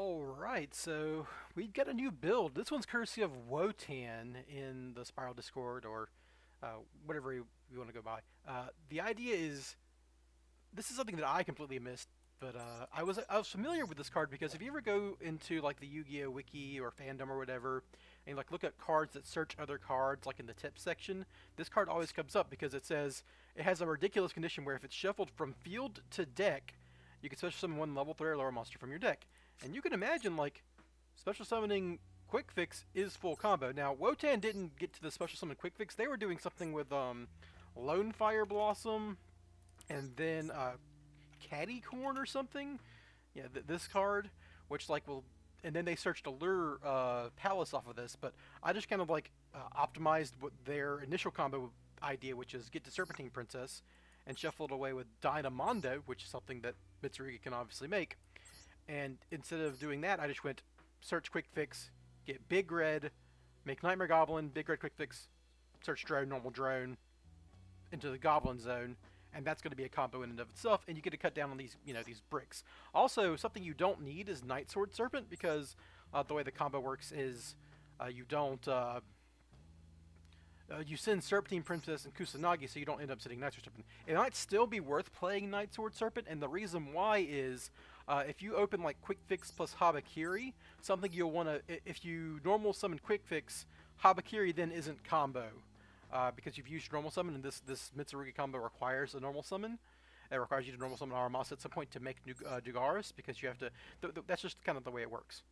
Alright, so we've got a new build. This one's courtesy of Wotan in the Spiral Discord, or whatever you want to go by. The idea is, this is something that I completely missed, but I was familiar with this card because if you ever go into like the Yu-Gi-Oh wiki or fandom or whatever, and like look at cards that search other cards, like in the tips section, this card always comes up because it says it has a ridiculous condition where if it's shuffled from field to deck, you can special summon one level 3 or lower monster from your deck. And you can imagine, like, special summoning Quick Fix is full combo. Now, Wotan didn't get to the special summon Quick Fix. They were doing something with Lone Fire Blossom and then Caddy Corn or something. Yeah, this card, which, like, will. And then they searched Allure Palace off of this, but I just kind of, like, optimized what their initial combo idea, which is get to Serpentine Princess, and shuffled away with Dynamondo, which is something that Mitsurugi can obviously make. And instead of doing that, I just went search Quick Fix, get Big Red, make Nightmare Goblin, Big Red Quick Fix, search Drone, normal Drone, into the Goblin zone, and that's going to be a combo in and of itself, and you get to cut down on these, these bricks. Also, something you don't need is Night Sword Serpent, because the way the combo works is you don't, you send Serpentine Princess and Kusanagi, so you don't end up sending Night Sword Serpent. It might still be worth playing Night Sword Serpent, and the reason why is if you open like Quick Fix plus Habakiri, something you'll want to, if you normal summon Quick Fix, Habakiri then isn't combo. Because you've used normal summon, and this Mitsurugi combo requires a normal summon. It requires you to normal summon Aramasa at some point to make Dugaris, because you have to, that's just kind of the way it works.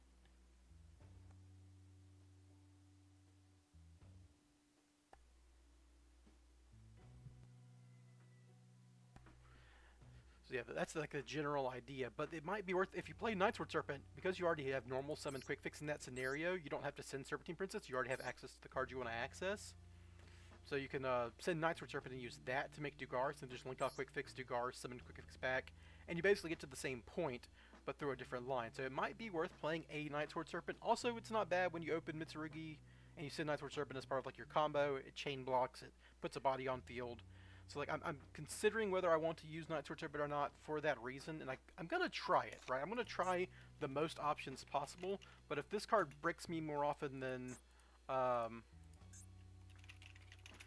So yeah, that's like the general idea, but it might be worth, if you play Night Sword Serpent, because you already have normal summon Quick Fix in that scenario, you don't have to send Serpentine Princess, you already have access to the cards you want to access. So you can send Night Sword Serpent and use that to make Dugaris, and just link off Quick Fix, Dugaris, summon Quick Fix back, and you basically get to the same point, but through a different line. So it might be worth playing a Night Sword Serpent. Also, it's not bad when you open Mitsurugi and you send Night Sword Serpent as part of like your combo, it chain blocks, it puts a body on field. So like I'm considering whether I want to use Night Sword Serpent or not for that reason, and I'm gonna try it, right? I'm gonna try the most options possible, but if this card bricks me more often than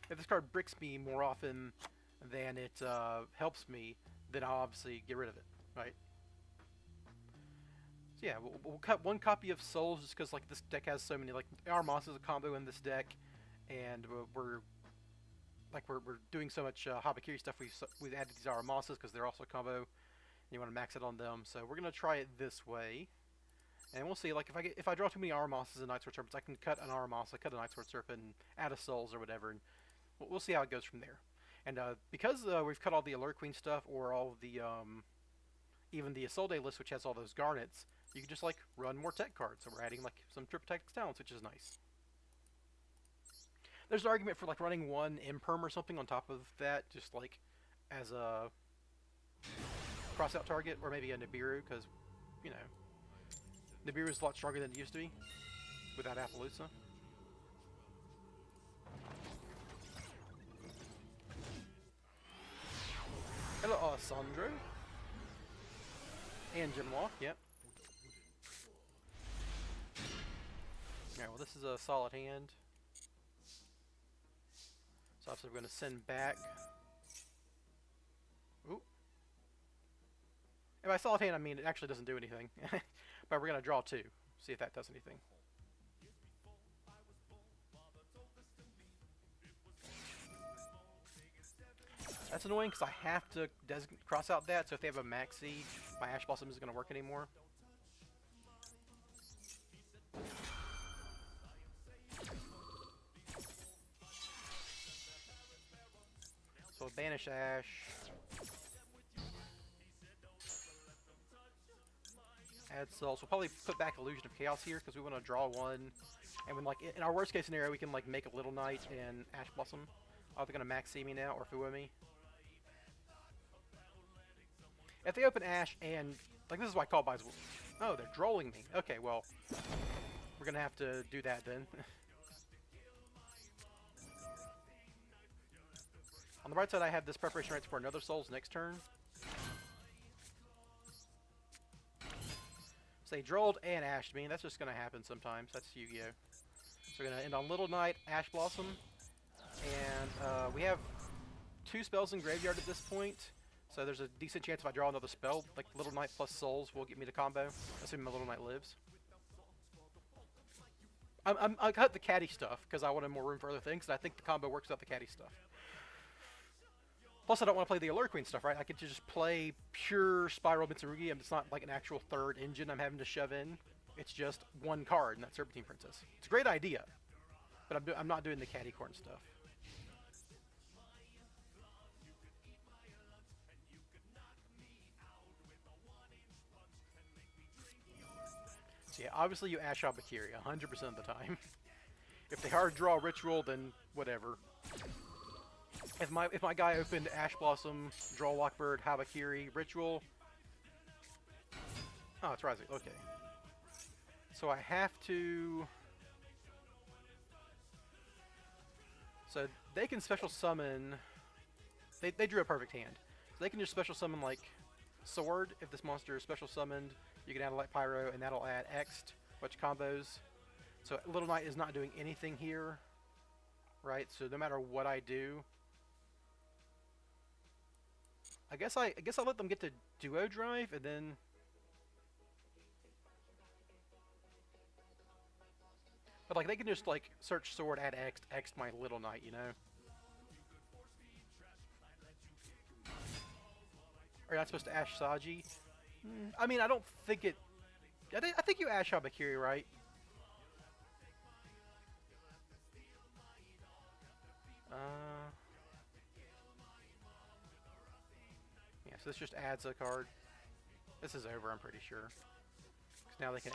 if this card bricks me more often than it helps me, then I'll obviously get rid of it, right? So yeah, we'll cut one copy of Souls just because like this deck has so many, like Armas is a combo in this deck, and we're doing so much Habakiri stuff. We've added these Aramasas because they're also combo, and you want to max it on them. So we're gonna try it this way, and we'll see. Like if I draw too many Aramasas and Night Sword Serpents, I can cut an Aramasa, cut a Night Sword Serpent, and add a Souls or whatever, and we'll see how it goes from there. And because we've cut all the Allure Queen stuff, or all of the even the Isolde list, which has all those garnets, you can just like run more tech cards. So we're adding like some Triple Tech talents, which is nice. There's an argument for like running one Imperm or something on top of that, just like as a cross-out target, or maybe a Nibiru, because, you know, Nibiru is a lot stronger than it used to be without Appaloosa. Hello, Sandro. And Jinwalk, yep. Alright, well this is a solid hand. So obviously we're going to send back. Ooh. And by solid hand I mean it actually doesn't do anything. But we're going to draw two. See if that does anything. That's annoying because I have to cross out that, so if they have a max siege, my Ash Blossom isn't going to work anymore. So banish Ash. Add Souls. We'll probably put back Illusion of Chaos here because we want to draw one. And when, like, in our worst case scenario, we can like make a Little Knight and Ash Blossom. Oh, they're gonna max see me now or Fuwa me. If they open Ash and like this is why call buys. Oh, they're drolling me. Okay, well, we're gonna have to do that then. On the right side, I have this preparation rights for another Souls next turn. So they drolled and ashed me. That's just going to happen sometimes. That's Yu-Gi-Oh! So we're going to end on Little Knight, Ash Blossom, and we have 2 spells in graveyard at this point. So there's a decent chance if I draw another spell, like Little Knight plus Souls will get me the combo, assuming my Little Knight lives. I cut the caddy stuff because I wanted more room for other things, and I think the combo works without the caddy stuff. Plus, I don't want to play the Allure Queen stuff, right? I could just play pure Spyral Mitsurugi, and it's not like an actual third engine I'm having to shove in. It's just one card, and that's Serpentine Princess. It's a great idea, but I'm not doing the caddy corn stuff. So yeah, obviously you Ash Abakiri 100% of the time. If they hard draw Ritual, then whatever. If my guy opened Ash Blossom, draw Lockbird, Habakiri, Ritual. Oh, it's Rising. Okay. So I have to. So they can special summon. They drew a perfect hand. So they can just special summon like Sword. If this monster is special summoned, you can add a Light Pyro, and that'll add X, which combos. So Little Knight is not doing anything here, right? So no matter what I do, I guess I'll let them get to Duo Drive, and then but like they can just like search Sword, add X my Little Knight, you know. Are you not supposed to Ash Saji? I mean, I don't think it. I think you Ash Habakiri, right? Yeah, so this just adds a card. This is over, I'm pretty sure. Because now they can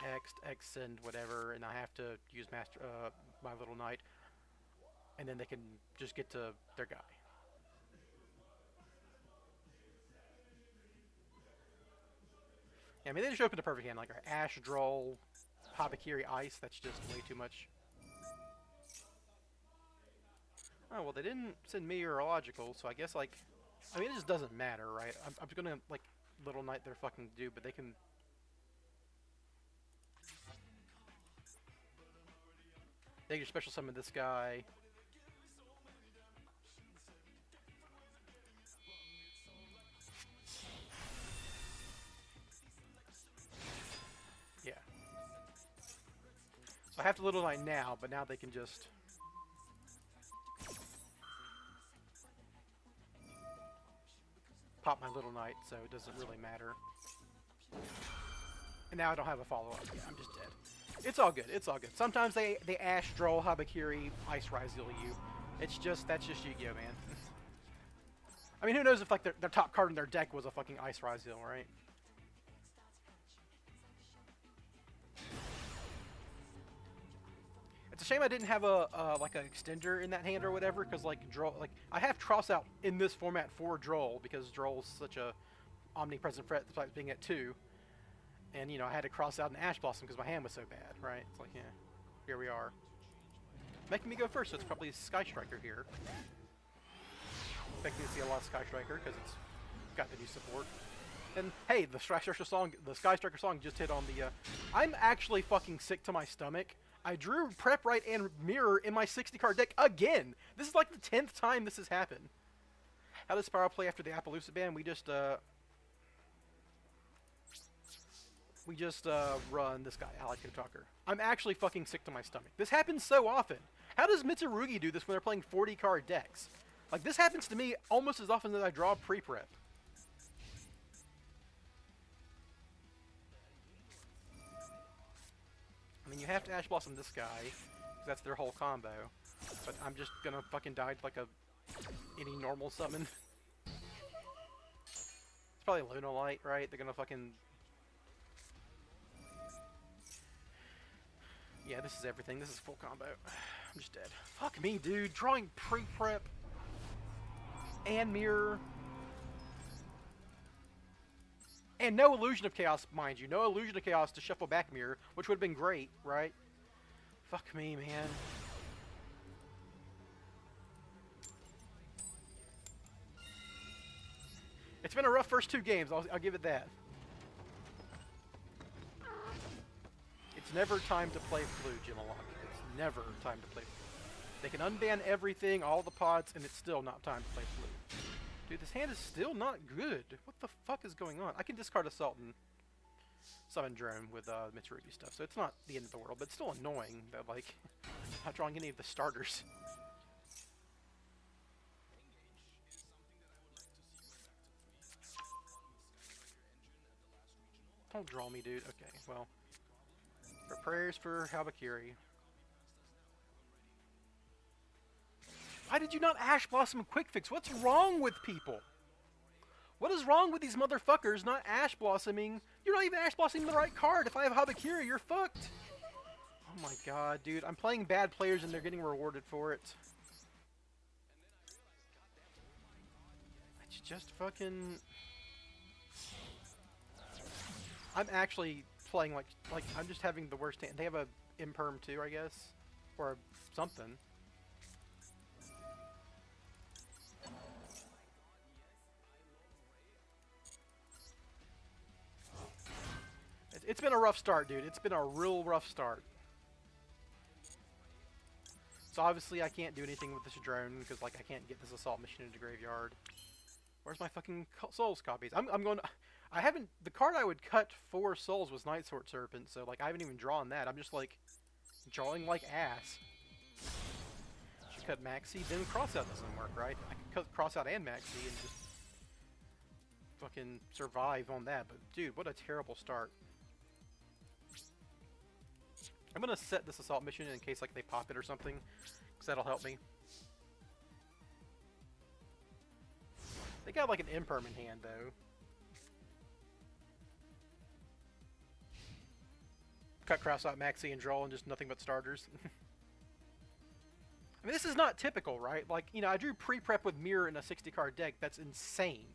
X send whatever, and I have to use my Little Knight. And then they can just get to their guy. Yeah, I mean, they just opened a perfect hand. Like, our Ash, Droll, Habakiri, Ice. That's just way too much. Oh, well, they didn't send me or Logical, so I guess, like... I mean, it just doesn't matter, right? I'm just gonna, like, Little Knight their fucking do, but they can... They can special summon this guy. Yeah. So I have to Little Knight now, but now they can just... pop my Little Knight, so it doesn't really matter. And now I don't have a follow-up. Yeah, I'm just dead. It's all good. It's all good. Sometimes they Ash, Droll, Habakiri, Ice Rise you. That's just Yu-Gi-Oh, man. I mean, who knows if like their top card in their deck was a fucking Ice Rise, right? It's a shame I didn't have a like an extender in that hand or whatever, because like I have Tross out in this format for Droll because Droll's such a omnipresent threat despite being at 2. And, you know, I had to cross out an Ash Blossom because my hand was so bad, right? It's like, yeah, here we are. Making me go first, so it's probably Sky Striker here. Expecting to see a lot of Sky Striker because it's got the new support. And, hey, the Sky Striker song just hit on the, I'm actually fucking sick to my stomach. I drew Prep Right and Mirror in my 60-card deck again! This is like the 10th time this has happened. How does Spyral play after the Appaloosa ban? We just run this guy, Alec Tucker. I'm actually fucking sick to my stomach. This happens so often. How does Mitsurugi do this when they're playing 40-card decks? Like, this happens to me almost as often as I draw pre-prep. I mean, you have to Ash Blossom this guy, because that's their whole combo. But I'm just gonna fucking die to, like, any normal summon. It's probably Luna Light, right? They're gonna fucking... Yeah, this is everything. This is full combo. I'm just dead. Fuck me, dude. Drawing pre-prep and mirror. And no Illusion of Chaos, mind you. No Illusion of Chaos to shuffle back mirror, which would have been great, right? Fuck me, man. It's been a rough first 2 games. I'll give it that. It's never time to play Floo, Jimalock. It's never time to play Floo. They can unban everything, all the pods, and it's still not time to play Floo. Dude, this hand is still not good. What the fuck is going on? I can discard Assault and summon Drone with Mitsurugi stuff, so it's not the end of the world, but it's still annoying that, like, I'm not drawing any of the starters. Don't draw me, dude. Okay, well. For prayers for Habakiri. Why did you not Ash Blossom Quick Fix? What's wrong with people? What is wrong with these motherfuckers not Ash Blossoming? You're not even Ash Blossoming the right card. If I have Habakiri, you're fucked. Oh my god, dude. I'm playing bad players and they're getting rewarded for it. It's just fucking... I'm actually playing like I'm just having the worst hand. They have a imperm too, I guess, or something. It's been a rough start, dude. It's been a real rough start. So obviously I can't do anything with this drone because like I can't get this assault mission into graveyard. Where's my fucking souls copies? I'm going to... I haven't... The card I would cut for souls was Night Sword Serpent, so like I haven't even drawn that. I'm just like drawing like ass. Should cut Maxi, then Crossout doesn't work, right? I can cut Crossout and Maxi and just fucking survive on that. But dude, what a terrible start. I'm gonna set this assault mission in case like they pop it or something, because that'll help me. They got like an imperm in hand though. Cut cross out Maxi and draw and just nothing but starters. I mean, this is not typical, right? Like, you know, I drew pre-prep with Mirror in a 60 card deck. That's insane.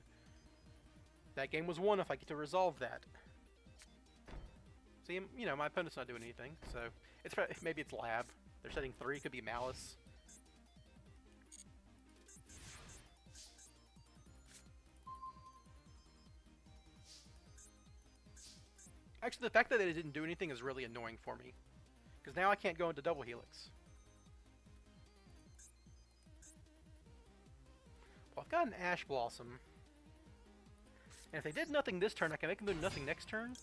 That game was won if I get to resolve that. See, you know, my opponent's not doing anything, so it's maybe it's Lab. They're setting 3, could be Malice. Actually, the fact that it didn't do anything is really annoying for me. Because now I can't go into double helix. Well, I've got an Ash Blossom. And if they did nothing this turn, I can make them do nothing next turn.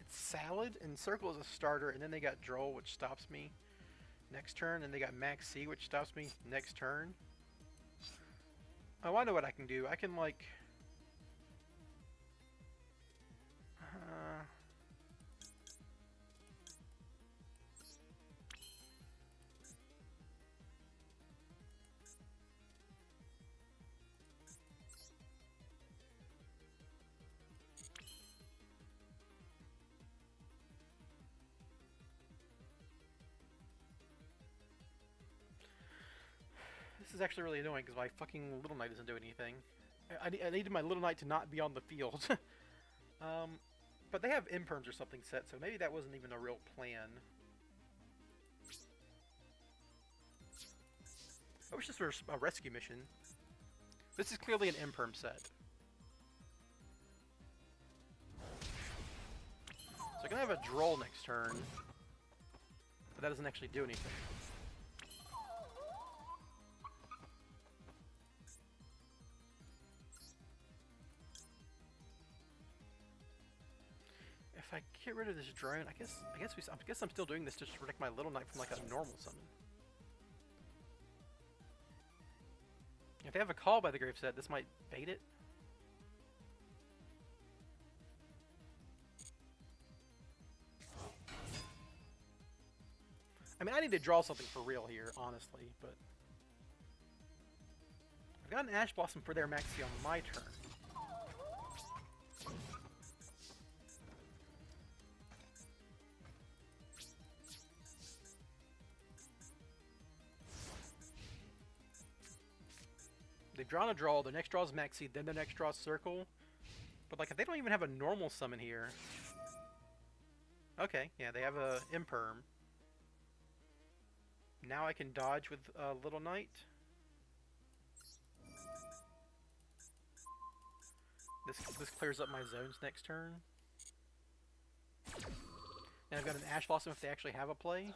It's Salad, and Circle is a starter, and then they got Droll, which stops me next turn, and they got Max C, which stops me next turn. Oh, I know what I can do. I can, like... This is actually really annoying because my fucking Little Knight doesn't do anything. I needed my Little Knight to not be on the field. But they have imperms or something set, so maybe that wasn't even a real plan. I wish this were a rescue mission. This is clearly an imperm set. So I'm gonna have a Droll next turn, but that doesn't actually do anything. If I get rid of this drone, I guess I'm still doing this just to protect my Little Knight from like a normal summon. If they have a call by the grave set, this might bait it. I mean, I need to draw something for real here, honestly, but... I've got an Ash Blossom for their Maxi on my turn. They've drawn a draw, their next draw is Maxi, then their next draw is Circle. But like, if they don't even have a normal summon here... Okay, yeah, they have a Imperm. Now I can dodge with Little Knight. This clears up my zones next turn. And I've got an Ash Blossom if they actually have a play.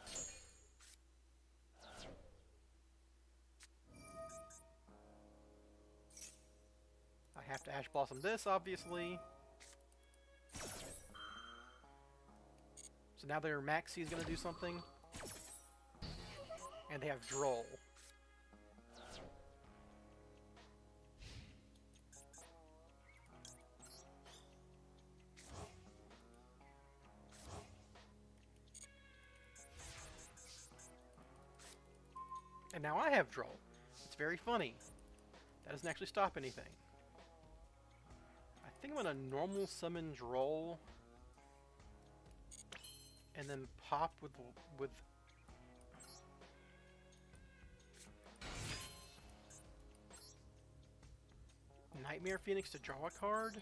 I have to Ash Blossom this, obviously. So now their Maxi is going to do something. And they have Droll. And now I have Droll. It's very funny. That doesn't actually stop anything. I think I'm going to normal summon Droll. And then pop with Nightmare Phoenix to draw a card.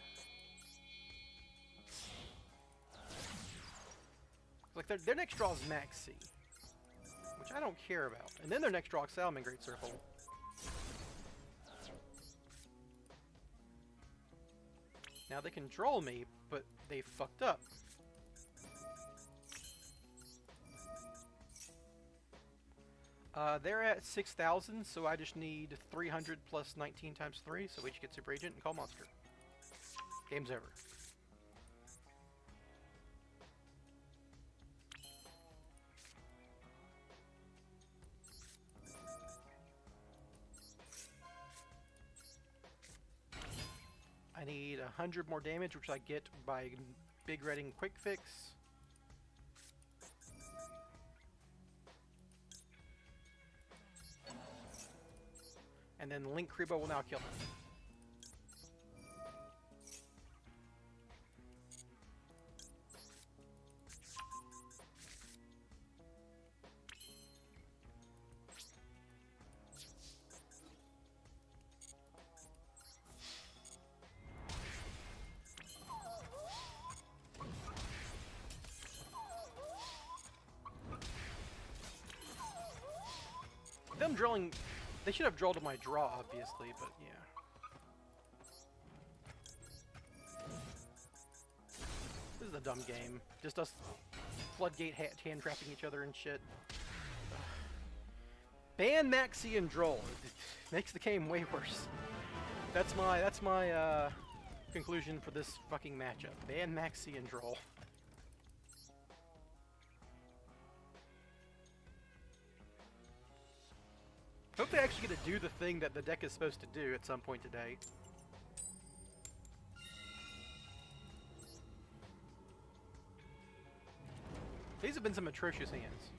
Like their next draw is Maxi, which I don't care about. And then their next draw is Salmon Great Circle. Now they can Droll me, but they fucked up. They're at 6,000, so I just need 300 plus 19 times 3, so we each get Super Agent and call Monster. Game's over. I need 100 more damage, which I get by Big Redding Quick Fix. And then Link Kribo will now kill him. Them drilling... They should have drilled to my draw, obviously, but yeah. This is a dumb game. Just us floodgate hand trapping each other and shit. Ugh. Ban Maxi and Droll. It makes the game way worse. That's my conclusion for this fucking matchup. Ban Maxi and Droll. Hope they actually get to do the thing that the deck is supposed to do at some point today. These have been some atrocious hands.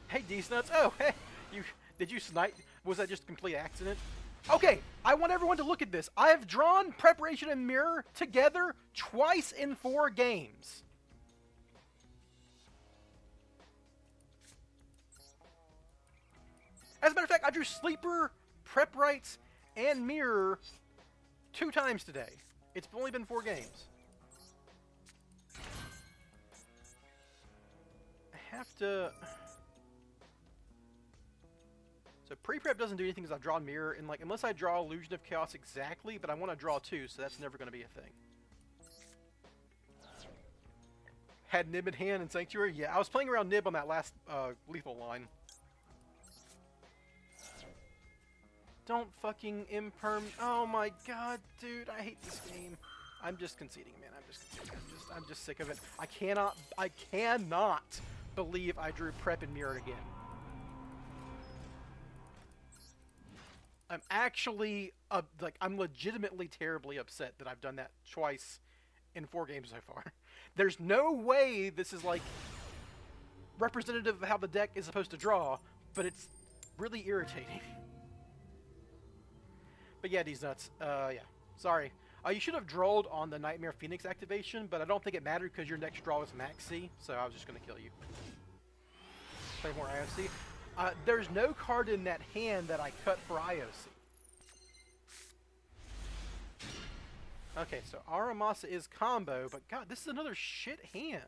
Hey, D-Snuts. Oh, hey! Did you snipe? Was that just a complete accident? Okay, I want everyone to look at this. I have drawn Preparation and Mirror together twice in 4 games. As a matter of fact, I drew Sleeper, Prep Rights, and Mirror 2 times today. It's only been 4 games. I have to... So pre-prep doesn't do anything because I've drawn Mirror, and like unless I draw Illusion of Chaos exactly, but I want to draw 2, so that's never going to be a thing. Had Nib in hand and Sanctuary? Yeah, I was playing around Nib on that last lethal line. Don't fucking imperm. Oh my god, dude, I hate this game. I'm just conceding, man. I'm just conceding. I'm just sick of it. I cannot believe I drew Prep and Mirror again. I'm actually, I'm legitimately terribly upset that I've done that twice in 4 games so far. There's no way this is, like, representative of how the deck is supposed to draw, but it's really irritating. But yeah, these nuts. Yeah. Sorry. You should have drolled on the Nightmare Phoenix activation, but I don't think it mattered because your next draw was Maxi, so I was just going to kill you. Play more IOC. There's no card in that hand that I cut for IOC. Okay, so Aramasa is combo, but god, this is another shit hand.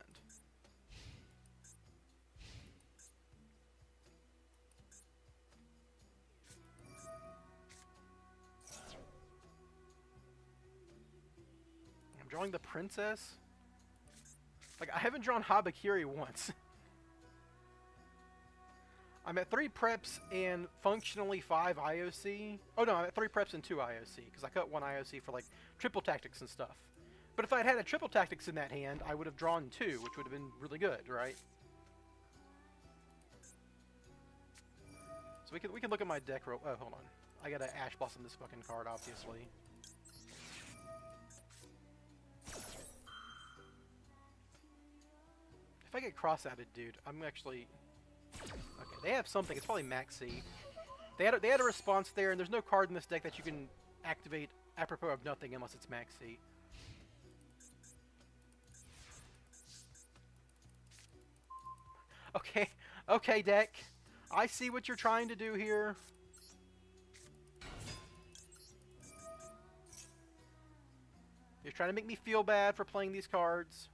drawing the princess? Like, I haven't drawn Habakiri once. I'm at 3 preps and functionally 5 IOC. Oh no, I'm at 3 preps and 2 IOC, because I cut 1 IOC for, like, triple tactics and stuff. But if I had a triple tactics in that hand, I would have drawn 2, which would have been really good, right? So we can look at my deck real... Oh, hold on. I gotta Ash Blossom this fucking card, obviously. If I get cross-outed, dude, I'm actually... Okay, they have something. It's probably Maxi. They had a response there, and there's no card in this deck that you can activate apropos of nothing unless it's Maxi. Okay, okay, deck. I see what you're trying to do here. You're trying to make me feel bad for playing these cards.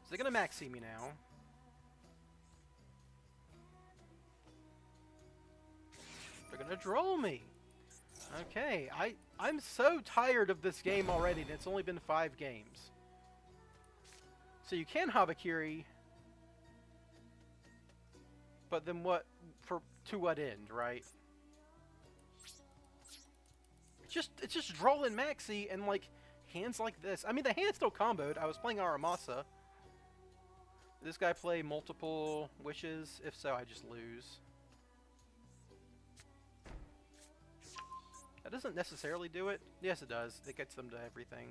So they're gonna maxi me now. They're gonna droll me. Okay, I'm so tired of this game already, and it's only been 5 games. So you can Habakiri, but then what? To what end, right? It's just drolling Maxi and like hands like this. I mean, the hand still comboed. I was playing Aramasa. Did this guy play multiple wishes? If so, I just lose. That doesn't necessarily do it. Yes, it does. It gets them to everything.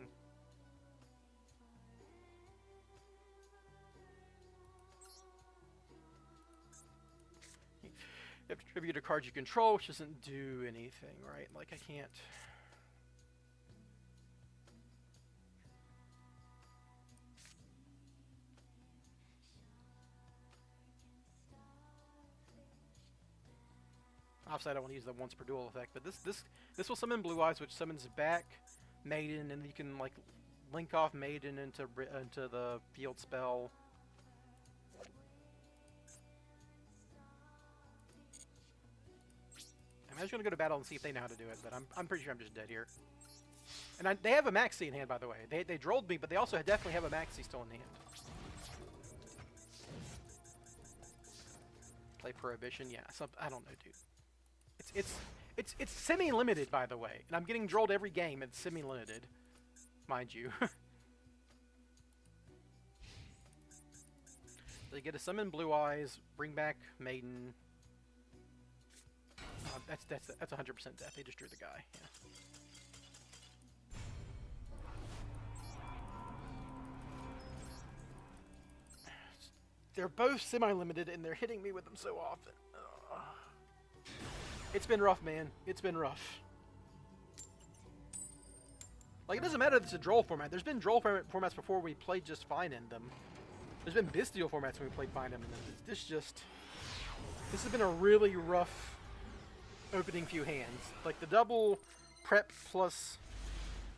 You have to tribute a card you control, which doesn't do anything, right? Like, I can't... Obviously, I don't want to use the once per duel effect, but this will summon Blue Eyes, which summons back Maiden, and you can like link off Maiden into the field spell. I'm just gonna go to battle and see if they know how to do it, but I'm pretty sure I'm just dead here. And they have a Maxi in hand, by the way. They drolled me, but they also definitely have a Maxi still in hand. Play Prohibition, yeah. I don't know, dude. It's semi-limited, by the way, and I'm getting drolled every game. It's semi-limited, mind you. They get to summon Blue Eyes, bring back Maiden. That's 100% death. They just drew the guy. Yeah. They're both semi-limited, and they're hitting me with them so often. Ugh. It's been rough, man. It's been rough. Like, it doesn't matter if it's a droll format. There's been droll formats before we played just fine in them. There's been Bestial formats when we played fine in them. This has been a really rough opening few hands. Like, the double prep plus...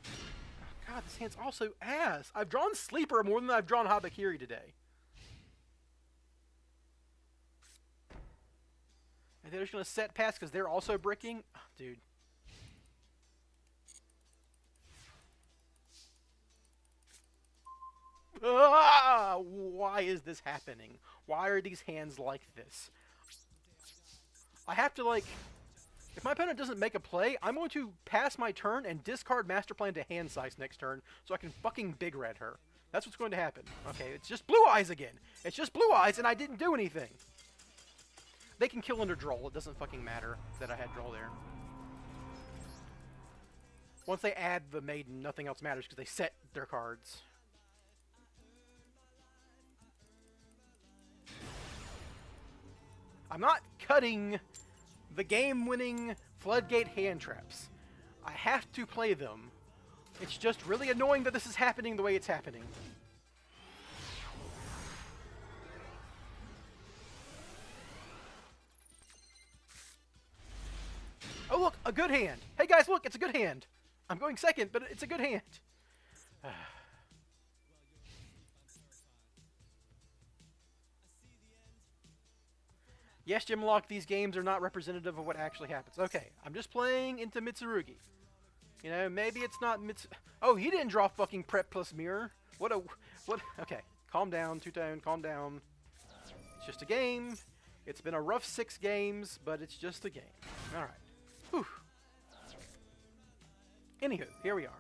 Oh, God, this hand's also ass. I've drawn Sleeper more than I've drawn Habakiri today. And they're just going to set pass because they're also bricking? Oh, dude. Ah, why is this happening? Why are these hands like this? I have to, like... If my opponent doesn't make a play, I'm going to pass my turn and discard Master Plan to hand size next turn so I can fucking big red her. That's what's going to happen. Okay, it's just Blue Eyes again. It's just Blue Eyes and I didn't do anything. They can kill under droll. It doesn't fucking matter that I had droll there. Once they add the Maiden, nothing else matters because they set their cards. I'm not cutting the game-winning Floodgate hand traps. I have to play them. It's just really annoying that this is happening the way it's happening. Oh, look, a good hand. Hey, guys, look, it's a good hand. I'm going second, but it's a good hand. Yes, Gymlock, these games are not representative of what actually happens. Okay, I'm just playing into Mitsurugi. You know, maybe it's not Mits. Oh, he didn't draw fucking prep plus mirror. What a what? Okay, calm down, Two-Tone, calm down. It's just a game. It's been a rough 6 games, but it's just a game. All right. Whew. Anywho, here we are.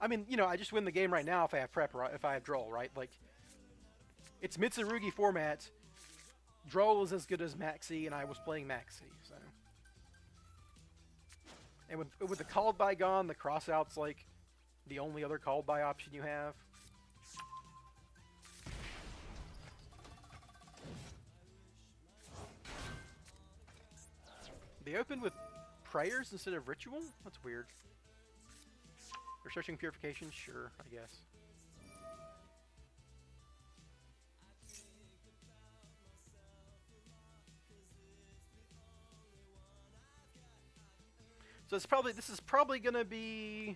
I mean, you know, I just win the game right now if I have prep, or if I have Droll, right? Like, it's Mitsurugi format. Droll is as good as Maxi, and I was playing Maxi, so. And with the called by gone, the crossout's like the only other called by option you have. They opened with prayers instead of ritual? That's weird. They're searching purification? Sure, I guess. So this is probably gonna be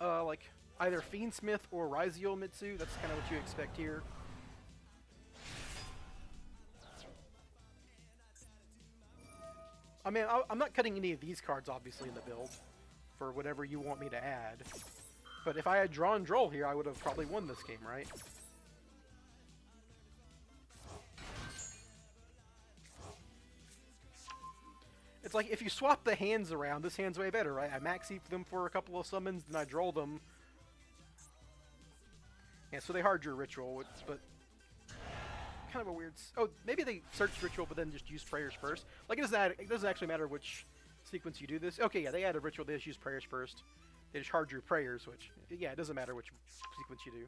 like either Fiendsmith or Ryziel Mitsu. That's kind of what you expect here. I mean, I'm not cutting any of these cards, obviously, in the build for whatever you want me to add. But if I had drawn Droll here, I would have probably won this game, right? It's like if you swap the hands around, this hand's way better, right? I maxi them for a couple of summons, then I droll them. Yeah, so they hard drew Ritual, but kind of a weird... Oh, maybe they searched Ritual, but then just used Prayers first. Like, it doesn't actually matter which sequence you do this. Okay, yeah, they added Ritual, they just used Prayers first. They just hard drew Prayers, which... Yeah, it doesn't matter which sequence you do.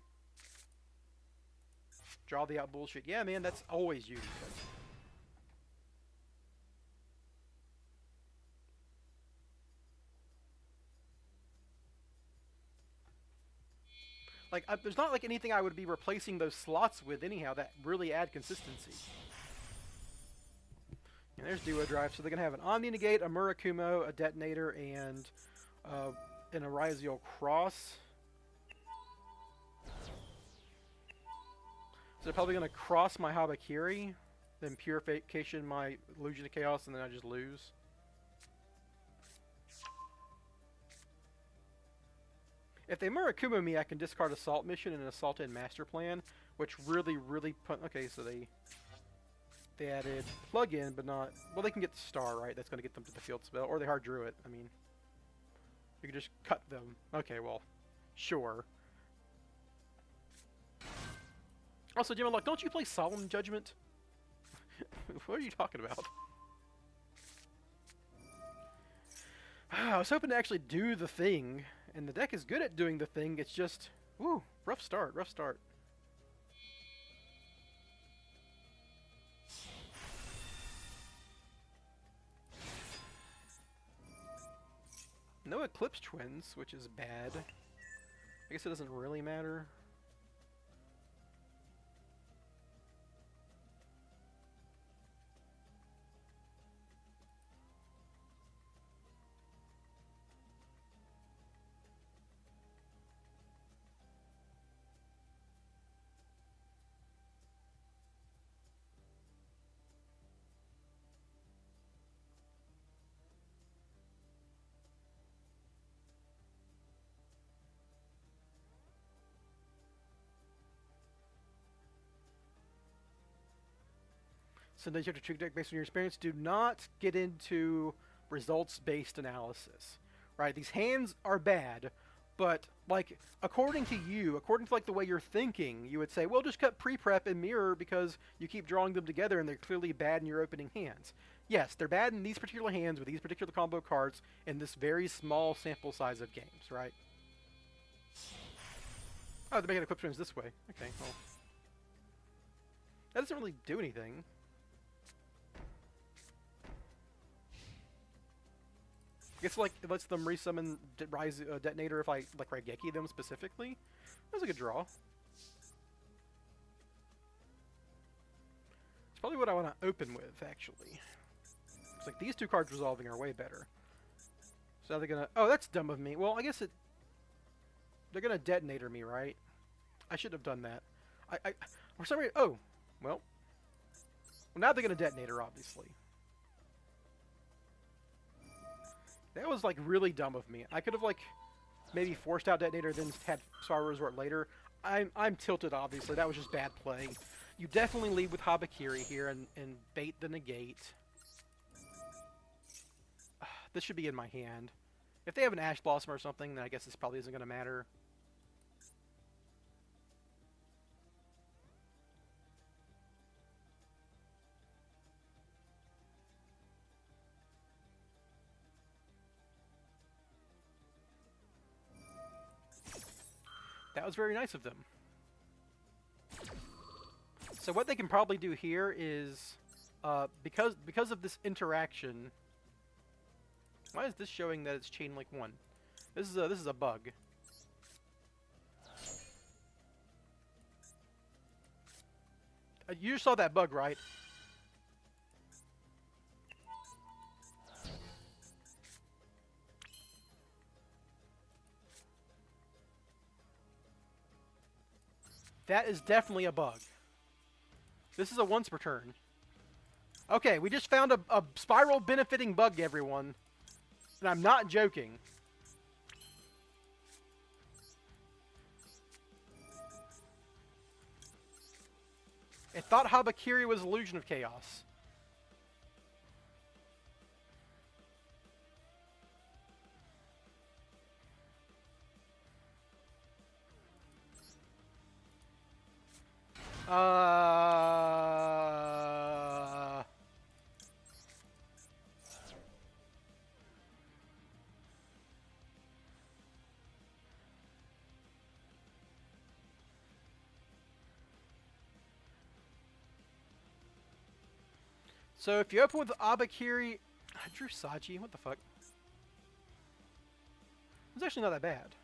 Draw the out bullshit. Yeah, man, that's always you. Like, there's not like anything I would be replacing those slots with anyhow that really add consistency. And there's Duo Drive, so they're going to have an Omni Negate, a Murakumo, a Detonator, and an Arizial Cross. So they're probably going to cross my Habakiri, then Purification my Illusion of Chaos, and then I just lose. If they Murakumo me, I can discard Assault Mission and Assault and Master Plan, which really okay, so they added Plug-in, but not... Well, they can get the Star, right? That's going to get them to the field spell. Or they hard drew it. I mean, you can just cut them. Okay, well, sure. Also, Jim, like, don't you play Solemn Judgment? What are you talking about? I was hoping to actually do the thing. And the deck is good at doing the thing, it's just... Woo, rough start, rough start. No Eclipse Twins, which is bad. I guess it doesn't really matter. Sometimes you have to trick deck based on your experience. Do not get into results-based analysis, right? These hands are bad, but like according to you, according to like the way you're thinking, you would say, well, just cut pre-prep and mirror because you keep drawing them together and they're clearly bad in your opening hands. Yes, they're bad in these particular hands with these particular combo cards in this very small sample size of games, right? Oh, they're making Eclipse Twins this way. Okay, well, that doesn't really do anything. I guess like it lets them resummon Detonator if I like Raigeki them specifically. That was a good draw. It's probably what I want to open with, actually. It's like these two cards resolving are way better. So now they're gonna... Oh, that's dumb of me. Well, I guess it... They're gonna Detonator me, right? I should have done that. For some reason... Oh, well. Well, now they're going to detonator, obviously. That was, like, really dumb of me. I could have, like, maybe forced out detonator, then had Spiral Resort later. I'm tilted, obviously. That was just bad play. You definitely lead with Habakiri here and bait the negate. This should be in my hand. If they have an Ash Blossom or something, then I guess this probably isn't going to matter. That was very nice of them. So what they can probably do here is, because of this interaction. Why is this showing that it's chain link 1? This is a bug. You saw that bug, right? That is definitely a bug. This is a once per turn. Okay, we just found a spiral benefiting bug, everyone. And I'm not joking. It thought Habakiri was Illusion of Chaos. So if you open with Abakiri, I drew Saji. What the fuck? It's actually not that bad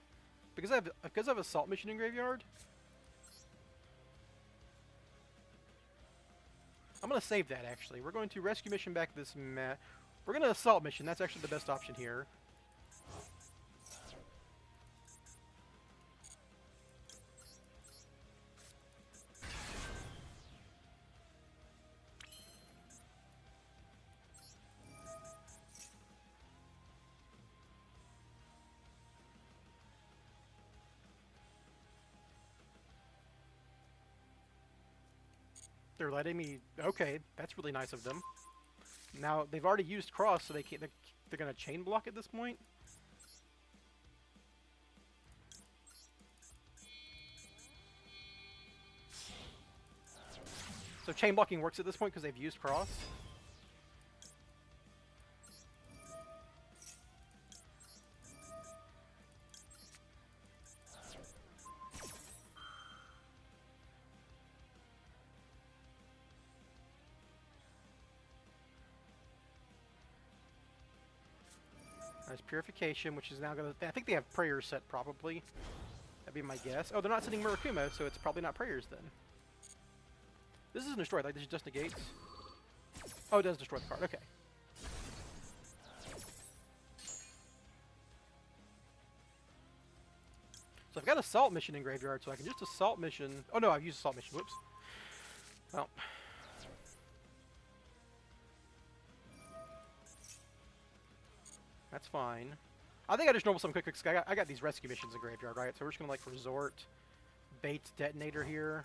because I have a Salt Mission in Graveyard. I'm gonna save that actually. We're going to Rescue Mission back this map. We're gonna Assault Mission. That's actually the best option here. They're letting me... Okay, that's really nice of them. Now, they've already used Cross, so they're going to chain block at this point. So chain blocking works at this point because they've used Cross. There's Purification, which is now going to... I think they have Prayers set, probably. That'd be my guess. Oh, they're not sending Murakumo, so it's probably not Prayers, then. This isn't destroyed, like, this just negates. Oh, it does destroy the card, okay. So I've got Assault Mission in Graveyard, so I can just Assault Mission... Oh, no, I've used Assault Mission, whoops. Well... That's fine. I think I just normal some quick. I got these rescue missions in Graveyard, right? So we're just gonna like resort, bait detonator here.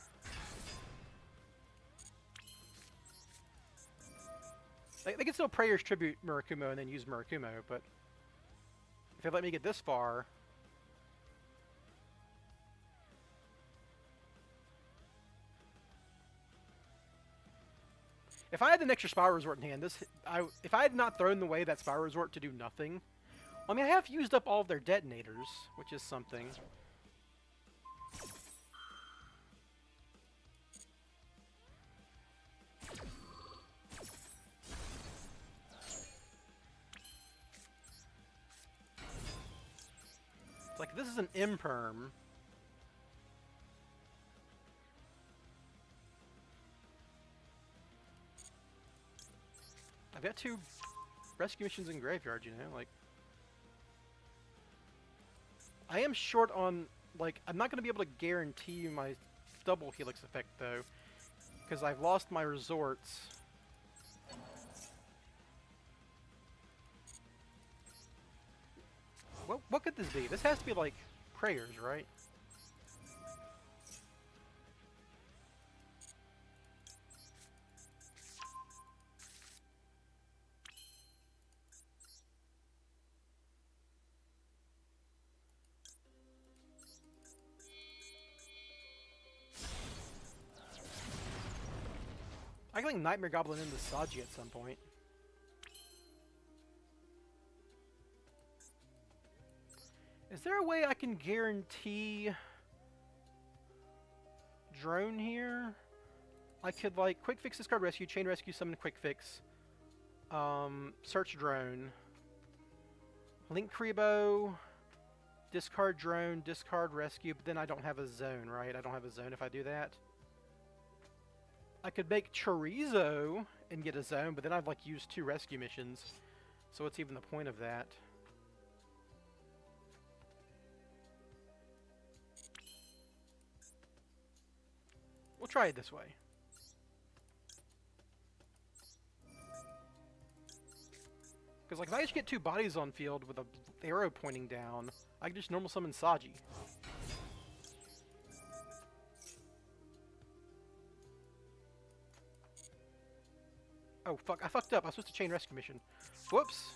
They can still Prayers Tribute Murakumo and then use Murakumo, but if they let me get this far, if I had an extra Spiral Resort in hand, if I had not thrown away that Spiral Resort to do nothing, I mean, I have used up all of their detonators, which is something. It's like, this is an Imperm. I've got 2 rescue missions in Graveyard, you know, like... I am short on, like, I'm not going to be able to guarantee my double Helix effect, though, because I've lost my resorts. What could this be? This has to be like prayers, right? I can like Nightmare Goblin into Saji at some point. Is there a way I can guarantee drone here? I could like quick fix, discard rescue, chain rescue, summon quick fix, search drone, link Kribo, discard drone, discard rescue, but then I don't have a zone, right? I don't have a zone if I do that. I could make Chorizo and get a zone, but then I've like used 2 rescue missions. So what's even the point of that? We'll try it this way. Because like if I just get 2 bodies on field with a arrow pointing down, I can just normal summon Saji. Oh fuck, I fucked up. I was supposed to chain rescue mission. Whoops.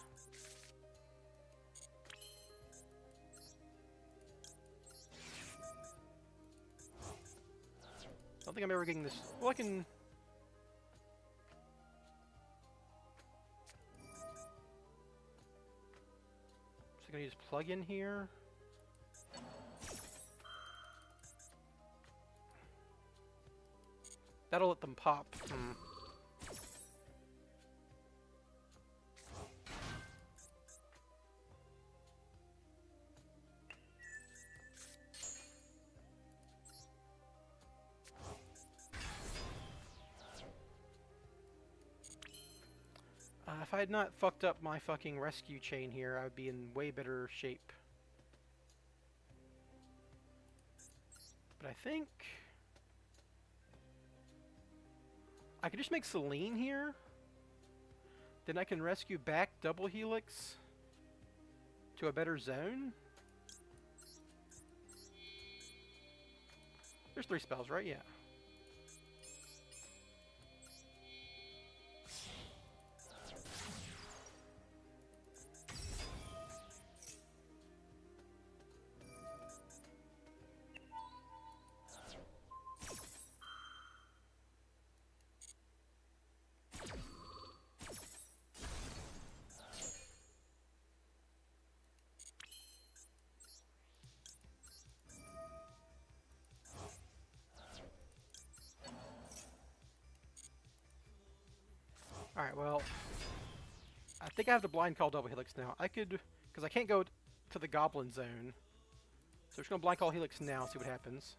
I don't think I'm ever getting this. Well, I can... So I'm gonna use plug in here. That'll let them pop. If I had not fucked up my fucking rescue chain here, I would be in way better shape. But I think... I could just make Celine here. Then I can rescue back double helix to a better zone. There's 3 spells, right? Yeah. Alright, well, I think I have the blind call double helix now. I could, because I can't go to the goblin zone. So we're just going to blind call helix now, see what happens.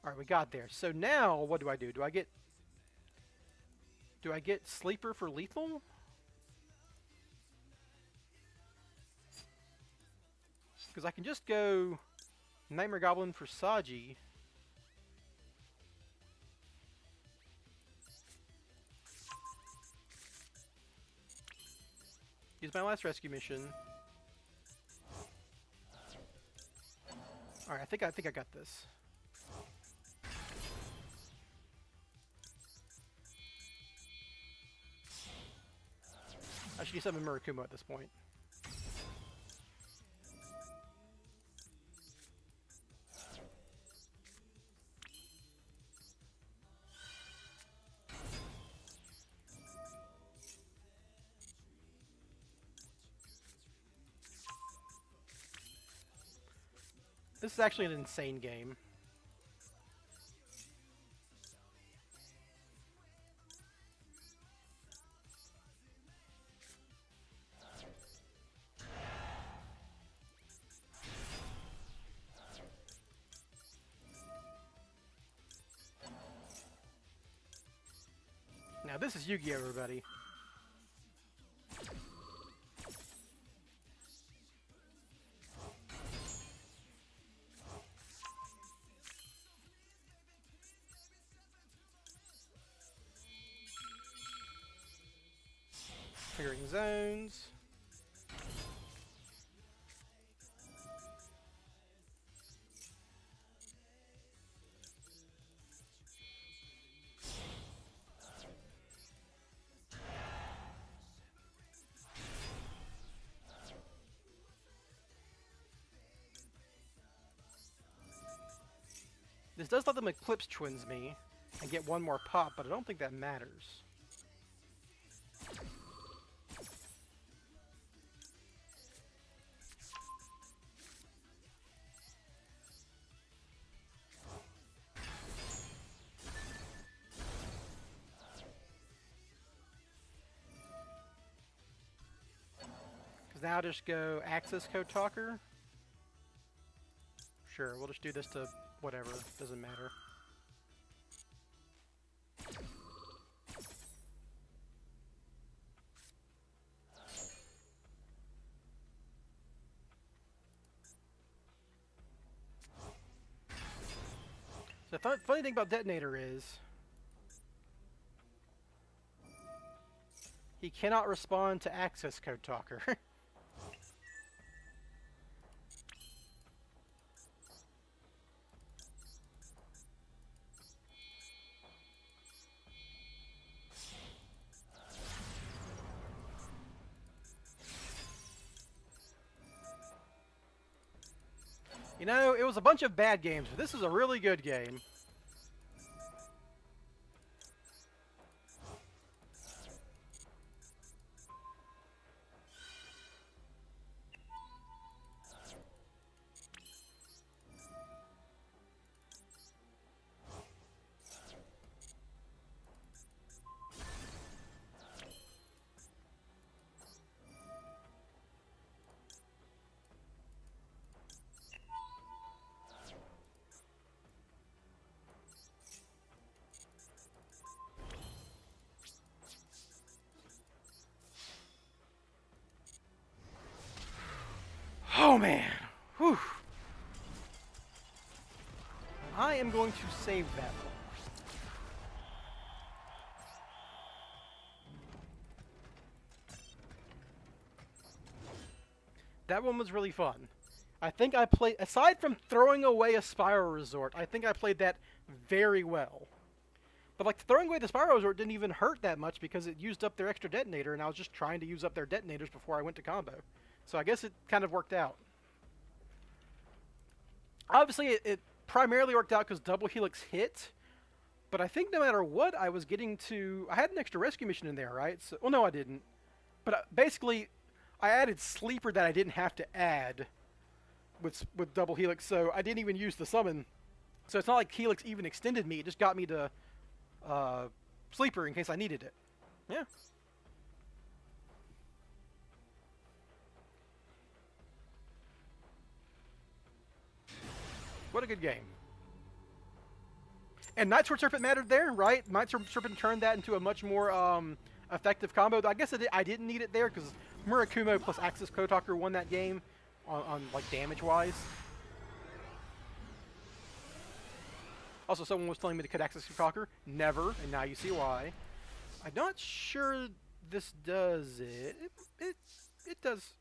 Alright, we got there. So now, what do? Do I get sleeper for lethal? Because I can just go Nightmare Goblin for Saji. Use my last rescue mission. Alright, I think I got this. I should use summon Murakumo at this point. This is actually an insane game. Now this is Yu-Gi-Oh, everybody. Triggering zones. This does let them Eclipse Twins me and get one more pop, but I don't think that matters. Because now I'll just go Access Code Talker. Sure, we'll just do this to whatever, doesn't matter. The funny thing about Detonator is he cannot respond to Access Code Talker. You know, it was a bunch of bad games, but this is a really good game. Oh man, whew. I am going to save that one. That one was really fun. I think I played, aside from throwing away a Spiral Resort, I think I played that very well. But like throwing away the Spiral Resort didn't even hurt that much because it used up their extra detonator, and I was just trying to use up their detonators before I went to combo. So I guess it kind of worked out. Obviously, it primarily worked out because Double Helix hit, but I think no matter what, I was getting to... I had an extra rescue mission in there, right? So, well, no, I didn't. But basically, I added Sleeper that I didn't have to add with Double Helix, so I didn't even use the summon. So it's not like Helix even extended me. It just got me to Sleeper in case I needed it. Yeah. What a good game. And Night Sword Serpent mattered there, right? Night Sword Serpent turned that into a much more effective combo. I guess I didn't need it there because Murakumo plus Access Code Talker won that game on like damage-wise. Also, someone was telling me to cut Access Code Talker. Never, and now you see why. I'm not sure this does it. It does.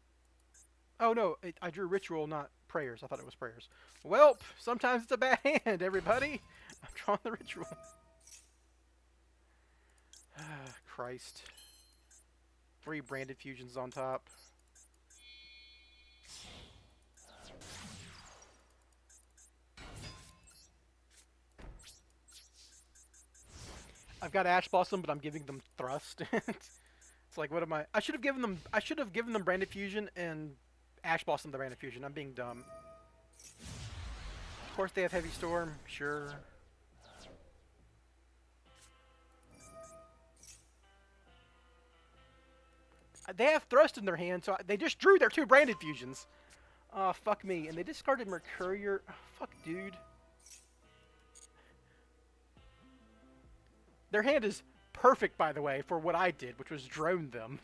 Oh no, I drew Ritual, not Prayers. I thought it was Prayers. Welp, sometimes it's a bad hand, everybody. I'm drawing the Ritual. Christ. 3 branded fusions on top. I've got Ash Blossom, but I'm giving them Thrust. It's like, what am I? I should have given them Branded Fusion and Ash Blossom the Branded Fusion. I'm being dumb. Of course they have Heavy Storm, sure. They have Thrust in their hand, so they just drew their 2 Branded Fusions. Oh, fuck me. And they discarded Mercurier. Oh, fuck, dude. Their hand is perfect, by the way, for what I did, which was drone them.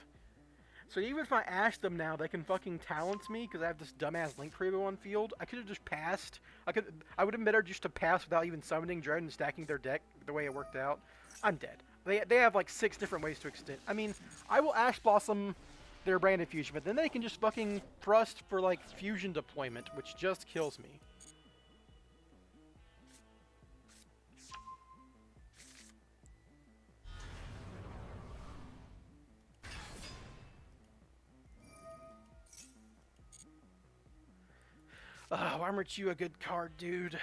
So even if I ash them now, they can fucking talent me because I have this dumbass Link Primo on field. I could have just passed. I would have better just to pass without even summoning drone and stacking their deck the way it worked out. I'm dead. They have like 6 different ways to extend. I mean, I will Ash Blossom their Branded Fusion, but then they can just fucking Thrust for like fusion deployment, which just kills me. Why aren't you a good card, dude?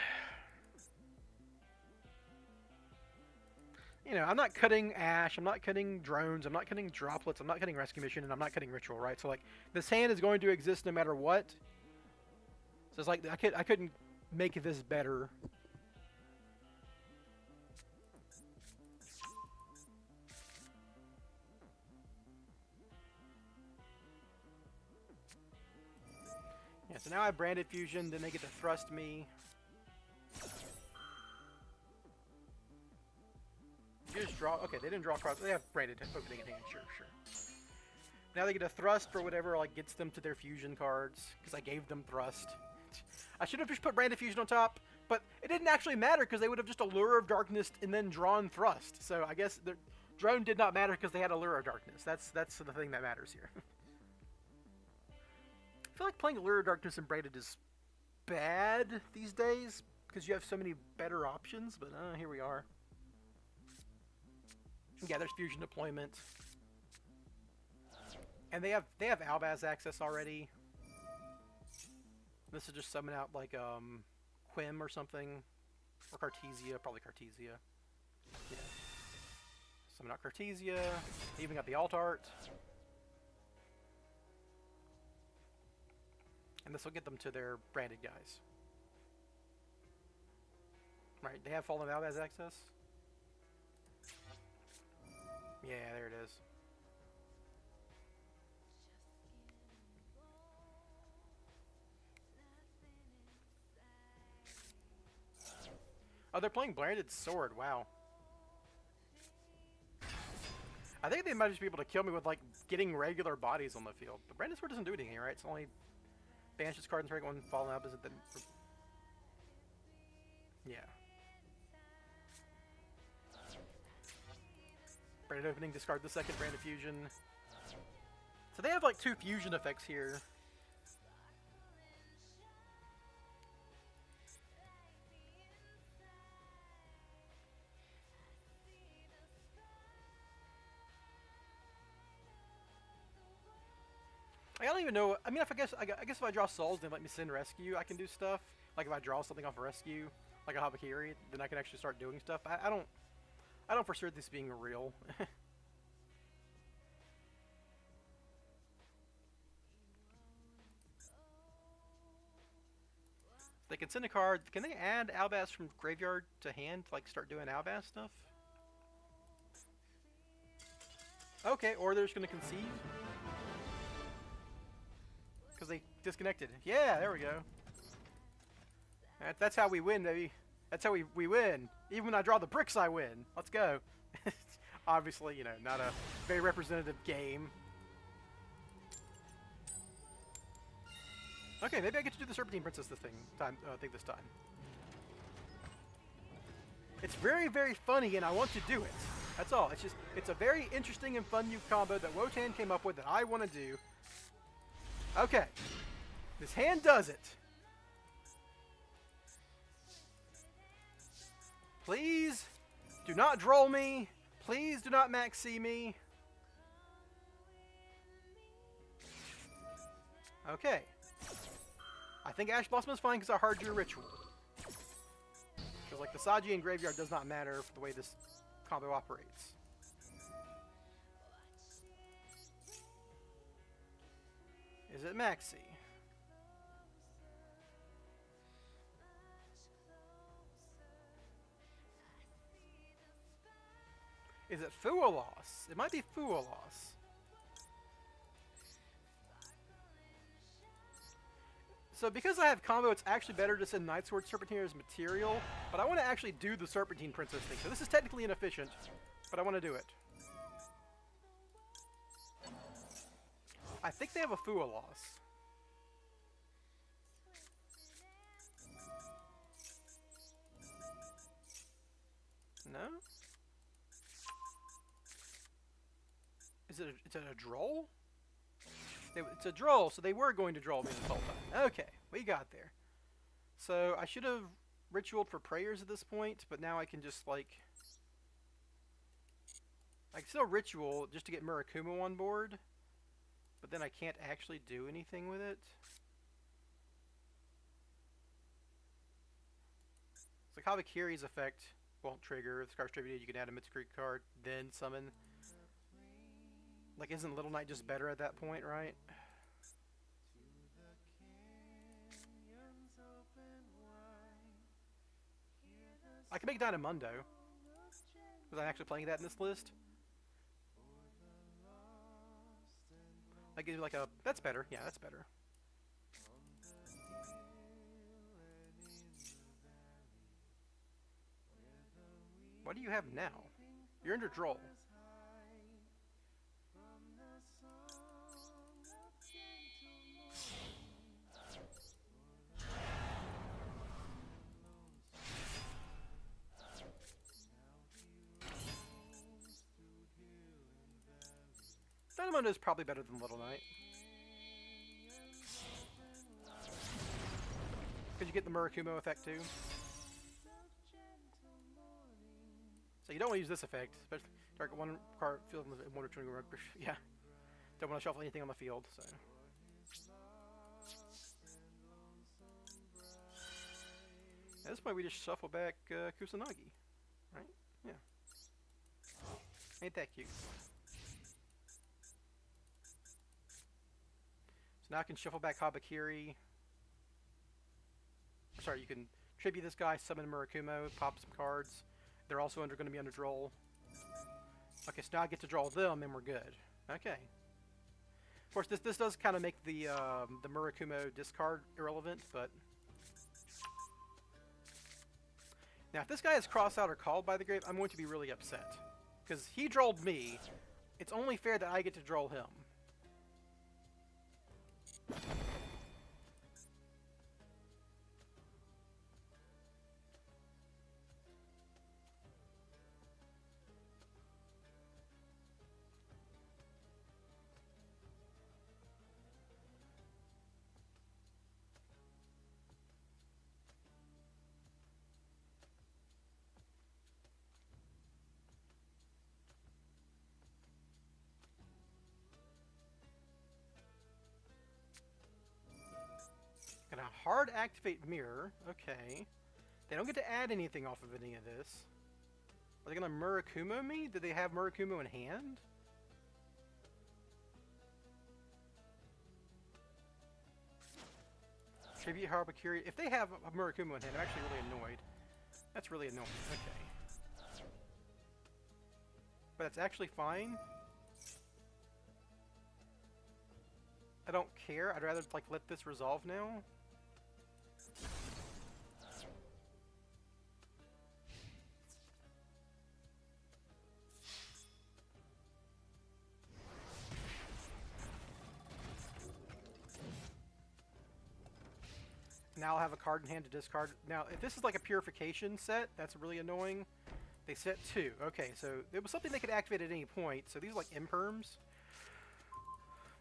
You know, I'm not cutting Ash, I'm not cutting drones, I'm not cutting droplets, I'm not cutting rescue mission, and I'm not cutting ritual, right? So like this hand is going to exist no matter what. So it's like I couldn't make this better. Yeah, so now I have branded fusion, then they get to thrust me. You just draw. Okay, they didn't draw across. They have branded opening and hand. Sure, sure. Now they get a thrust for whatever like gets them to their fusion cards because I gave them thrust. I should have just put branded fusion on top, but it didn't actually matter because they would have just Allure of Darkness and then drawn thrust. So I guess the drone did not matter because they had Allure of Darkness. That's the thing that matters here. I feel like playing Allure of Darkness and branded is bad these days because you have so many better options. But here we are. Yeah, there's fusion deployment. And they have Albaz access already. This is just summon out like Quim or something. Or Cartesia, probably Cartesia. Yeah. Summon out Cartesia. They even got the alt art. And this will get them to their branded guys. Right, they have Fallen Albaz access. Yeah, there it is. Oh, they're playing Branded Sword. Wow. I think they might just be able to kill me with, like, getting regular bodies on the field. But Branded Sword doesn't do anything, right? It's only banishes card and trade one Fallen Albaz. Then yeah. Branded Opening, discard the second Branded Fusion. So they have like 2 fusion effects here. I don't even know. I mean, I guess if I draw souls, they let me send rescue. I can do stuff. Like if I draw something off a rescue, like a Habakiri, then I can actually start doing stuff. I don't foresee this being real. They can send a card. Can they add Albaz from graveyard to hand to like start doing Albaz stuff? Okay, or they're just gonna concede. Because they disconnected. Yeah, there we go. That's how we win, baby. That's how we win. Even when I draw the bricks, I win. Let's go. Obviously, you know, not a very representative game. Okay, maybe I get to do the Serpentine Princess this time. This time. It's very, very funny, and I want to do it. That's all. It's a very interesting and fun new combo that Wotan came up with that I want to do. Okay, this hand does it. Please do not droll me. Please do not maxi me. Okay. I think Ash Blossom is fine because I hard drew Ritual. Because like the Saji and Graveyard does not matter for the way this combo operates. Is it Maxi? Is it Fualos? It might be Fualos. So because I have combo, it's actually better to send Night Sword Serpentine as material, but I want to actually do the Serpentine Princess thing. So this is technically inefficient, but I want to do it. I think they have a Fualos. No? Is it a droll? It's a droll, so they were going to droll me this whole time. Okay, we got there. So I should have ritualed for prayers at this point, but now I can just like... I can still ritual just to get Murakumo on board, but then I can't actually do anything with it. It's like Habakiri's effect won't trigger. If the card's distributed, you can add a Mitsurugi card, then summon. Like, isn't Little Knight just better at that point, right? I can make Dynamundo, because I'm actually playing that in this list. I give you like a... That's better. Yeah, that's better. What do you have now? You're under Droll. Dynamundo is probably better than Little Knight. Because you get the Murakumo effect too. So you don't want to use this effect, especially target one card field in one or two. Yeah, don't want to shuffle anything on the field. So at this point, we just shuffle back Kusanagi, right? Yeah, ain't that cute? So now I can shuffle back Habakiri. Sorry, you can tribute this guy, summon Murakumo, pop some cards. They're also going to be under Droll. Okay, so now I get to draw them, and we're good. Okay. Of course, this does kind of make the Murakumo discard irrelevant, but now if this guy is crossed out or called by the grave, I'm going to be really upset because he drawled me. It's only fair that I get to draw him. And a hard activate mirror. Okay. They don't get to add anything off of any of this. Are they going to Murakumo me? Do they have Murakumo in hand? Tribute Habakiri. If they have a Murakumo in hand, I'm actually really annoyed. That's really annoying. Okay. But that's actually fine. I don't care. I'd rather like let this resolve now. Now I'll have a card in hand to discard. Now, if this is like a purification set, that's really annoying. They set 2. Okay, so it was something they could activate at any point. So these are like imperms.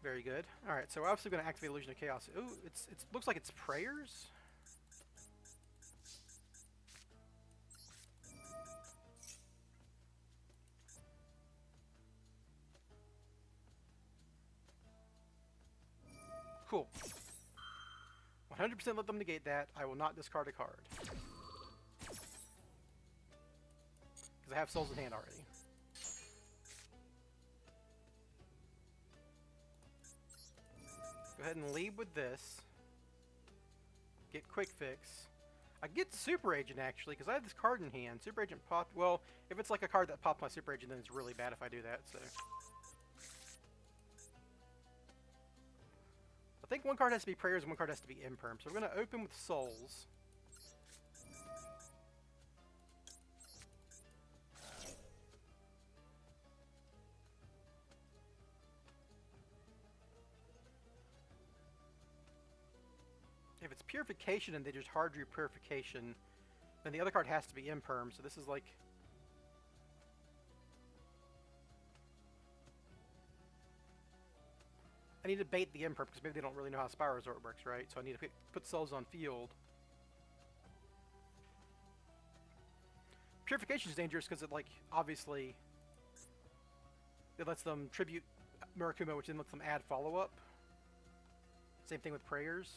Very good. All right, so we're obviously going to activate Illusion of Chaos. Ooh, it looks like it's prayers. Cool. 100% let them negate that. I will not discard a card. Because I have souls in hand already. Go ahead and lead with this. Get Quick Fix. I get Super Agent actually, because I have this card in hand. Super Agent popped. Well, if it's like a card that popped my Super Agent, then it's really bad if I do that, so. I think one card has to be Prayers and one card has to be Imperm. So we're going to open with Souls. If it's Purification and they just hard drew Purification, then the other card has to be Imperm. So this is like... I need to bait the Imperm because maybe they don't really know how Spyral Resort works, right? So I need to put Souls on field. Purification is dangerous because it, like, obviously... it lets them tribute Murakumo, which then lets them add follow-up. Same thing with Prayers.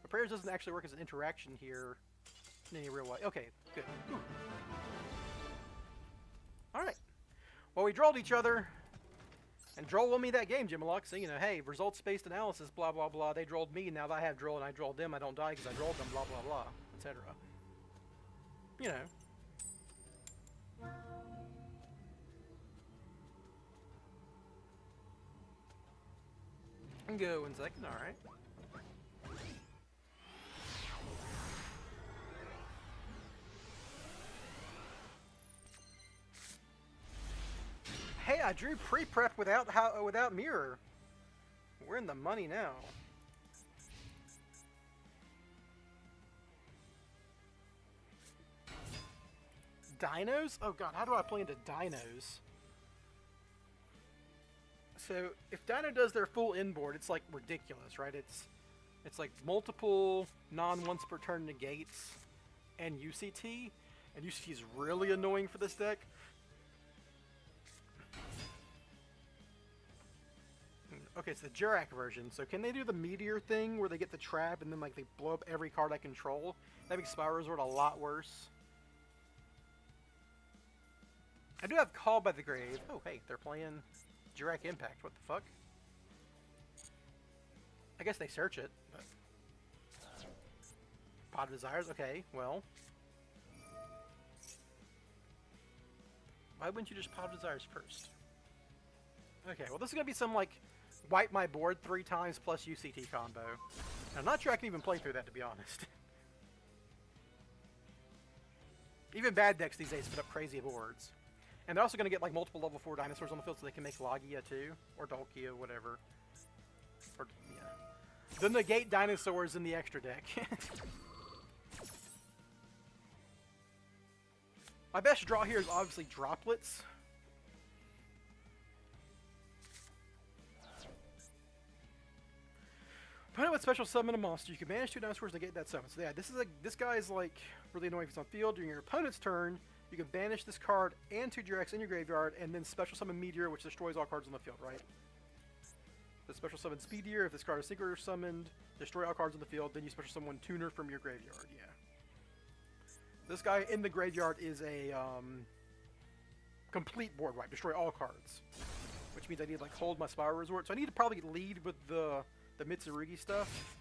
But Prayers doesn't actually work as an interaction here in any real way. Okay, good. Ooh. Alright. Well, we drawed each other. And Droll won me that game, Jimalux. So, you know, hey, results-based analysis, blah, blah, blah. They drolled me. Now that I have Droll and I drolled them, I don't die because I drolled them, blah, blah, blah, etc. You know. Go in second, alright. Hey, I drew pre-prep without mirror. We're in the money now. Dinos? Oh god, how do I play into dinos? So, if Dino does their full inboard, it's like ridiculous, right? It's like multiple non-once per turn negates and UCT. And UCT is really annoying for this deck. Okay, it's the Jurak version. So can they do the meteor thing where they get the trap and then like they blow up every card I control? That makes Spyral Resort a lot worse. I do have Call by the Grave. Oh, hey, they're playing Jurak Impact. What the fuck? I guess they search it, but... Pot of Desires? Okay, well... Why wouldn't you just Pot of Desires first? Okay, well this is gonna be some, like, wipe my board 3 times plus UCT combo. And I'm not sure I can even play through that, to be honest. Even bad decks these days put up crazy boards. And they're also going to get like multiple level 4 dinosaurs on the field so they can make Logia too. Or Dolkia, whatever. Or, yeah. The negate dinosaurs in the extra deck. My best draw here is obviously Droplets. Opponent with special summon a monster. You can manage 2 dinosaurs to negate that summon. So yeah, this guy is like really annoying if it's on field. During your opponent's turn, you can banish this card and 2 Jureks in your graveyard, and then special summon Meteor, which destroys all cards on the field, right? The special summon Speedier, if this card is synchro summoned, destroy all cards on the field, then you special summon Tuner from your graveyard, yeah. This guy in the graveyard is a complete board wipe, destroy all cards. Which means I need to like hold my Spyral Resort, so I need to probably lead with the Mitsurugi stuff.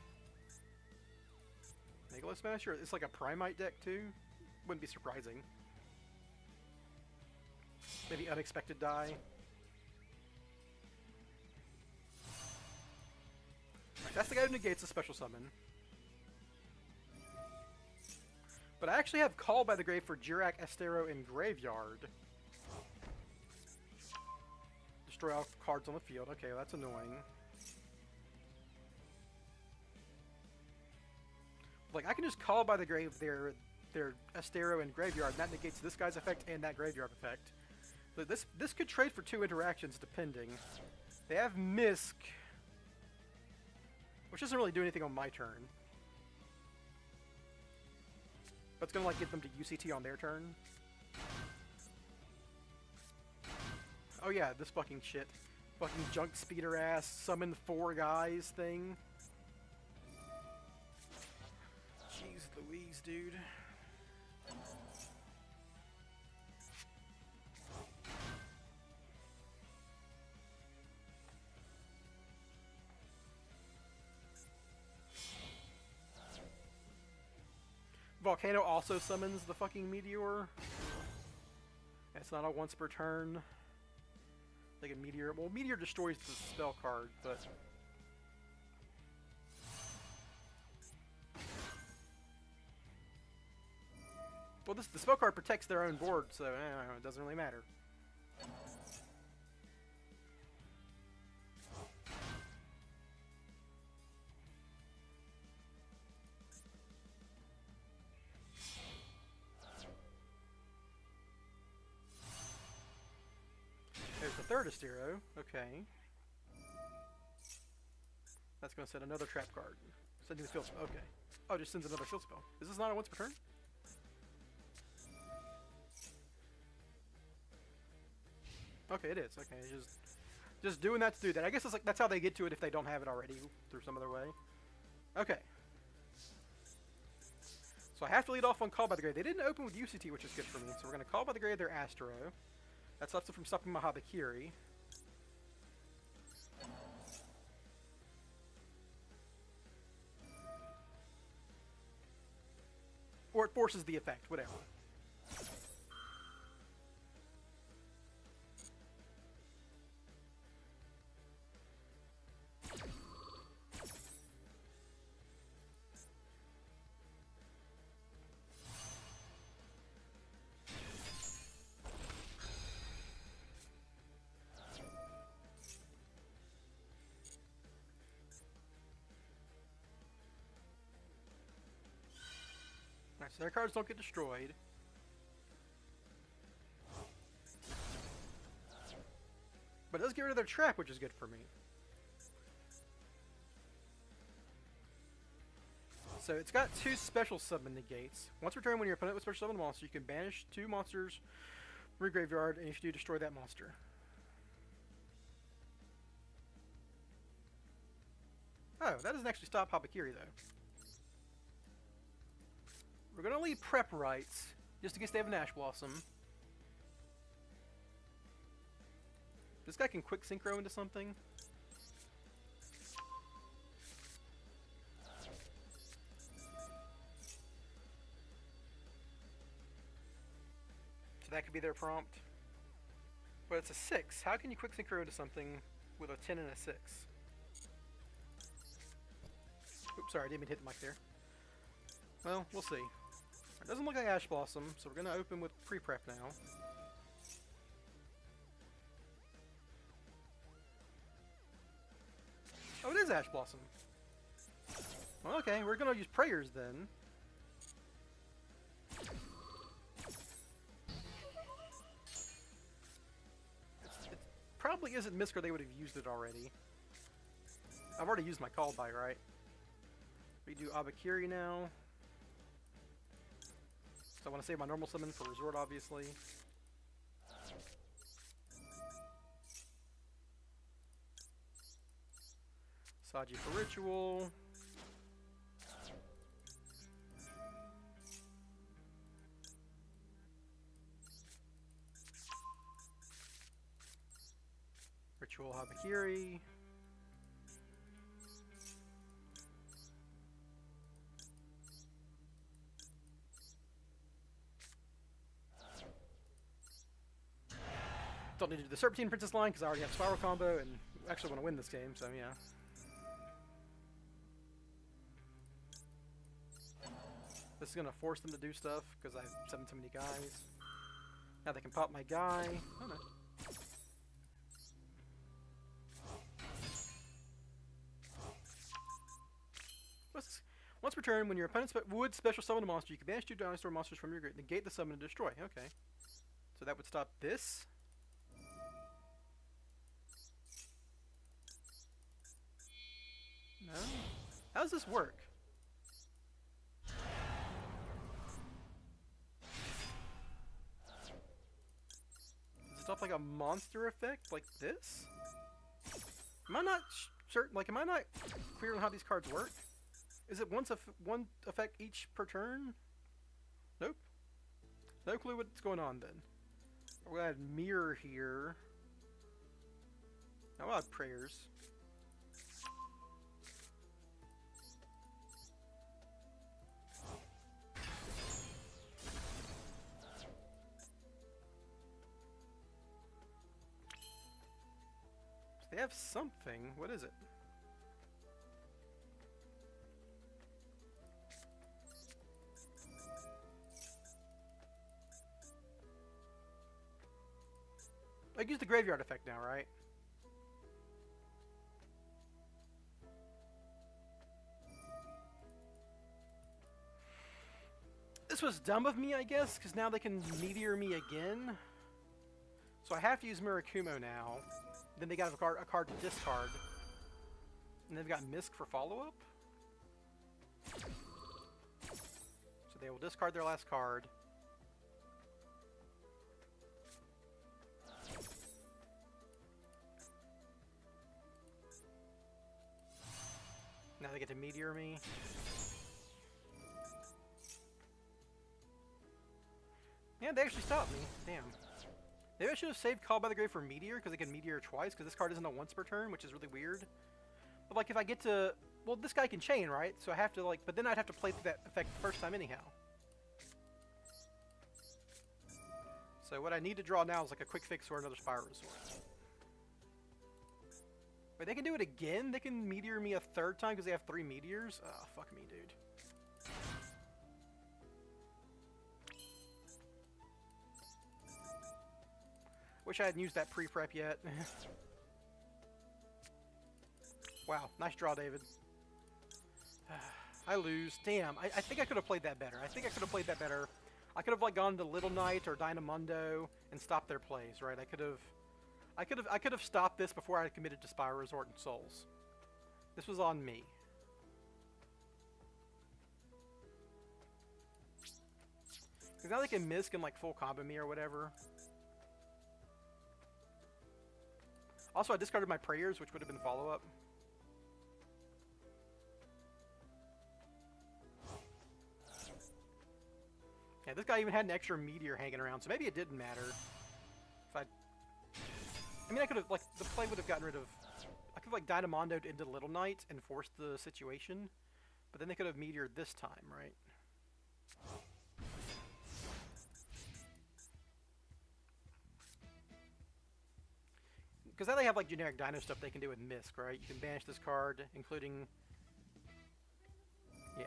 Megalo Smasher, it's like a Primite deck too. Wouldn't be surprising. Maybe Unexpected Die. Right, that's the guy who negates a special summon. But I actually have Call by the Grave for Jurak, Estero, and Graveyard. Destroy all cards on the field. Okay, that's annoying. Like, I can just Call by the Grave their Estero and Graveyard, and that negates this guy's effect and that Graveyard effect. But this could trade for 2 interactions, depending. They have Misk, which doesn't really do anything on my turn. But it's gonna, like, get them to UCT on their turn. Oh yeah, this fucking shit. Fucking junk speeder ass, summon 4 guys thing. Jeez Louise, dude. Volcano also summons the fucking Meteor. It's not a once per turn. Like a Meteor. Well, Meteor destroys the spell card, but... Well, the spell card protects their own board, so it doesn't really matter. There's the third Estero. Okay. That's going to set another trap card. Sending the field spell. Okay. Oh, it just sends another field spell. Is this not a once per turn? Okay, it is. Okay, just doing that to do that. I guess that's how they get to it if they don't have it already through some other way. Okay. So I have to lead off on Call by the Grave. They didn't open with UCT, which is good for me. So we're going to Call by the Grave their Astro. That stops it from stopping my Habakiri. Or it forces the effect, whatever. Alright, so their cards don't get destroyed. But it does get rid of their trap, which is good for me. So it's got 2 special summon negates. Once per turn, when your opponent with special summon a monster, you can banish 2 monsters from your graveyard, and if you do, destroy that monster. Oh, that doesn't actually stop Habakiri, though. We're going to leave Prep Rights, just in case they have an Ash Blossom. This guy can quick synchro into something. So that could be their prompt. But it's a 6. How can you quick synchro into something with a 10 and a 6? Oops, sorry, I didn't mean to hit the mic there. Well, we'll see. It doesn't look like Ash Blossom, so we're going to open with pre-prep now. Oh, it is Ash Blossom. Well, okay, we're going to use Prayers then. It probably isn't Misk, or they would have used it already. I've already used my call by, right? We do Abakiri now. So I want to save my normal summon for Resort, obviously. Saji for Ritual. Ritual Habakiri. Don't need to do the Serpentine Princess line because I already have Spyral combo and actually want to win this game, so yeah. This is going to force them to do stuff because I've summoned too many guys. Now they can pop my guy. Oh no. Once per turn, when your opponent would special summon a monster, you can banish 2 dinosaur monsters from your grid, negate the summon, and destroy. Okay. So that would stop this. No? How does this work? Does it stop like a monster effect like this? Am I not certain? Like, am I not clear on how these cards work? Is it one effect each per turn? Nope. No clue what's going on then. We're gonna add Mirror here. Now we'll add Prayers. They have something. What is it? I use the graveyard effect now, right? This was dumb of me, I guess, because now they can meteor me again. So I have to use Murakumo now. Then they got a card to discard. And they've got Misk for follow-up. So they will discard their last card. Now they get to meteor me. Yeah, they actually stopped me. Damn. Maybe I should have saved Call by the Grave for Meteor, because I can Meteor twice, because this card isn't a once per turn, which is really weird. But, like, if I get to... Well, this guy can chain, right? So I have to, like... But then I'd have to play through that effect the first time anyhow. So what I need to draw now is, like, a quick fix or another Spyral Resort. Wait, they can do it again? They can Meteor me a third time because they have 3 Meteors? Oh, fuck me, dude. Wish I hadn't used that pre-prep yet. Wow, nice draw, David. I lose. Damn, I think I could have played that better. I could have like gone to Little Knight or Dynamundo and stopped their plays, right? I could have stopped this before I committed to Spyral Resort and Souls. This was on me. Because now they can Misk and like full combo me or whatever. Also, I discarded my prayers, which would have been follow-up. Yeah, this guy even had an extra Meteor hanging around, so maybe it didn't matter. If I mean, I could have, like, the play would have gotten rid of... I could have, like, Dynamondoed into Little Knight and forced the situation. But then they could have Meteored this time, right? Because now they have, like, generic Dino stuff they can do with Misk, right? You can banish this card, including... Yeah.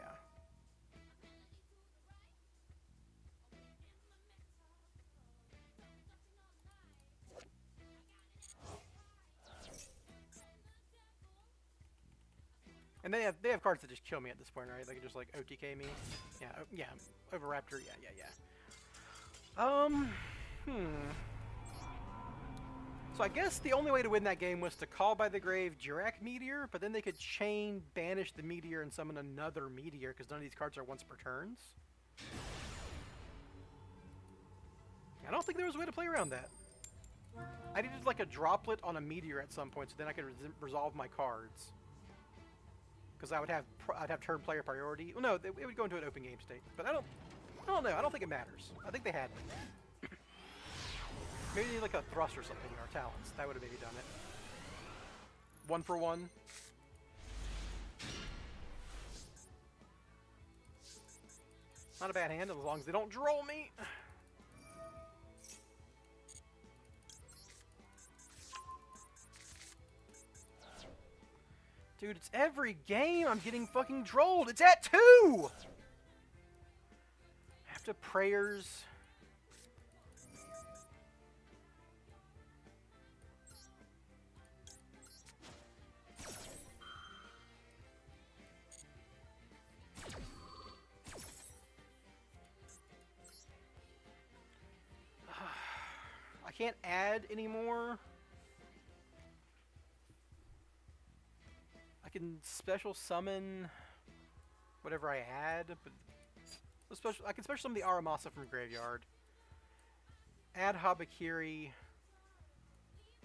And they have cards that just kill me at this point, right? They can just, like, OTK me. Yeah, Overraptor, yeah. So I guess the only way to win that game was to Call by the Grave Dirac Meteor, but then they could chain, banish the Meteor, and summon another Meteor, because none of these cards are once per turns. I don't think there was a way to play around that. I needed, like, a droplet on a Meteor at some point, so then I could resolve my cards. Because I'd have turn player priority. Well, no, it would go into an open game state. But I don't know. I don't think it matters. I think they had me. Maybe like a thrust or something in our talents. That would have maybe done it. 1 for 1. Not a bad hand as long as they don't droll me. Dude, it's every game I'm getting fucking drolled. It's at 2! After prayers. I can't add anymore. I can special summon whatever I add, but I can special summon the Aramasa from Graveyard. Add Habakiri.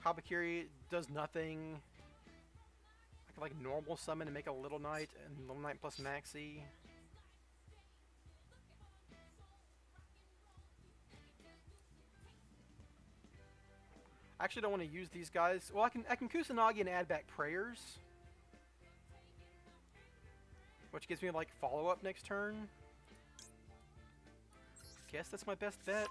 Habakiri does nothing. I can like normal summon and make a Little Knight and Little Knight plus Maxi. I actually don't want to use these guys. Well, I can Kusanagi and add back prayers, which gives me like follow-up next turn. Guess that's my best bet.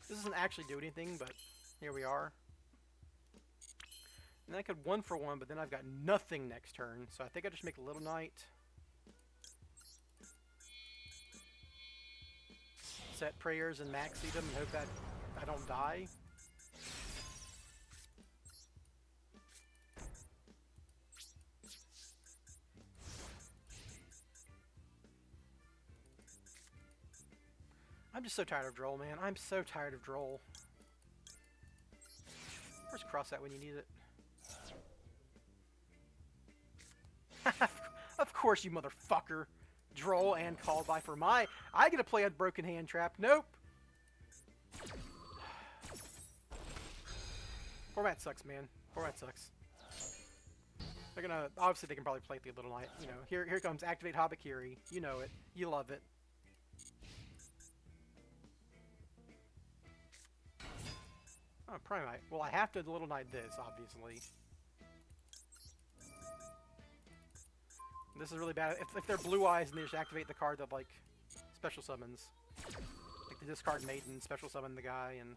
This doesn't actually do anything, but here we are. And I could 1 for 1, but then I've got nothing next turn, so I think I just make a Little Knight. Set prayers and maxi them and hope that I don't die. I'm just so tired of Droll, man. I'm so tired of Droll. Where's cross at when you need it? Of course, you motherfucker. Droll and Called By for my... I get to play a Broken Hand Trap. Nope. Format sucks, man. Format sucks. They're gonna... Obviously, they can probably play the Little Knight. You know, here comes Activate Habakiri. You know it. You love it. Oh, Primite. Well, I have to Little Knight this, obviously. This is really bad. If they're Blue Eyes and they just activate the card that, like, special summons. Like, they discard Maiden, special summon the guy, and...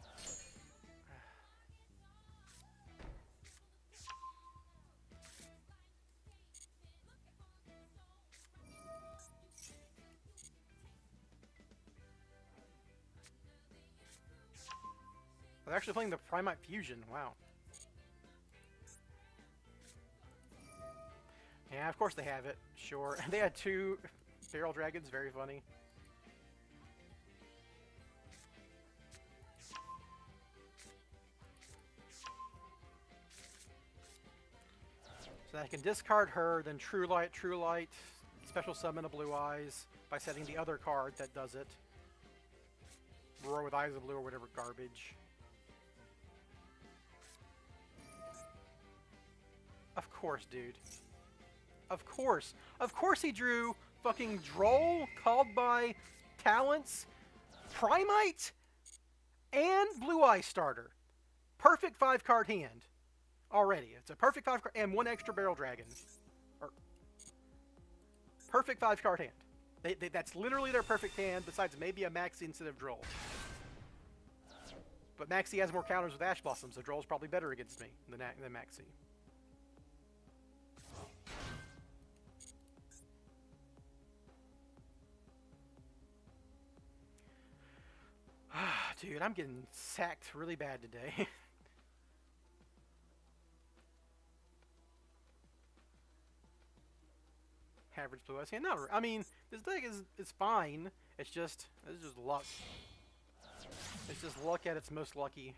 They're actually playing the Primite Fusion. Wow. Yeah, of course they have it. Sure. They had 2 Barrel Dragons. Very funny. So I can discard her, then True Light, special summon a Blue Eyes by setting the other card that does it. Roar with Eyes of Blue or whatever garbage. Of course, dude. Of course. Of course he drew fucking Droll, Called By, Talents, Primite, and Blue Eye Starter. Perfect 5-card hand. Already. It's a perfect 5-card and 1 extra Barrel Dragon. Perfect 5-card hand. That's literally their perfect hand, besides maybe a Maxi instead of Droll. But Maxi has more counters with Ash Blossom, so Droll's probably better against me than Maxi. Dude, I'm getting sacked really bad today. Average Blue Eyes hand. I mean, this deck is fine. It's just luck. It's just luck at its most lucky.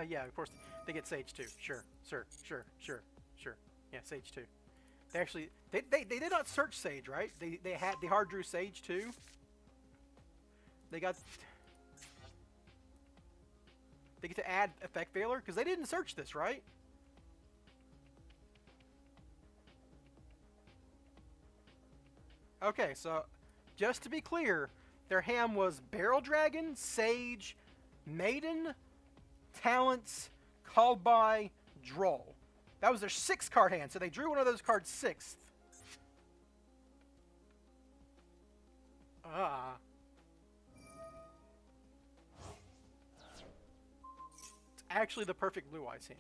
Yeah, of course they get Sage too. Sure. Yeah, Sage too. They actually they did not search Sage, right? They hard drew Sage too. They get to add Effect Veiler because they didn't search this, right? Okay, so just to be clear, their ham was Barrel Dragon, Sage, Maiden, Talents, Called By, Droll. That was their 6-card hand, so they drew one of those cards 6th. It's actually the perfect Blue Eyes hand.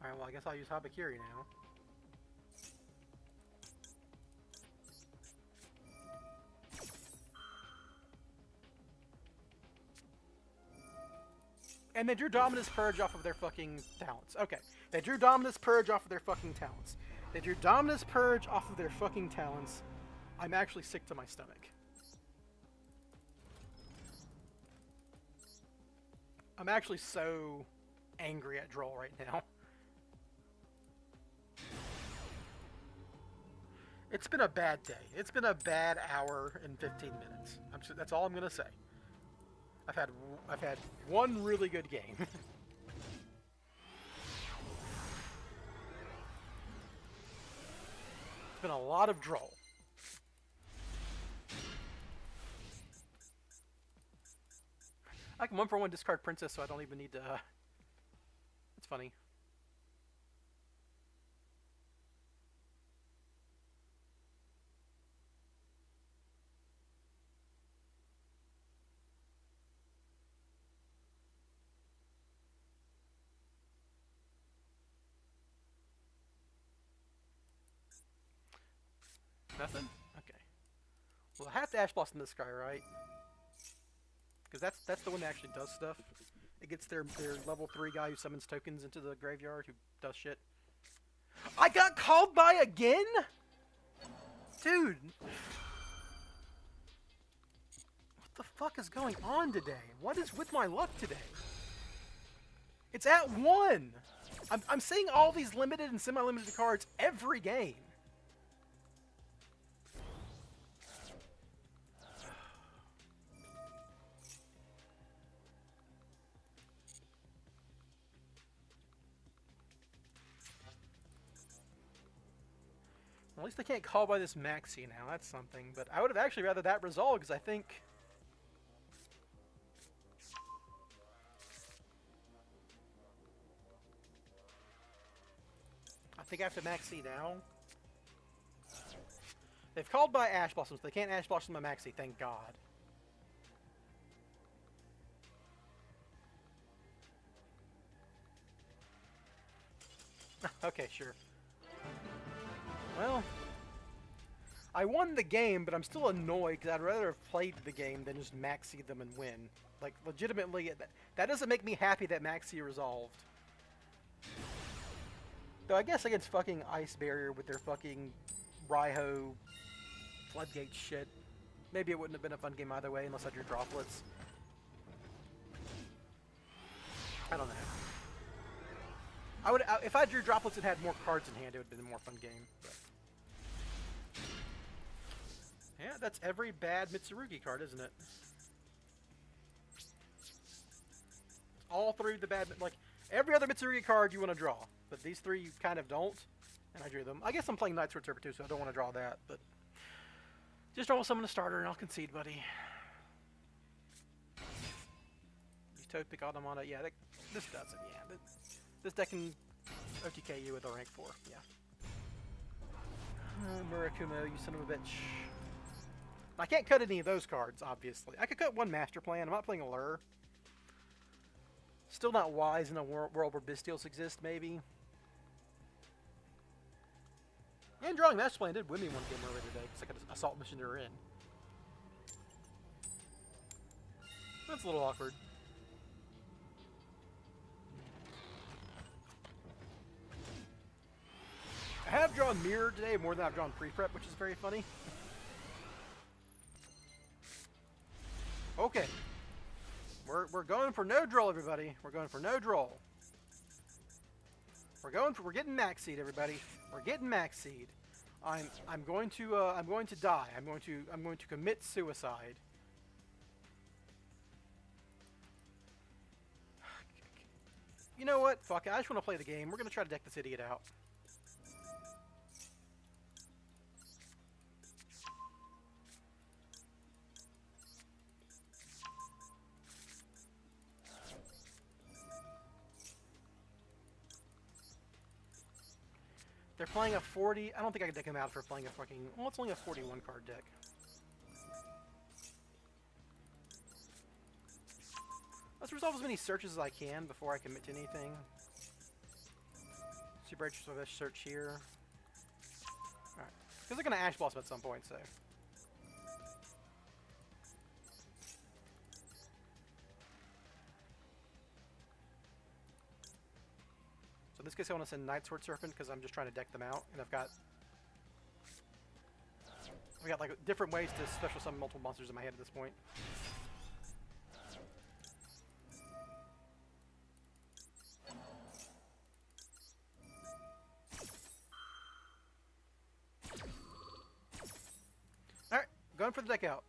Alright, well, I guess I'll use Habakiri now. And they drew Dominus Purge off of their fucking talents. Okay. They drew Dominus Purge off of their fucking talents. They drew Dominus Purge off of their fucking talents. I'm actually sick to my stomach. I'm actually so angry at Droll right now. It's been a bad day. It's been a bad hour and 15 minutes. That's all I'm going to say. I've had I've had one really good game. It's been a lot of draw. I can 1-for-1 discard Princess, so I don't even need to. It's funny. Nothing? Okay. Well, I have to Ash Blossom this guy, right? Because that's the one that actually does stuff. It gets their level 3 guy who summons tokens into the graveyard who does shit. I got called by again? Dude. What the fuck is going on today? What is with my luck today? It's at 1! I'm seeing all these limited and semi-limited cards every game. At least I can't call by this Maxi now, that's something. But I would have actually rather that resolve, because I think... I have to Maxi now. They've called by Ash Blossoms. They can't Ash Blossom my Maxi, thank God. Okay, sure. Well, I won the game, but I'm still annoyed because I'd rather have played the game than just Maxi them and win. Like, legitimately, that doesn't make me happy that Maxi resolved. Though I guess against fucking Ice Barrier with their fucking Raiho Floodgate shit, maybe it wouldn't have been a fun game either way unless I drew droplets. I don't know. If I drew droplets and had more cards in hand, it would have been a more fun game. But. Yeah, that's every bad Mitsurugi card, isn't it? All three of the bad, like, every other Mitsurugi card you want to draw. But these three you kind of don't, and I drew them. I guess I'm playing Night Sword Serpent too, so I don't want to draw that, but... Just draw summon a starter and I'll concede, buddy. Use Topic Automata, yeah, this doesn't, yeah. This deck can OTK you with a rank 4, yeah. Murakumo, you son of a bitch. I can't cut any of those cards, obviously. I could cut one Master Plan. I'm not playing Allure. Still not wise in a world where Bystials exist, maybe. And drawing Master Plan did win me one game earlier today, because I got an Assault Missioner in. That's a little awkward. I have drawn Mirror today more than I've drawn Pre-Prep, which is very funny. Okay. We're going for no draw, everybody. We're going for no draw. We're getting max seed, everybody. We're getting max seed. I'm going to die. I'm going to commit suicide. You know what? Fuck it. I just want to play the game. We're gonna try to deck this idiot out. They're playing a 40... I don't think I can deck them out for playing a fucking... Well, it's only a 41 card deck. Let's resolve as many searches as I can before I commit to anything. Super Extra search here. Alright. Because they're going to Ash Blossom at some point, so... So in this case I want to send Night Sword Serpent because I'm just trying to deck them out, and I've got like different ways to special summon multiple monsters in my head at this point. Alright, going for the deck out.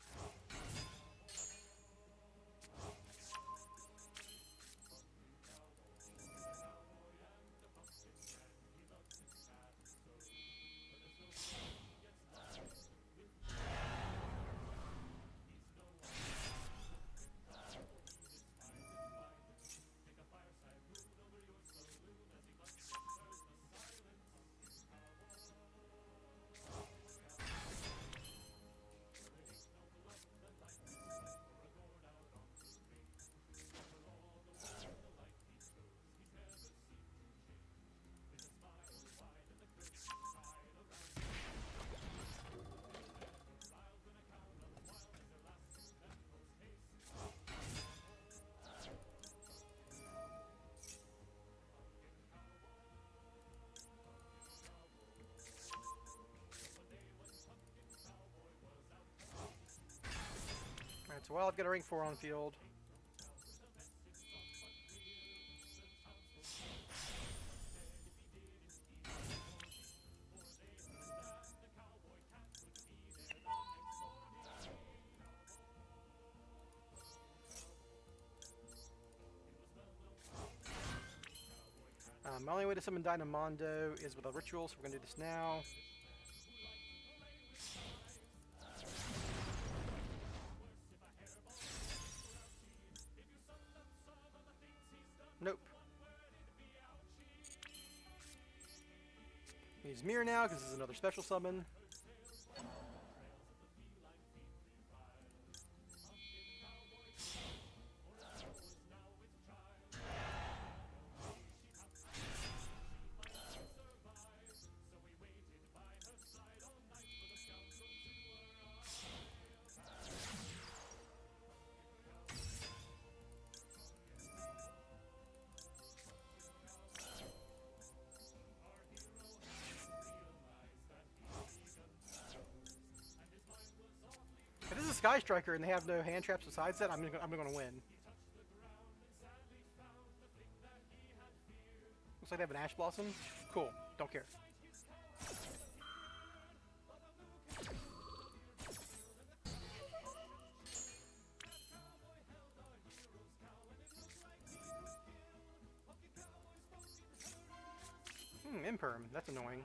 So while I've got a rank 4 on field, my only way to summon Dynamondo is with a ritual, so we're going to do this now. Nope. Use Mirror now, because this is another special summon. If this is a Sky Striker and they have no hand traps besides that, I'm gonna win. Looks like they have an Ash Blossom. Cool. Don't care. Imperm. That's annoying.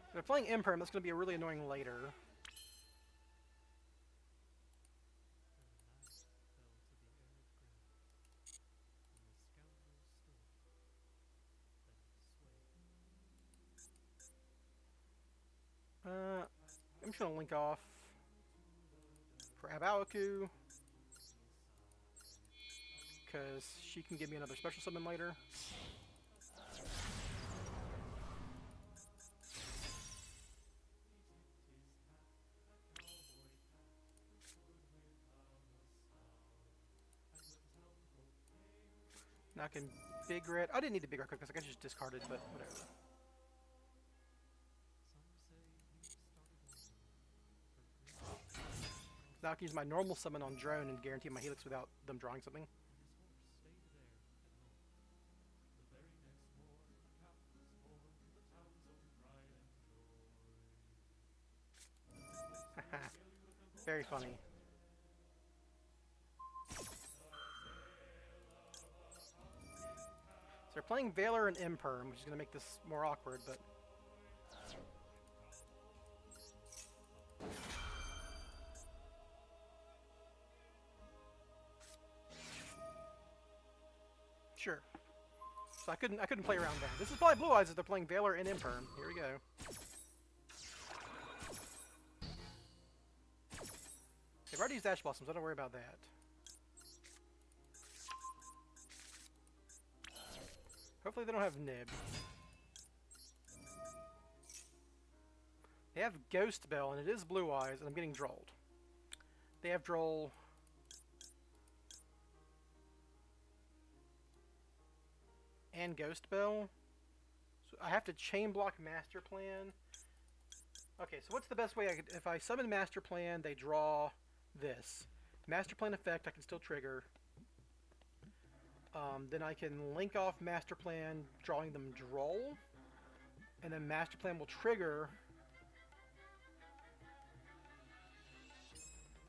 If they're playing Imperm, that's going to be really annoying later. I'm just going to link off for Abaoku, because she can give me another special summon later. Now I can Big Red. I didn't need the Big Red because I could just discard it, but whatever. Now I can use my normal summon on Drone and guarantee my Helix without them drawing something. Very funny. So they're playing Valor and Imperm, which is going to make this more awkward, but... Sure. So I couldn't play around that. This is probably Blue Eyes if they're playing Valor and Imperm. Here we go. They've already used Ash Blossoms, so don't worry about that. Hopefully they don't have Nib. They have Ghost Bell, and it is Blue Eyes, and I'm getting Drolled. They have Droll. And Ghost Bell. So I have to chain block Master Plan. Okay, so what's the best way I could... If I summon Master Plan, they draw this. Master Plan effect I can still trigger. Then I can link off Master Plan, drawing them Droll. And then Master Plan will trigger.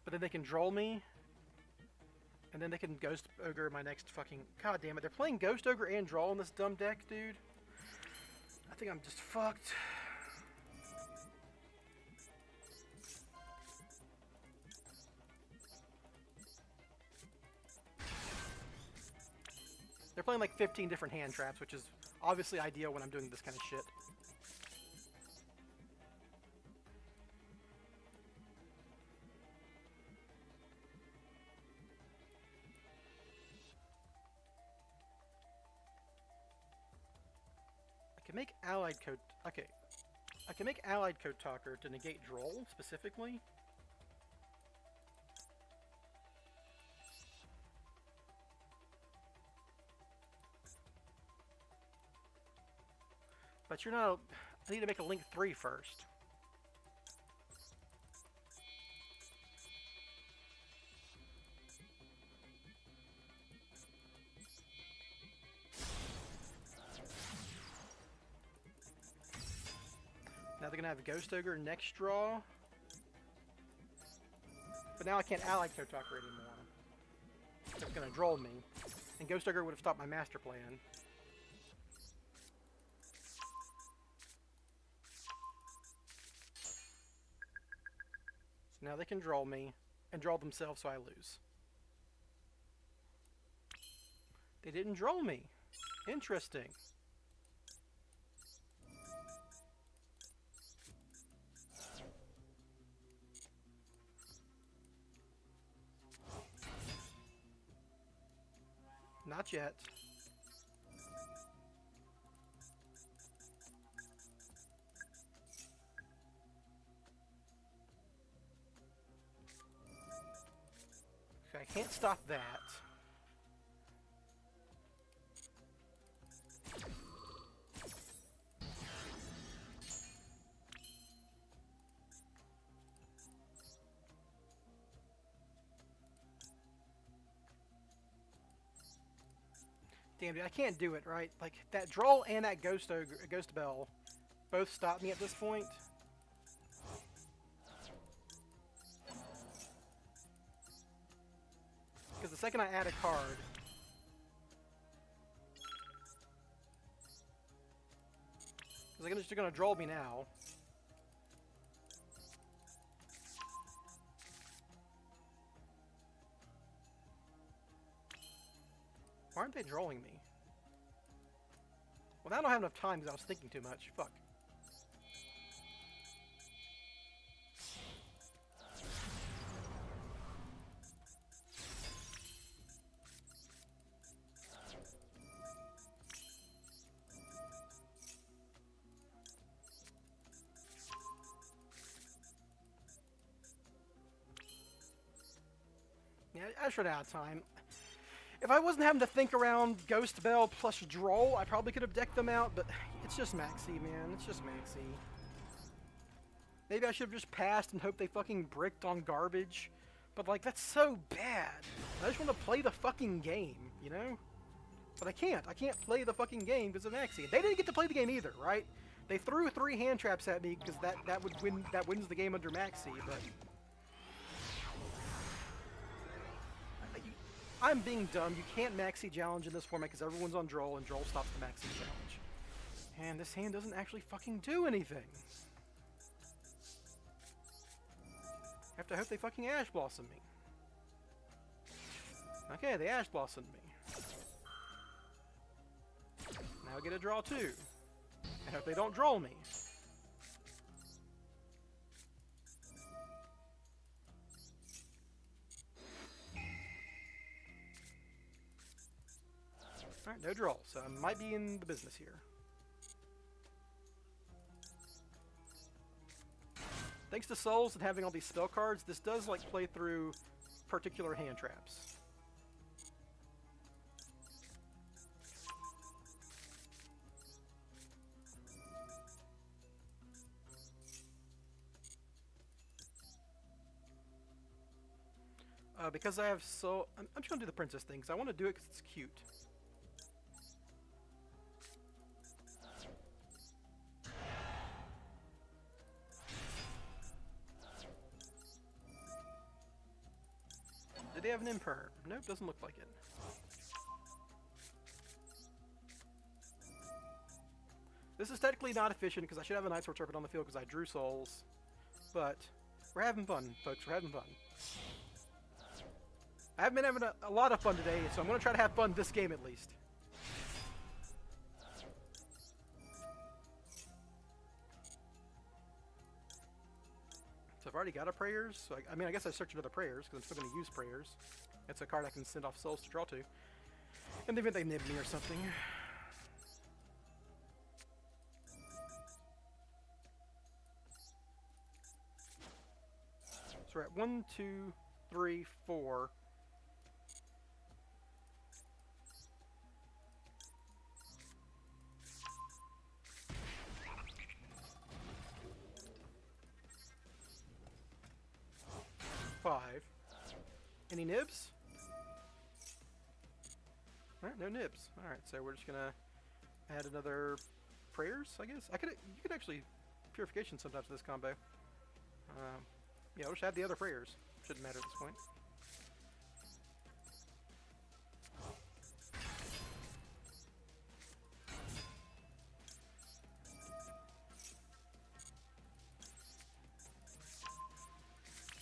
But then they can Droll me. And then they can Ghost Ogre my next fucking... God damn it, they're playing Ghost Ogre and Droll in this dumb deck, dude. I think I'm just fucked. They're playing like 15 different hand traps, which is obviously ideal when I'm doing this kind of shit. make allied code. Okay, I can make allied code talker to negate droll specifically. But you're not. I need to make a link 3 first. Now they're gonna have Ghost Ogre next draw. But now I can't allied code talker anymore. It's gonna droll me. And Ghost Ogre would have stopped my master plan. So now they can droll me and droll themselves, so I lose. They didn't droll me. Interesting. Not yet. Okay, I can't stop that. Damn, dude, I can't do it, right? Like, that droll and that ghost bell both stop me at this point. Because the second I add a card... Because they're just going to droll me now. Why aren't they drolling me? Well, now I don't have enough time because I was thinking too much. Fuck. Yeah, I just ran out of time. If I wasn't having to think around Ghost Bell plus Droll, I probably could have decked them out, but it's just Maxi, man. It's just Maxi. Maybe I should have just passed and hoped they fucking bricked on garbage. But, like, that's so bad. I just want to play the fucking game, you know? But I can't. I can't play the fucking game because of Maxi. They didn't get to play the game either, right? They threw 3 hand traps at me because that wins the game under Maxi, but... I'm being dumb. You can't Maxi challenge in this format because everyone's on Droll, and Droll stops the Maxi challenge. And this hand doesn't actually fucking do anything. I have to hope they fucking Ash Blossom me. Okay, they Ash Blossomed me. Now I get a draw too. I hope they don't Droll me. Alright, no draw, so I might be in the business here. Thanks to Souls and having all these spell cards, this does like play through particular hand traps. Because I have I'm just gonna do the princess thing because I want to do it because it's cute. Did they have an imperm? Nope, doesn't look like it. This is technically not efficient because I should have a Night Sword Serpent on the field because I drew souls. But we're having fun, folks. We're having fun. I haven't been having a lot of fun today, so I'm going to try to have fun this game at least. So I've already got a prayers. So I mean, I guess I search another prayers because I'm still going to use prayers. It's a card I can send off souls to draw to. In the event they nib me or something. So we're at 1, 2, 3, 4. Five. Any nibs? Alright, no nibs. Alright, so we're just gonna add another prayers, I guess. You could actually purification sometimes to this combo. Yeah, we'll just add the other prayers. Shouldn't matter at this point.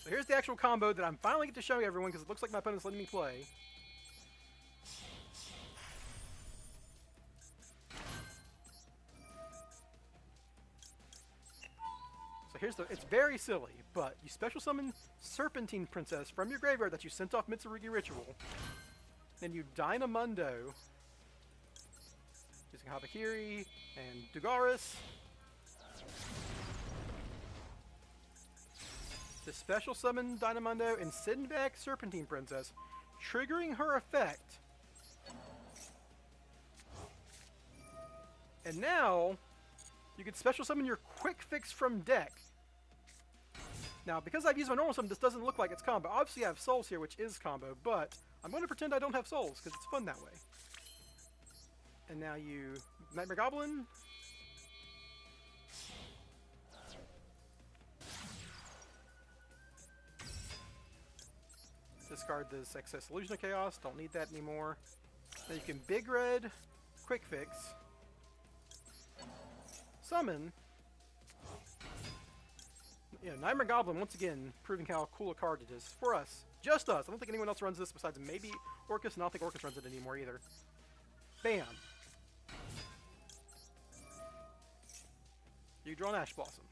So here's the actual combo that I'm finally get to show everyone because it looks like my opponent's letting me play. So here's it's very silly, but you special summon Serpentine Princess from your graveyard that you sent off Mitsurugi Ritual. Then you Dynamundo using Habakiri and Dugaris to special summon Dynamundo and send back Serpentine Princess, triggering her effect. And now you can special summon your Quick Fix from deck. Now, because I've used my normal summon, this doesn't look like it's combo. Obviously, I have souls here, which is combo, but I'm going to pretend I don't have souls, because it's fun that way. And now you Nightmare Goblin. Discard this excess Illusion of Chaos. Don't need that anymore. Now you can Big Red, Quick Fix, summon. You know, Nightmare Goblin, once again, proving how cool a card it is. For us. Just us. I don't think anyone else runs this besides maybe Orcus, and I don't think Orcus runs it anymore either. Bam. You draw an Ash Blossom.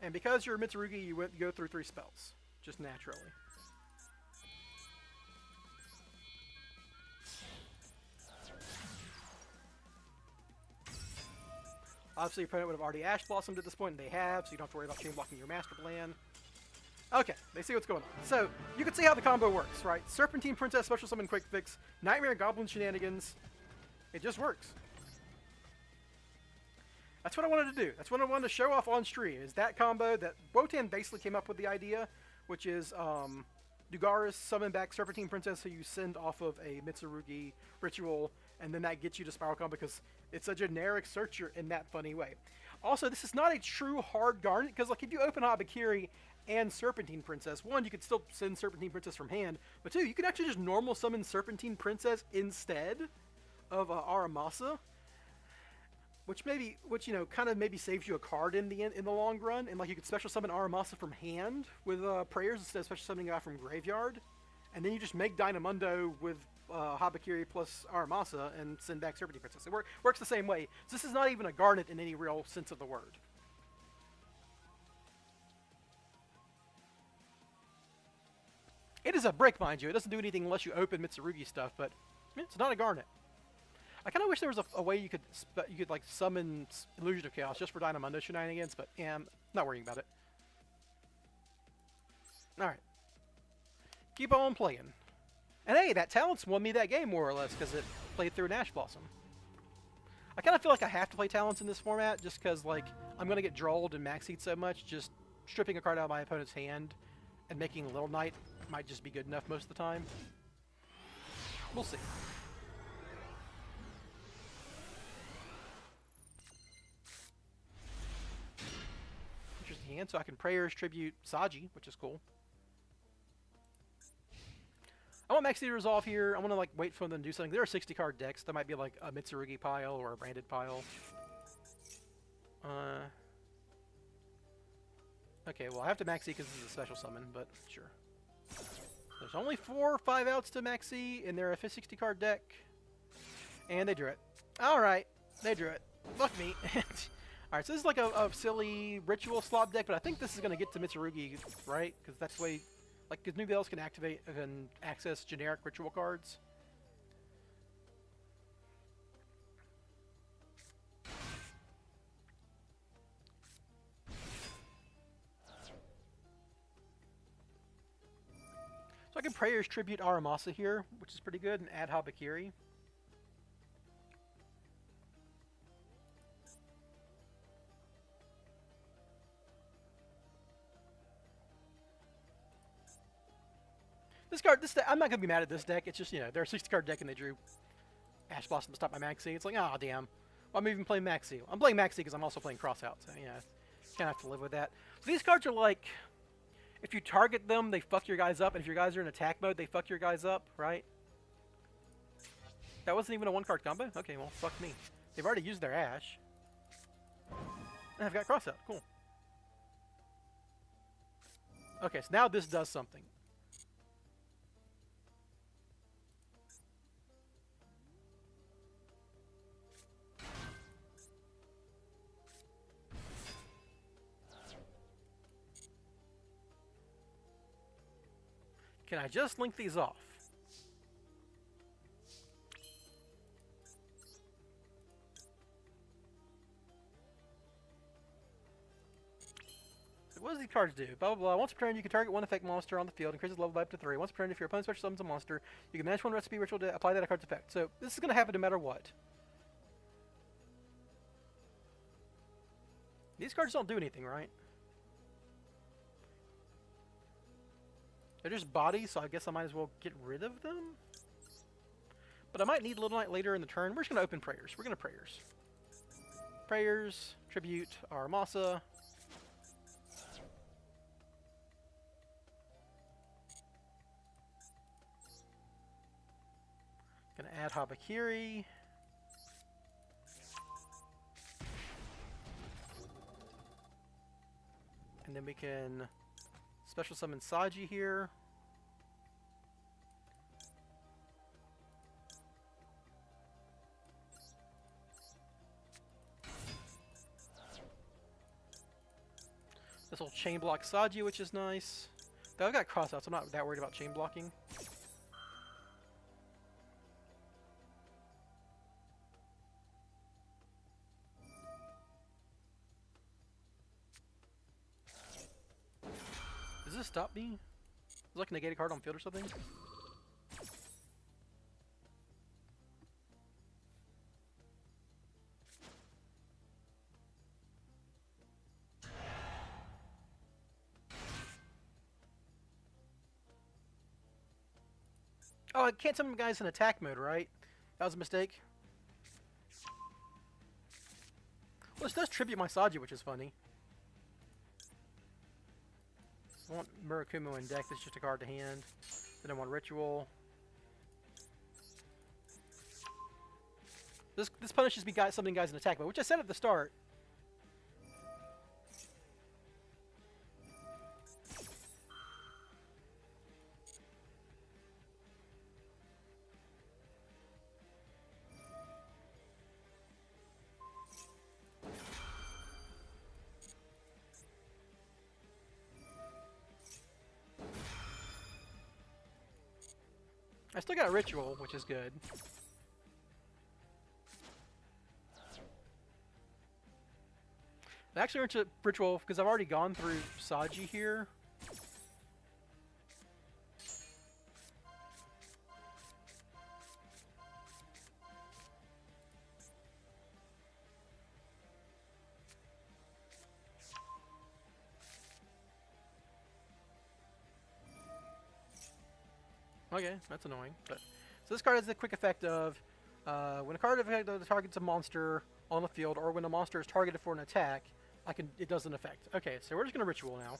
And because you're Mitsurugi, you go through 3 spells. Just naturally. Obviously, your opponent would have already Ash Blossomed at this point, and they have, so you don't have to worry about chain blocking your Master Plan. Okay, they see what's going on. So, you can see how the combo works, right? Serpentine Princess, Special Summon, Quick Fix, Nightmare Goblin shenanigans. It just works. That's what I wanted to do. That's what I wanted to show off on stream, is that combo that Wotan basically came up with the idea, which is Dugaris, summon back Serpentine Princess, so you send off of a Mitsurugi Ritual, and then that gets you to Spiral Combo because it's a generic searcher in that funny way. Also, this is not a true hard Garnet, because like if you open Habakiri and Serpentine Princess, one, you could still send Serpentine Princess from hand, but two, you can actually just normal summon Serpentine Princess instead of Aramasa. Which you know, kind of maybe saves you a card in the long run, and like you could special summon Aramasa from hand with prayers instead of special summoning a guy from graveyard, and then you just make Dynamundo with Habakiri plus Aramasa and send back Serpentine Princess. It works the same way. So this is not even a Garnet in any real sense of the word. It is a brick, mind you. It doesn't do anything unless you open Mitsurugi stuff, but it's not a Garnet. I kind of wish there was a way you could like summon Illusion of Chaos just for Dynamundo shenanigans, but yeah, I'm not worrying about it. Alright. Keep on playing. And hey, that Talents won me that game more or less because it played through an Ash Blossom. I kind of feel like I have to play Talents in this format just because like I'm going to get drolled and max seed so much, just stripping a card out of my opponent's hand and making Little Knight might just be good enough most of the time. We'll see. Hand, so I can Prayers Tribute Saji, which is cool. I want Max Seed to resolve here. I want to like wait for them to do something. There are 60 card decks. There might be like a Mitsurugi pile or a branded pile. Okay, well I have to Max Seed because this is a special summon, but sure. There's only 4 or 5 outs to Maxi, and they're a 60 card deck. And they drew it. Alright, they drew it. Fuck me. Alright, so this is like a silly ritual slot deck, but I think this is going to get to Mitsurugi, right? Because that's the way, like, because new builds can access generic ritual cards. So I can Prayer's Tribute Aramasa here, which is pretty good, and add Habakiri. This card, I'm not going to be mad at this deck. It's just, you know, they're a 60 card deck and they drew Ash Blossom to stop my Maxi. It's like, oh, damn. Well, I'm even playing Maxi. I'm playing Maxi because I'm also playing Crossout, so, yeah, kind of have to live with that. So these cards are like, if you target them, they fuck your guys up, and if your guys are in attack mode, they fuck your guys up, right? That wasn't even a one-card combo? Okay, well, fuck me. They've already used their Ash. And I've got Crossout. Cool. Okay, so now this does something. Can I just link these off? So what does these cards do? Blah, blah, blah. Once per turn, you can target one effect monster on the field, increases level by up to 3. Once per turn, if your opponent special summons a monster, you can manage one recipe ritual to apply that card's effect. So this is going to happen no matter what. These cards don't do anything, right? They're just bodies, so I guess I might as well get rid of them. But I might need Little Knight later in the turn. We're just going to open Prayers. We're going to Prayers. Prayers, Tribute, Aramasa. Going to add Habakiri. And then we can special summon Saji here. This will chain block Saji, which is nice. Though I've got crossouts, I'm not that worried about chain blocking. Does this stop me? Is it like a negate a card on field or something? Oh, I can't summon guys in attack mode, right? That was a mistake. Well, this does tribute my Saji, which is funny. I want Murakumo in deck. That's just a card to hand. Then I want Ritual. This punishes me summoning guys in attack mode, which I said at the start. I still got a Ritual, which is good. I actually went to Ritual because I've already gone through Saji here. Okay, that's annoying. But so this card has the quick effect of when a card targets a monster on the field, or when a monster is targeted for an attack, it does an effect. Okay, so we're just gonna Ritual now.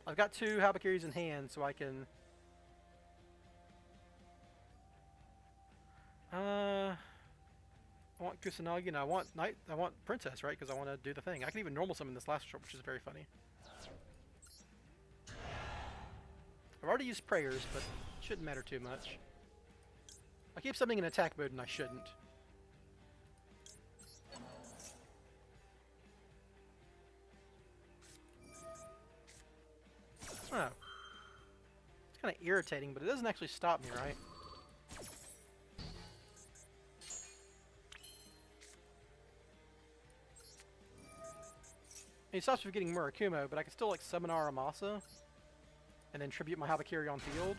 I've got 2 Habakiris in hand, so I can. I want Kusanagi and I want Princess, right? Because I want to do the thing. I can even normal summon this last shot, which is very funny. already used prayers, but it shouldn't matter too much. I keep something in attack mode and I shouldn't. Oh. It's kind of irritating, but it doesn't actually stop me, right? It stops me from getting Murakumo, but I can still like summon Aramasa and then tribute my Habakiri on field.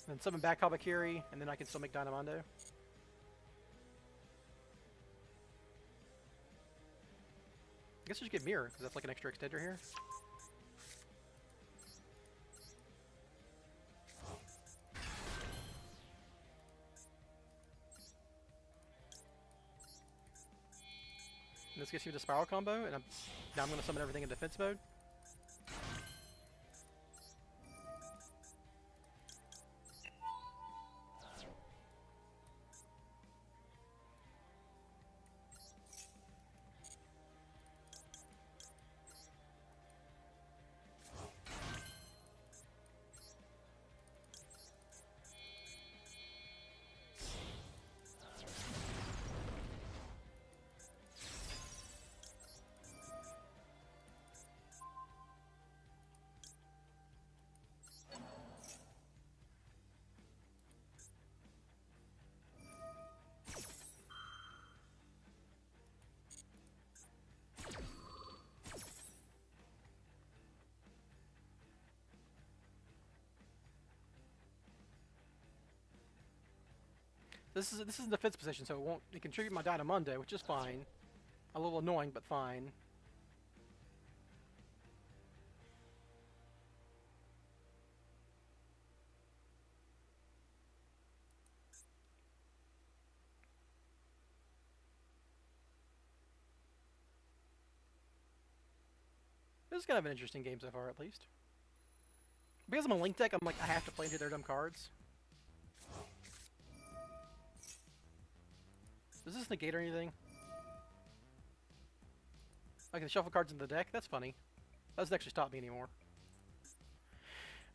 And then summon back Habakiri, and then I can still make Dynamondo. I guess I should get Mirror, because that's like an extra extender here. And this gets you the Spiral combo, and now I'm going to summon everything in defense mode. This is in defense position, so it can tribute my Dynamondo, which is fine. A little annoying, but fine. This is kind of an interesting game so far, at least. Because I'm a Link deck, I'm like, I have to play into their dumb cards. Does this negate or anything? I can shuffle cards in the deck? That's funny. That doesn't actually stop me anymore.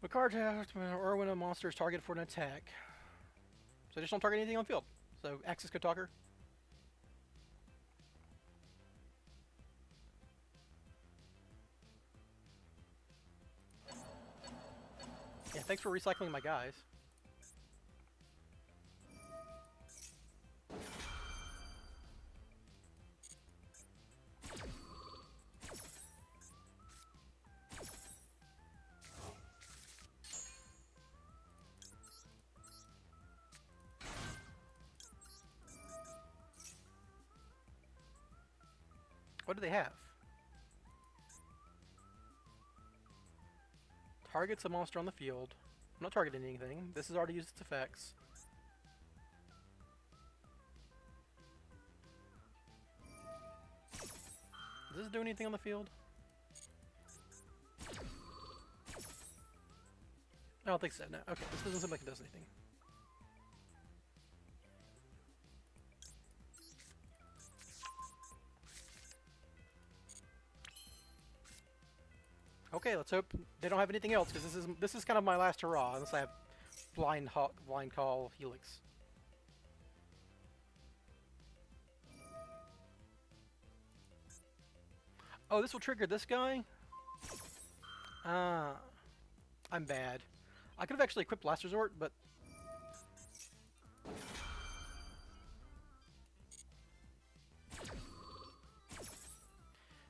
A card or when a monster is targeted for an attack. So just don't target anything on field. So Axis Kotaker. Yeah, thanks for recycling my guys. What do they have? Targets a monster on the field. I'm not targeting anything. This has already used its effects. Does this do anything on the field? I don't think so, no. Okay, this doesn't seem like it does anything. Okay, let's hope they don't have anything else, because this is kind of my last hurrah, unless I have Blind Call, Helix. Oh, this will trigger this guy? Ah, I'm bad. I could have actually equipped Last Resort, but...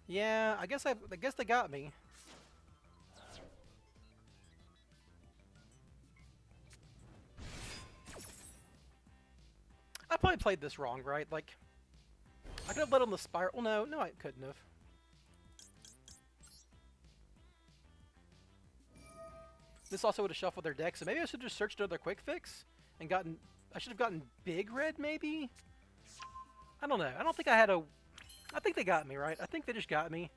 Yeah, I guess they got me. I probably played this wrong, right? Like, I could have let on the Spiral. Well, no, I couldn't have. This also would have shuffled their deck, so maybe I should have just searched another quick fix and gotten. I should have gotten Big Red, maybe. I don't know. I don't think I had a. I think they got me, right? I think they just got me.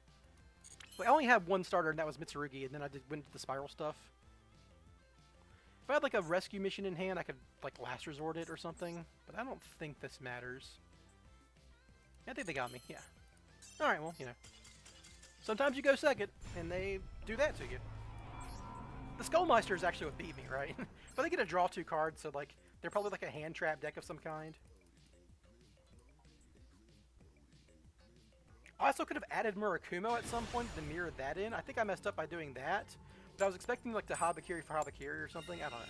Well, I only had one starter, and that was Mitsurugi, and then I went to the Spiral stuff. If I had like a rescue mission in hand, I could like Last Resort it or something, but I don't think this matters. I think they got me, yeah. Alright, well, you know. Sometimes you go second, and they do that to you. The Skullmeister is actually what beat me, right? But they get to draw 2 cards, so like they're probably like a hand trap deck of some kind. I also could have added Murakumo at some point to mirror that in. I think I messed up by doing that. But I was expecting like the Habakiri for Habakiri or something. I don't know.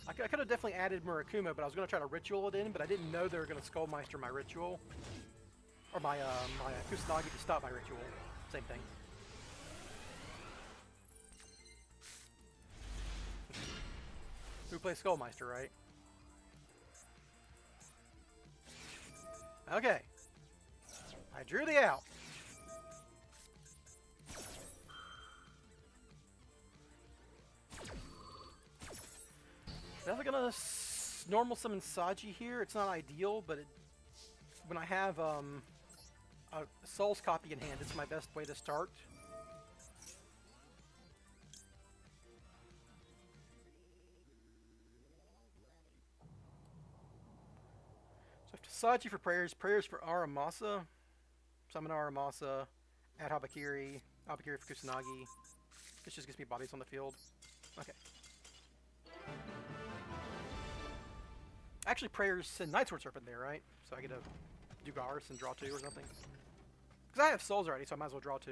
I could have definitely added Murakumo, but I was going to try to ritual it in, but I didn't know they were going to Skullmeister my ritual. Or my Kusanagi to stop my ritual. Same thing. Who plays Skullmeister, right? Okay. I drew the out. Definitely gonna normal summon Saji here. It's not ideal, but when I have a Soul's copy in hand, it's my best way to start. So Saji for prayers, prayers for Aramasa, summon Aramasa, add Habakiri, Habakiri for Kusanagi. This just gets me bodies on the field. Okay. Actually, prayers send Night Sword Serpent there, right? So I get to do Garth and draw 2 or something. Because I have souls already, so I might as well draw 2.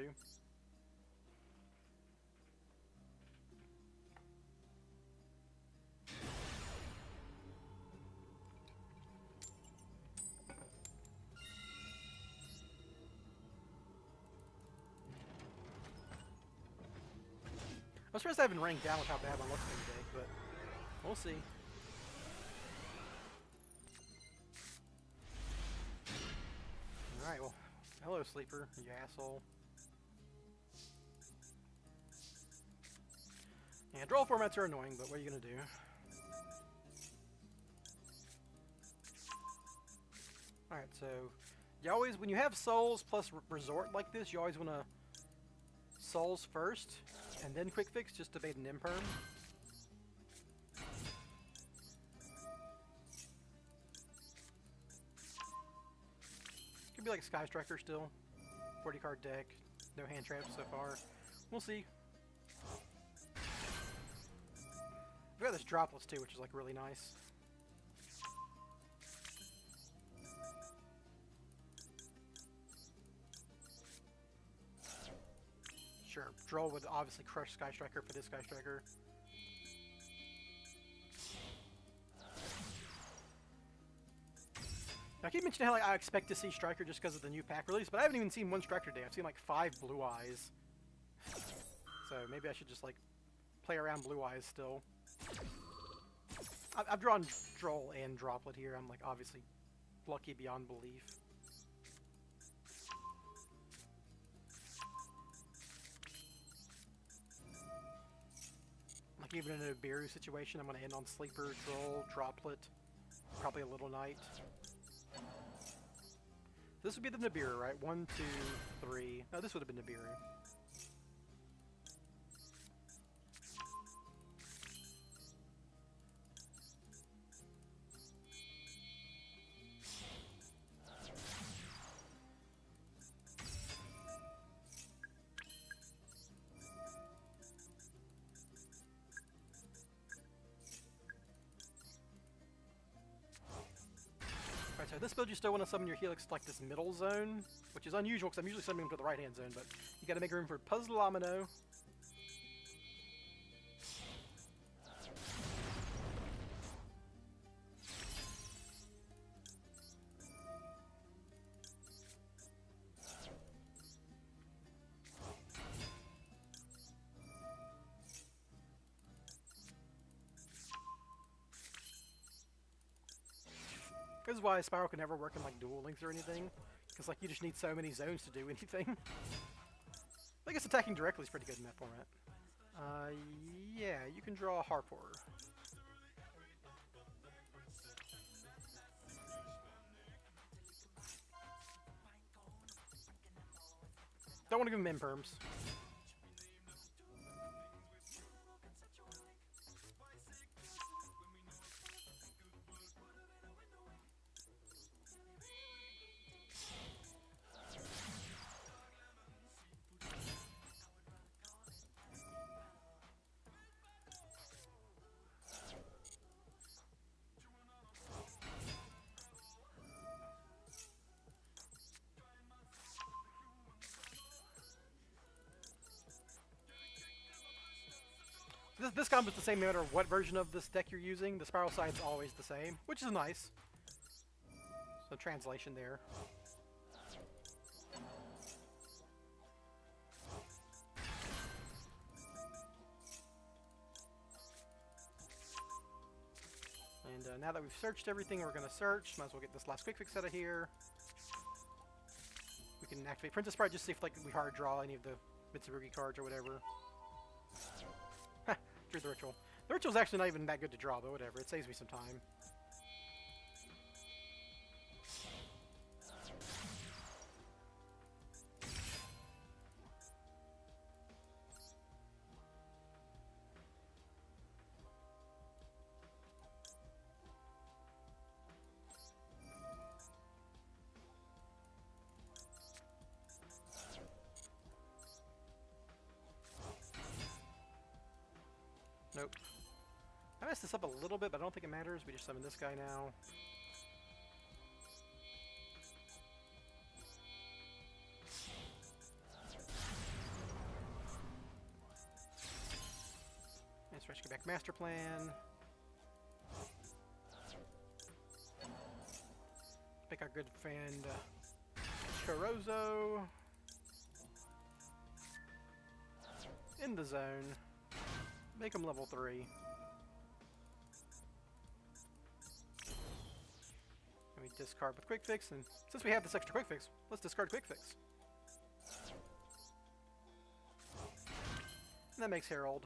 I'm surprised I haven't ranked down with how bad my luck's been today, but we'll see. Alright, well, hello, Sleeper, you asshole. Yeah, draw formats are annoying, but what are you gonna do? Alright, so you always, when you have souls plus resort like this, you always want to souls first, and then quick fix just to bait an imperm. Could be like Sky Striker still. 40 card deck. No hand traps so far. We'll see. We got this droplets too, which is like really nice. Sure, Droll would obviously crush Sky Striker for this Sky Striker. Now, I keep mentioning how like, I expect to see Striker just because of the new pack release, but I haven't even seen one Striker day. I've seen like 5 Blue Eyes. So maybe I should just like play around Blue Eyes still. I've drawn Droll and Droplet here. I'm like obviously lucky beyond belief. Like even in a Nibiru situation, I'm going to end on Sleeper, Droll, Droplet, probably a Little Knight. This would be the Nibiru, right? 1, 2, 3. No, this would have been Nibiru. So this build you still want to summon your Helix like this middle zone, which is unusual because I'm usually summoning them to the right hand zone, but you got to make room for Puzzleomino. This is why Spyral can never work in like dual links or anything, because like you just need so many zones to do anything. I guess attacking directly is pretty good in that format. Yeah, you can draw a Harpor. Don't want to give him imperms. this combo's the same no matter what version of this deck you're using. The Spiral side's always the same, which is nice. So translation there. And now that we've searched everything we're going to search, might as well get this last quick fix out of here. We can activate Princess Sprite just to see if like we hard draw any of the Mitsurugi cards or whatever. Drew the ritual. The ritual's actually not even that good to draw, but whatever. It saves me some time. Nope. I messed this up a little bit, but I don't think it matters. We just summon this guy now. And stretch go back master plan. Pick our good friend Chorozo. In the zone. Make him level 3. And we discard with Quick Fix, and since we have this extra Quick Fix, let's discard Quick Fix. And that makes Herald.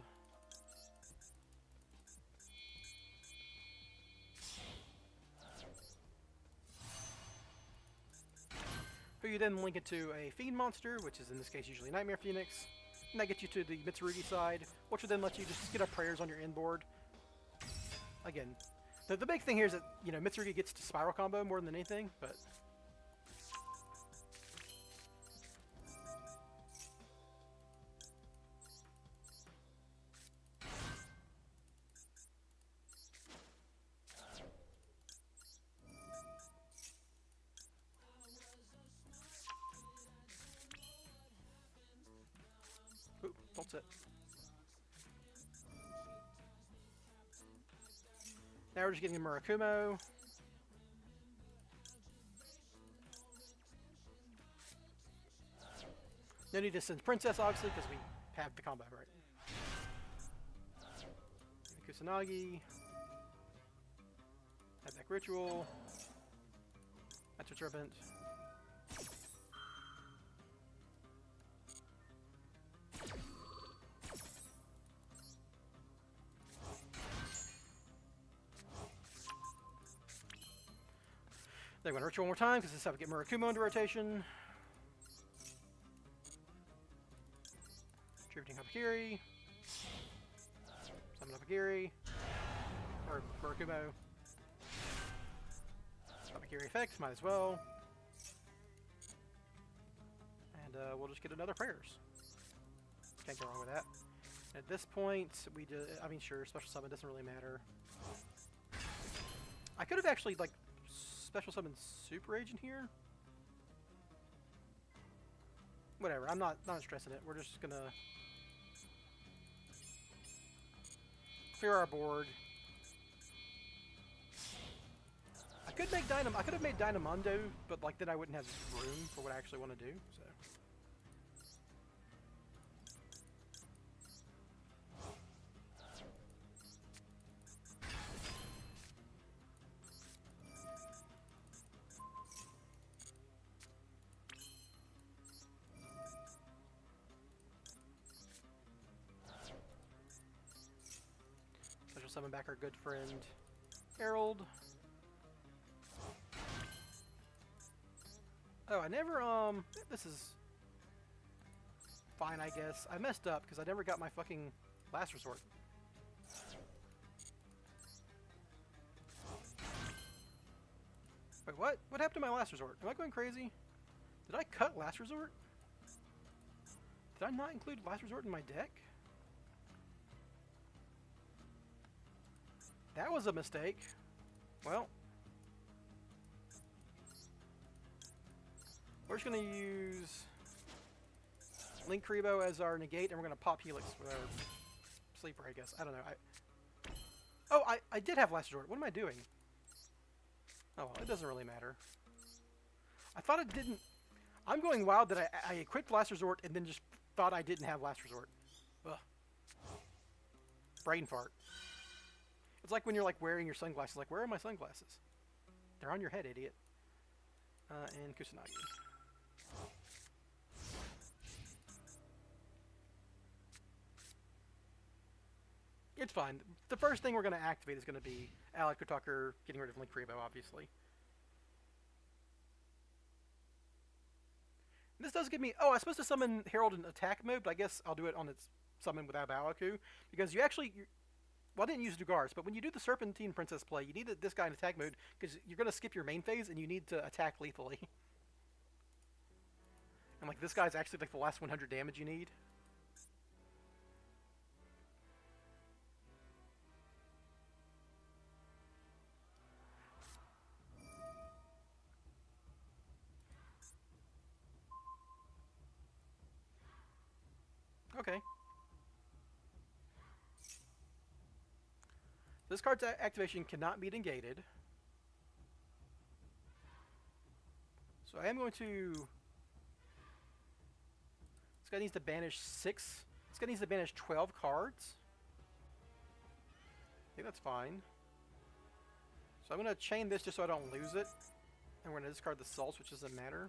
Who you then link it to a Fiend monster, which is in this case usually Nightmare Phoenix. And that gets you to the Mitsurugi side, which will then let you just get up prayers on your inboard. Again, the big thing here is that, you know, Mitsurugi gets to Spiral combo more than anything, but... Oop, don't sit. Now we're just getting a Murakumo. No need to send Princess, obviously, because we have the combo, right? Kusanagi. Add back Ritual. That's a Serpent. Then I'm going to Ritual one more time, because this is how we get Murakumo into rotation. Tributing Habakiri. Summon Habakiri. Or Murakumo. Habakiri effects, might as well. And we'll just get another Prayers. Can't go wrong with that. At this point, we do, I mean, sure, Special Summon doesn't really matter. I could have actually, like, Special Summon Super Agent here. Whatever, I'm not stressing it. We're just gonna clear our board. I could make I could have made Dynamondo, but like then I wouldn't have room for what I actually want to do. So. Summon back our good friend Herald. Oh, I never, this is fine, I guess. I messed up because I never got my fucking Last Resort. Wait, what? What happened to my Last Resort? Am I going crazy? Did I cut Last Resort? Did I not include Last Resort in my deck? That was a mistake. Well, we're just going to use Link Kribo as our negate, and we're going to pop Helix with our sleeper, I guess. I don't know. Oh, I did have last resort. What am I doing? Oh, well, it doesn't really matter. I thought it didn't... I'm going wild that I equipped last resort and then just thought I didn't have last resort. Ugh. Brain fart. It's like when you're like wearing your sunglasses. Like, where are my sunglasses? They're on your head, idiot. And Kusanagi. It's fine. The first thing we're going to activate is going to be Alec Tucker getting rid of Link Rebo, obviously. And this does give me... Oh, I was supposed to summon Herald in attack mode, but I guess I'll do it on its summon without Baoku. Because you actually... Well, I didn't use Dugars, but when you do the Serpentine Princess play, you need this guy in attack mode, because you're going to skip your main phase, and you need to attack lethally. And, like, this guy's actually, like, the last 100 damage you need. Okay. This card's activation cannot be negated. So I am going to... This guy needs to banish 6... This guy needs to banish 12 cards. I think that's fine. So I'm going to chain this just so I don't lose it. And we're going to discard the Salts, which doesn't matter.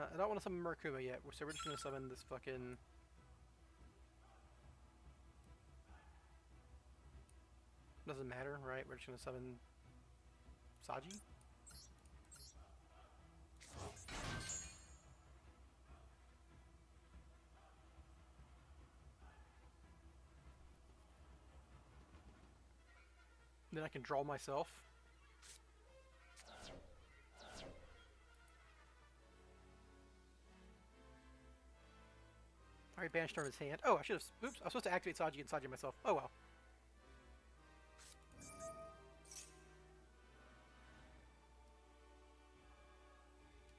I don't want to summon Murakuma yet, so we're just going to summon this fucking... Doesn't matter, right? We're just going to summon Saji. Then I can draw myself. Alright, banished turn his hand. Oh, I should have... Oops, I was supposed to activate Saji and Saji myself. Oh well.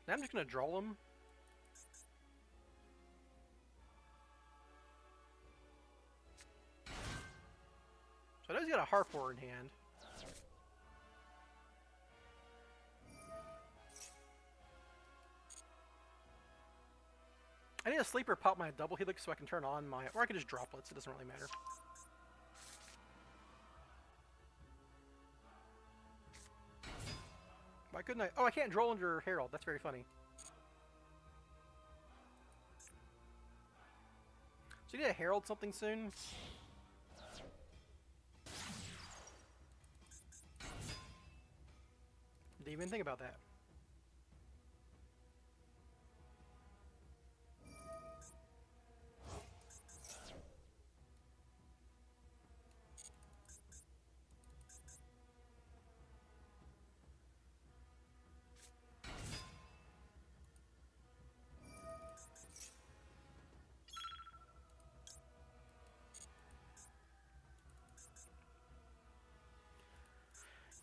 Now I'm just going to draw him. So I know he's got a Harpor in hand. I need a sleeper pop my double helix so I can turn on my... Or I can just droplets, it doesn't really matter. Why couldn't I... Oh, I can't draw under Herald, that's very funny. So you need to Herald something soon? Didn't even think about that.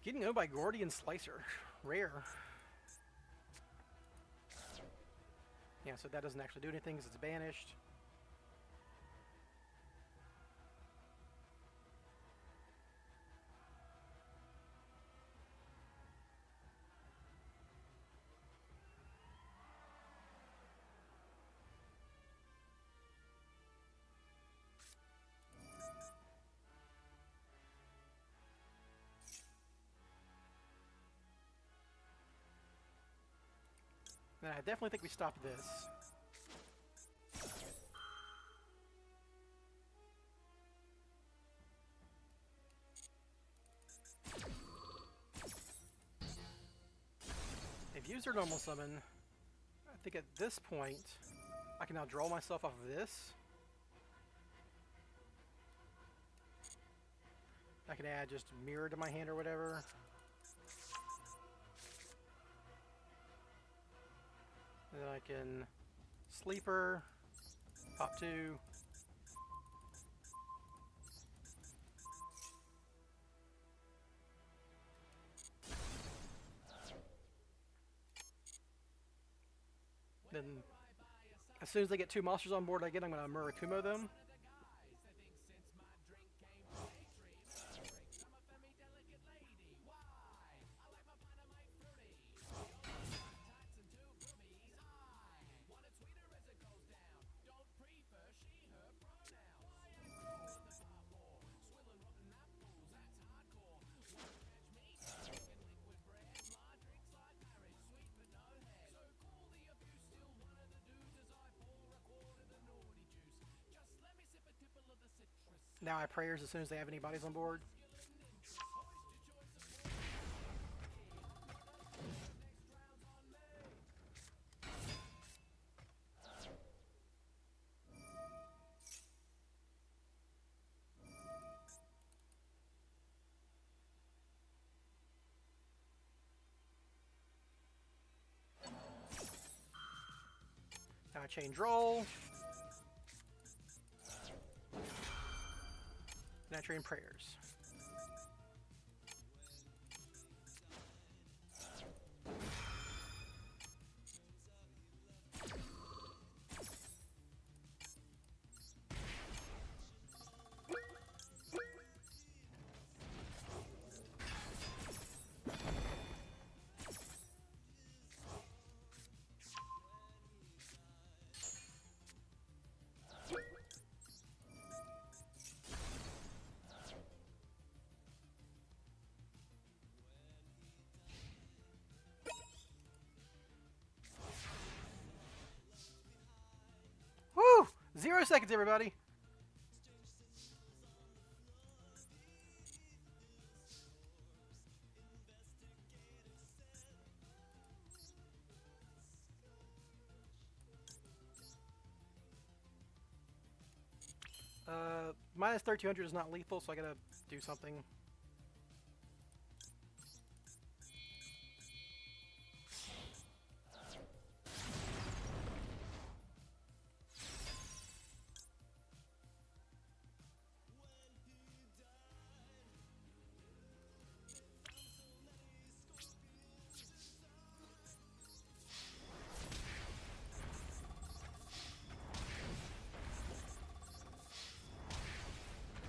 Getting owned by Gordian Slicer. Rare. Yeah, so that doesn't actually do anything because it's banished. And I definitely think we stopped this. They've used their normal summon. I think at this point, I can now draw myself off of this. I can add just mirror to my hand or whatever. And then I can sleeper, pop 2, Then, as soon as they get 2 monsters on board again, I'm going to Murakumo them. Now I prayers as soon as they have any bodies on board. Now I change roll. And I train prayers. Woo! 0 seconds, everybody. Minus 3200 is not lethal, so I gotta do something.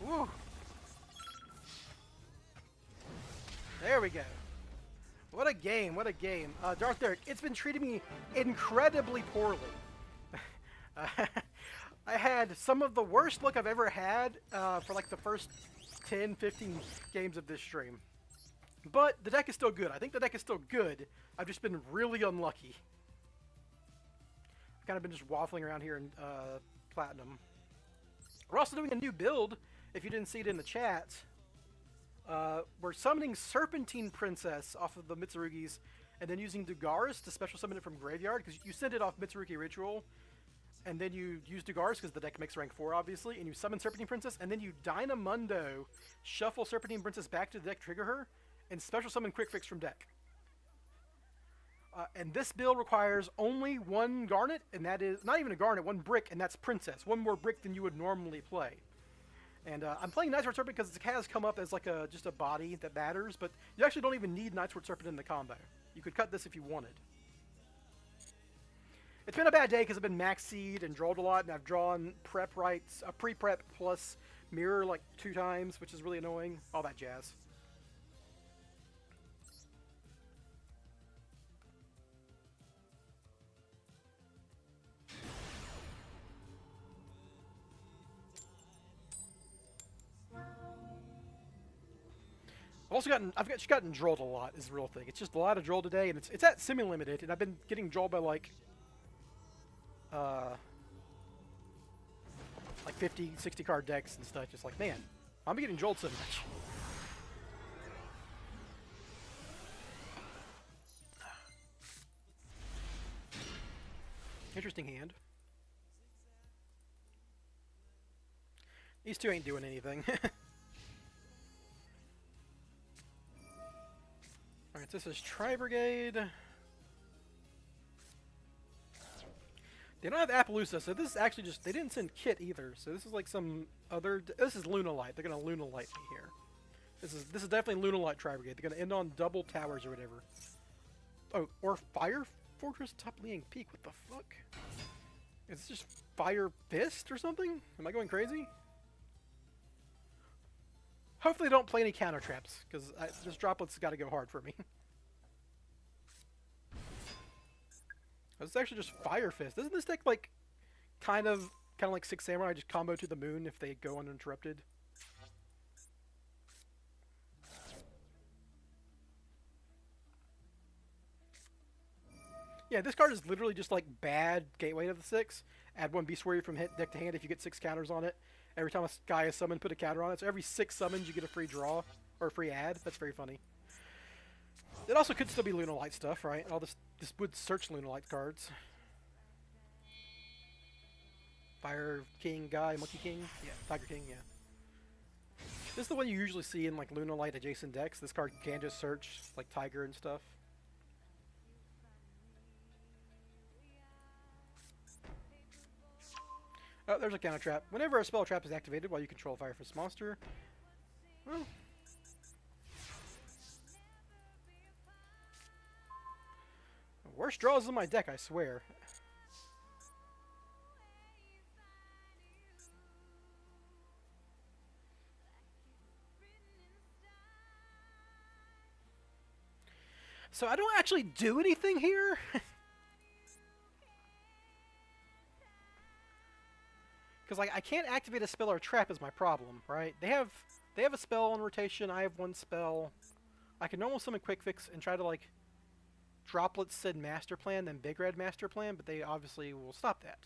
Woo! There we go. What a game, what a game. Darth Derek, it's been treating me incredibly poorly. I had some of the worst luck I've ever had for like the first 10, 15 games of this stream. But the deck is still good. I think the deck is still good. I've just been really unlucky. I've kind of been just waffling around here in Platinum. We're also doing a new build, if you didn't see it in the chat. We're summoning Serpentine Princess off of the Mitsurugis, and then using Dugaris to special summon it from Graveyard, because you send it off Mitsurugi Ritual, and then you use Dugaris, because the deck makes rank 4, obviously, and you summon Serpentine Princess, and then you Dynamundo, shuffle Serpentine Princess back to the deck, trigger her, and special summon Quick Fix from deck. And this build requires only 1 Garnet, and that is, not even a Garnet, 1 brick, and that's Princess. 1 more brick than you would normally play. And I'm playing Nightsword Serpent because it has come up as like just a body that matters, but you actually don't even need Nightsword Serpent in the combo. You could cut this if you wanted. It's been a bad day because I've been max seed and drawed a lot, and I've drawn prep rights, pre-prep plus mirror like 2 times, which is really annoying. All that jazz. I've just gotten drolled a lot is the real thing. It's just a lot of droll today, and it's at semi-limited, and I've been getting drolled by like 50, 60 card decks and stuff. Just like, man, I'm getting drolled so much. Interesting hand. These two ain't doing anything. Alright, this is Tri-Brigade. They don't have Appaloosa, so this is actually just... They didn't send Kit either, so this is like some other... This is Lunalight. They're going to Lunalight me here. This is definitely Lunalight Tri-Brigade. They're going to end on double towers or whatever. Oh, or Fire... Fortress Top Leaning Peak. What the fuck? Is this just Fire Fist or something? Am I going crazy? Hopefully, I don't play any counter traps because this droplet's got to go hard for me. This is actually just Fire Fist. Isn't this deck like kind of like Six Samurai, just combo to the moon if they go uninterrupted? Yeah, this card is literally just like bad Gateway to the 6. Add 1 Beast Warrior from deck to hand if you get 6 counters on it. Every time a guy is summoned, put a counter on it. So every 6 summons, you get a free draw or a free add. That's very funny. It also could still be Lunalight stuff, right? All this would search Lunalight cards. Fire King guy, Monkey King, yeah, Tiger King, yeah. This is the one you usually see in like Lunalight adjacent decks. This card can just search like Tiger and stuff. Oh, there's a counter trap. Whenever a spell trap is activated while you control a Fire Fist monster, well, worst draws in my deck, I swear. So I don't actually do anything here. Because like I can't activate a spell or a trap is my problem, right? They have a spell on rotation. I have 1 spell. I can normal summon Quick Fix and try to like Droplet send Master Plan, then Big Red Master Plan, but they obviously will stop that.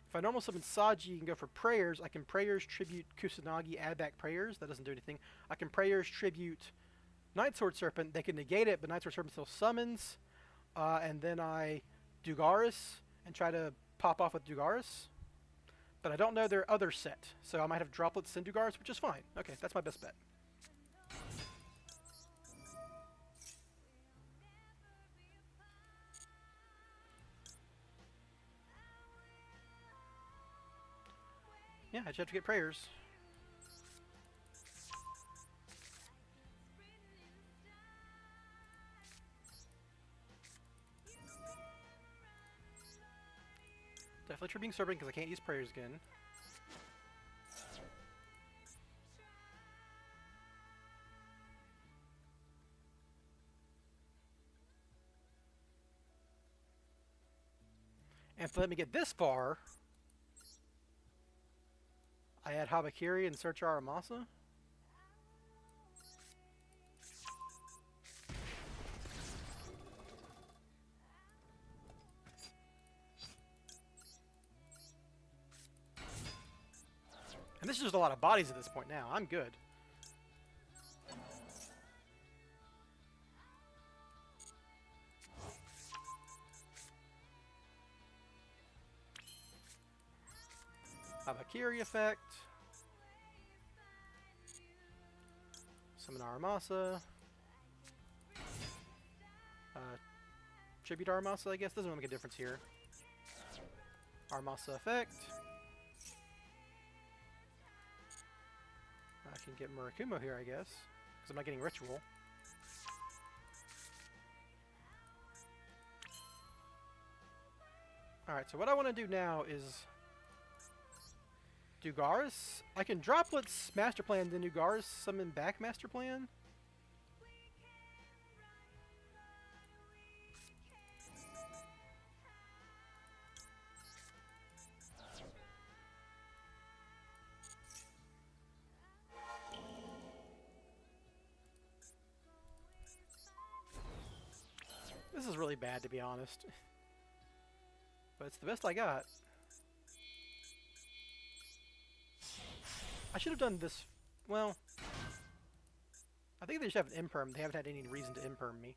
If I normal summon Saji and go for Prayers, I can Prayers tribute Kusanagi, add back Prayers. That doesn't do anything. I can Prayers tribute Night Sword Serpent. They can negate it, but Night Sword Serpent still summons. And then I Dugaris and try to pop off with Dugaris. But I don't know their other set, so I might have Droplets and Dugaris, which is fine. Okay, that's my best bet. Yeah, I just have to get Prayers. Definitely Tripping Serpent because I can't use Prayers again. And if they let me get this far, I add Habakiri and search Aramasa. And this is just a lot of bodies at this point now. I'm good. Habakiri effect. Summon Aramasa. Tribute Aramasa, I guess. Doesn't really make a difference here. Aramasa effect. I can get Murakumo here, I guess, because I'm not getting Ritual. Alright, so what I want to do now is Dugaris. I can Droplets Master Plan, then Dugaris summon back Master Plan. This is really bad, to be honest. But it's the best I got. I should have done this... Well... I think they just have an imperm. They haven't had any reason to imperm me.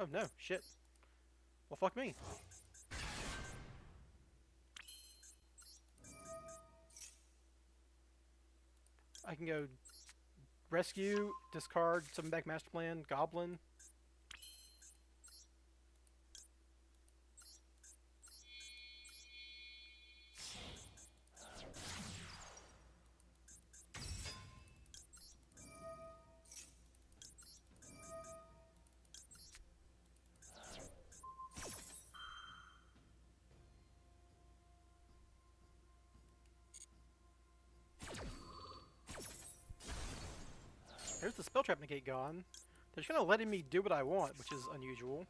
Oh no, shit. Well, fuck me. I can go rescue, discard, summon back Master Plan, Goblin. spell trap negate gone. They're just kind of letting me do what I want, which is unusual.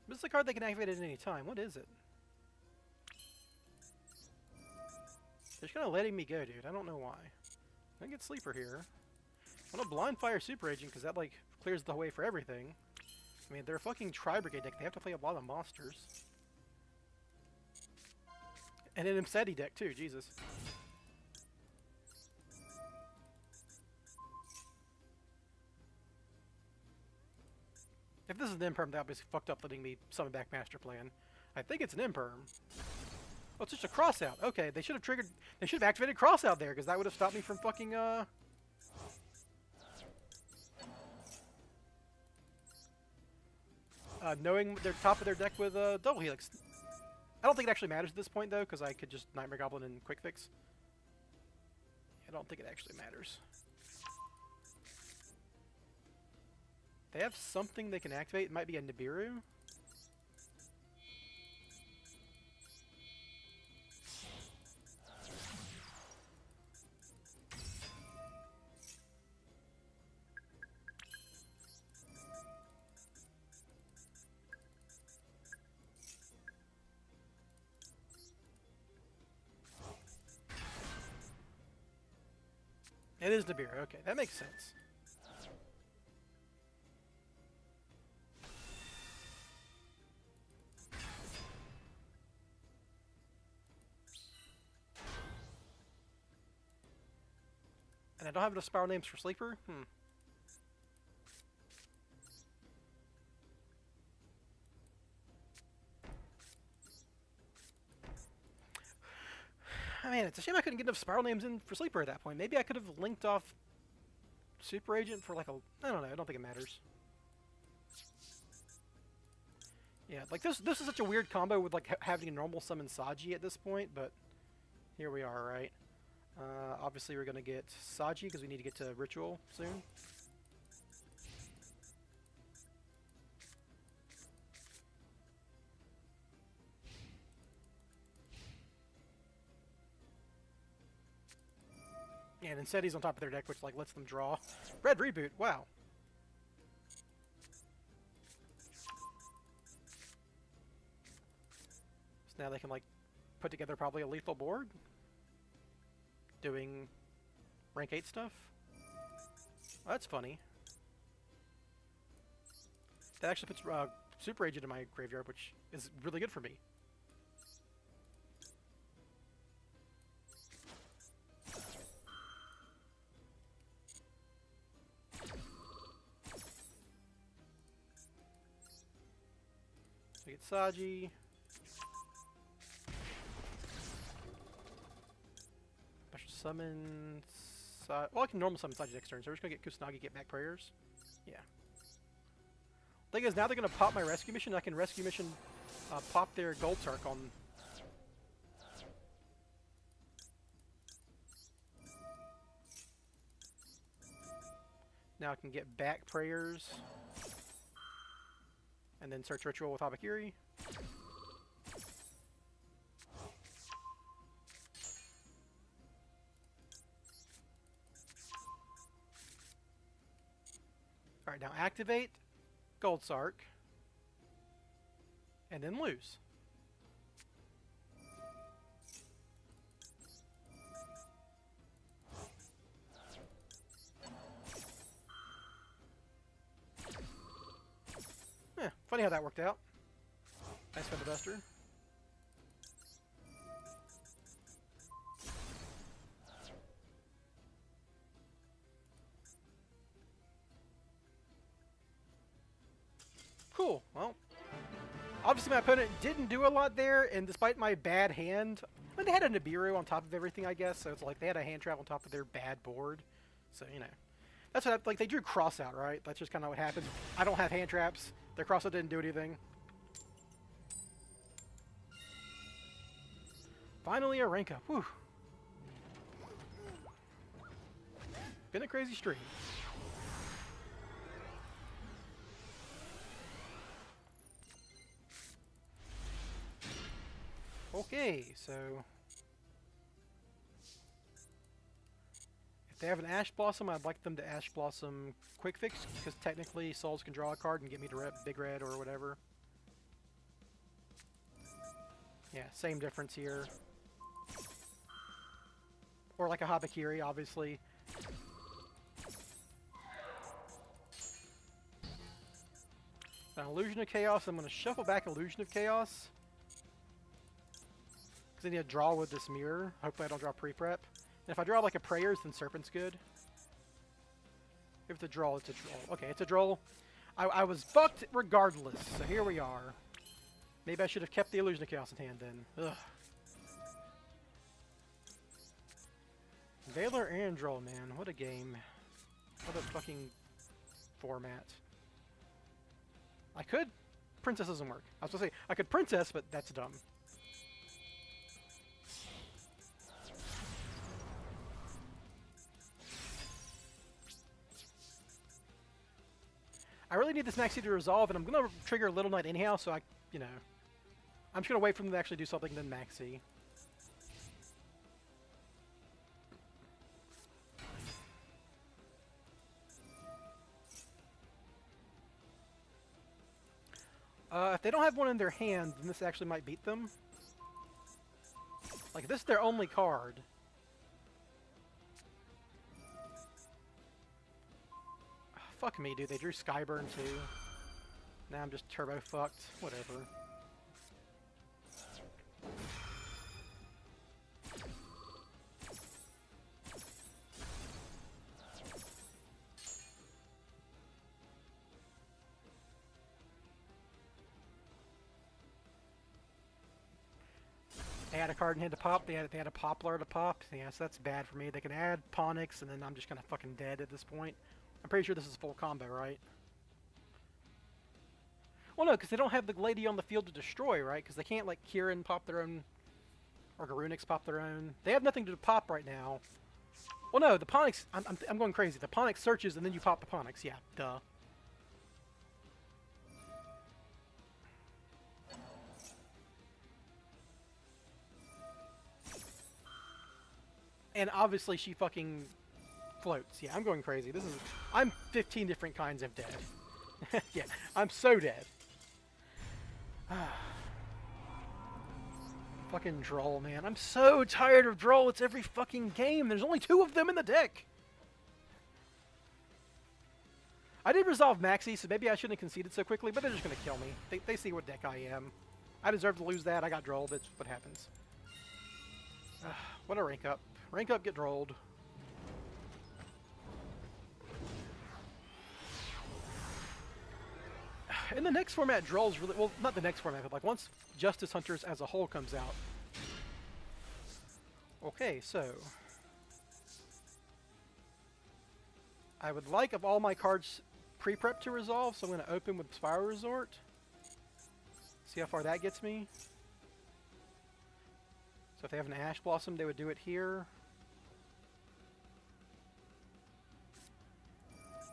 This is a card they can activate at any time. What is it? They're just kind of letting me go, dude. I don't know why. I'm gonna get Sleeper here. I'm gonna Blind Fire Super Agent because that, like, clears the way for everything. I mean, they're a fucking Tri-Brigade deck. They have to play a lot of monsters. And an Imseti deck, too. Jesus. If this is an Imperm, that obviously fucked up letting me summon back Master Plan. I think it's an Imperm. Oh, it's just a Crossout. Okay, they should have triggered... They should have activated Crossout there, because that would have stopped me from fucking, knowing their top of their deck with Double Helix. I don't think it actually matters at this point, though, because I could just Nightmare Goblin and Quick Fix. I don't think it actually matters. They have something they can activate. It might be a Nibiru. It is Nibiru. Okay, that makes sense. And I don't have enough Spiral names for Sleeper? I mean, it's a shame I couldn't get enough Spiral names in for Sleeper at that point. Maybe I could have linked off Super Agent for like a... I don't know, I don't think it matters. Yeah, like this is such a weird combo with like having a normal summon Saji at this point, but here we are, right? Obviously we're gonna get Saji because we need to get to Ritual soon. Yeah, and instead he's on top of their deck, which like lets them draw. Red Reboot, wow. So now they can like put together probably a lethal board. Doing rank 8 stuff. Oh, that's funny. That actually puts Super Agent in my graveyard, which is really good for me. So we get Saji. Summon... well, I can normal summon Saji next turn, so we're just going to get Kusanagi, get back prayers. Yeah. Thing is, now they're going to pop my rescue mission. I can rescue mission pop their Gold Sark on... Now I can get back prayers. And then search Ritual with Habakiri. Alright, now activate Gold Sark, and then lose. Yeah, funny how that worked out. Nice Feather Duster. Cool. Well, obviously my opponent didn't do a lot there, and despite my bad hand, I mean, they had a Nibiru on top of everything, I guess, so it's like they had a hand trap on top of their bad board. So, you know, that's what, like, they drew Crossout, right? That's just kind of what happened. I don't have hand traps. Their Crossout didn't do anything. Finally a rank up. Whew. Been a crazy stream. Okay, so if they have an Ash Blossom, I'd like them to Ash Blossom Quick Fix, because technically Souls can draw a card and get me to Big Red or whatever. Yeah, same difference here. Or like a Habakiri, obviously. Now, Illusion of Chaos, I'm going to shuffle back Illusion of Chaos. Because I need to draw with this mirror. Hopefully I don't draw pre-prep. And if I draw like a Prayers, then Serpent's good. If it's a draw, it's a draw. Okay, it's a draw. I was fucked regardless, so here we are. Maybe I should have kept the Illusion of Chaos in hand then. Ugh. Valor and draw, man. What a game. What a fucking format. I could. Princess doesn't work. I was going to say, I could Princess, but that's dumb. I really need this Maxi to resolve, and I'm going to trigger Little Knight anyhow, so I'm just going to wait for them to actually do something, then Maxi. If they don't have one in their hand, then this actually might beat them. Like, this is their only card. Fuck me, dude. They drew Skyburn, too. Now I'm just turbo fucked. Whatever. They had a card in hand to pop. They had a Poplar to pop. Yeah, so that's bad for me. They can add Ponix, and then I'm just kind of fucking dead at this point. I'm pretty sure this is full combo, right? Well, no, because they don't have the lady on the field to destroy, right? Because they can't, like, Kieran pop their own, or Garunix pop their own. They have nothing to pop right now. Well, no, the Ponix, I'm going crazy. The Ponix searches, and then you pop the Ponix. Yeah, duh. And obviously she fucking floats. Yeah, I'm going crazy. I'm 15 different kinds of dead. Yeah, I'm so dead. Fucking Droll, man. I'm so tired of Droll. It's every fucking game. There's only 2 of them in the deck. I did resolve Maxi, so maybe I shouldn't have conceded so quickly, but they're just going to kill me. They see what deck I am. I deserve to lose that. I got Droll. That's what happens. What a rank up. Rank up, get Drolled. In the next format, Droll's really... Well, not the next format, but like once Justice Hunters as a whole comes out. Okay, so... I would like of all my cards pre-prep to resolve, so I'm going to open with Spyral Resort. See how far that gets me. So if they have an Ash Blossom, they would do it here.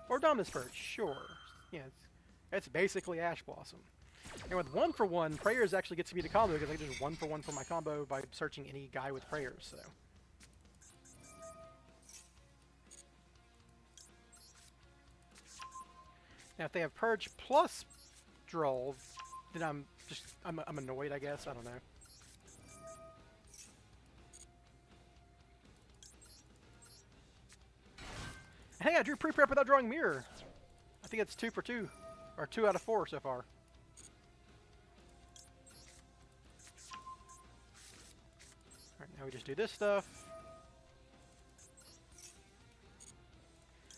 Or Dominus Purge, sure. Yeah, it's basically Ash Blossom. And with 1-for-1, Prayers actually gets me to combo because I can just 1-for-1 for my combo by searching any guy with Prayers, so. Now if they have Purge plus Droll, then I'm annoyed, I guess. I don't know. Hey, I drew pre-prep without drawing Mirror. I think it's 2 for 2. Or 2 out of 4 so far. Alright, now we just do this stuff.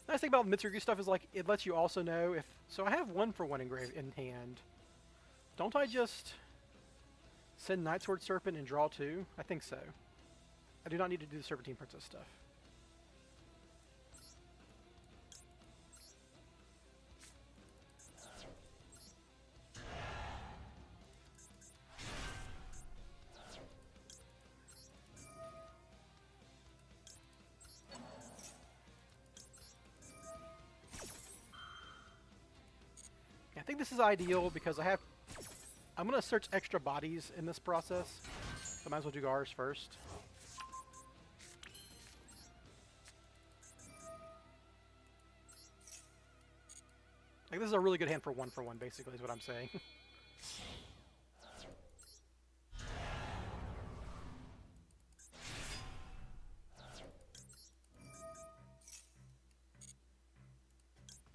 Nice thing about Mitsurugi stuff is, like, it lets you also know if... So I have 1-for-1 engraved in hand. Don't I just send Nightsword Serpent and draw 2? I think so. I do not need to do the Serpentine Princess stuff. I think this is ideal because I'm going to search extra bodies in this process. So might as well do ours first. Like, this is a really good hand for one, basically, is what I'm saying.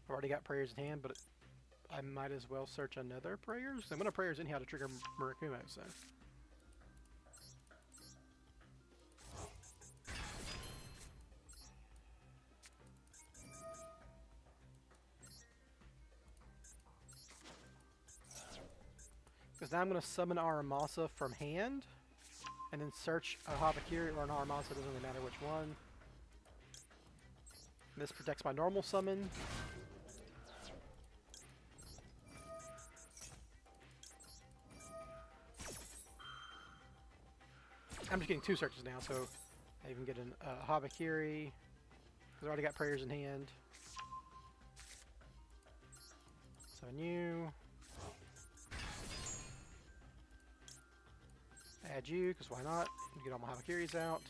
I've already got prayers in hand, but I might as well search another prayers. I'm going to prayers anyhow to trigger Murakumo, so. Because now I'm going to summon Aramasa from hand, and then search a Habakiri or an Aramasa, doesn't really matter which one. This protects my normal summon. I'm just getting 2 searches now, so I even get a Habakiri, because I already got prayers in hand. Summon you. Add you, because why not? Get all my Habakiris out.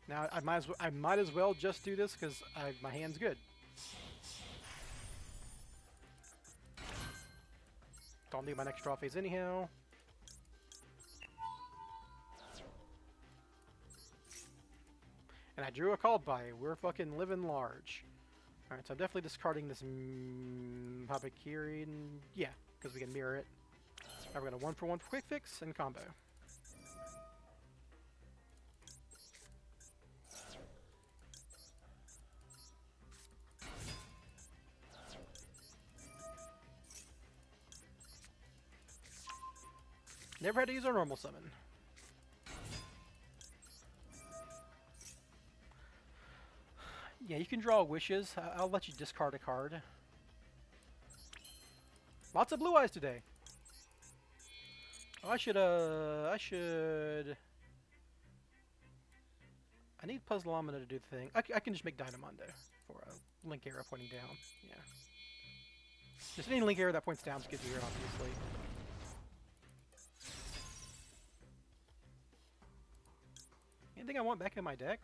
Now I might as well just do this because my hand's good. Don't need my next draw phase anyhow. And I drew a called by. We're fucking living large. Alright, so I'm definitely discarding this Habakiri. Yeah, because we can mirror it. Now we're going to 1-for-1 quick fix and combo. Never had to use our normal summon. Yeah, you can draw wishes. I'll let you discard a card. Lots of blue eyes today. Oh, I need Puzzle Omina to do the thing. I can just make Dynamondo for a link arrow pointing down. Yeah. Just any link arrow that points down gets you here, obviously. Anything I want back in my deck?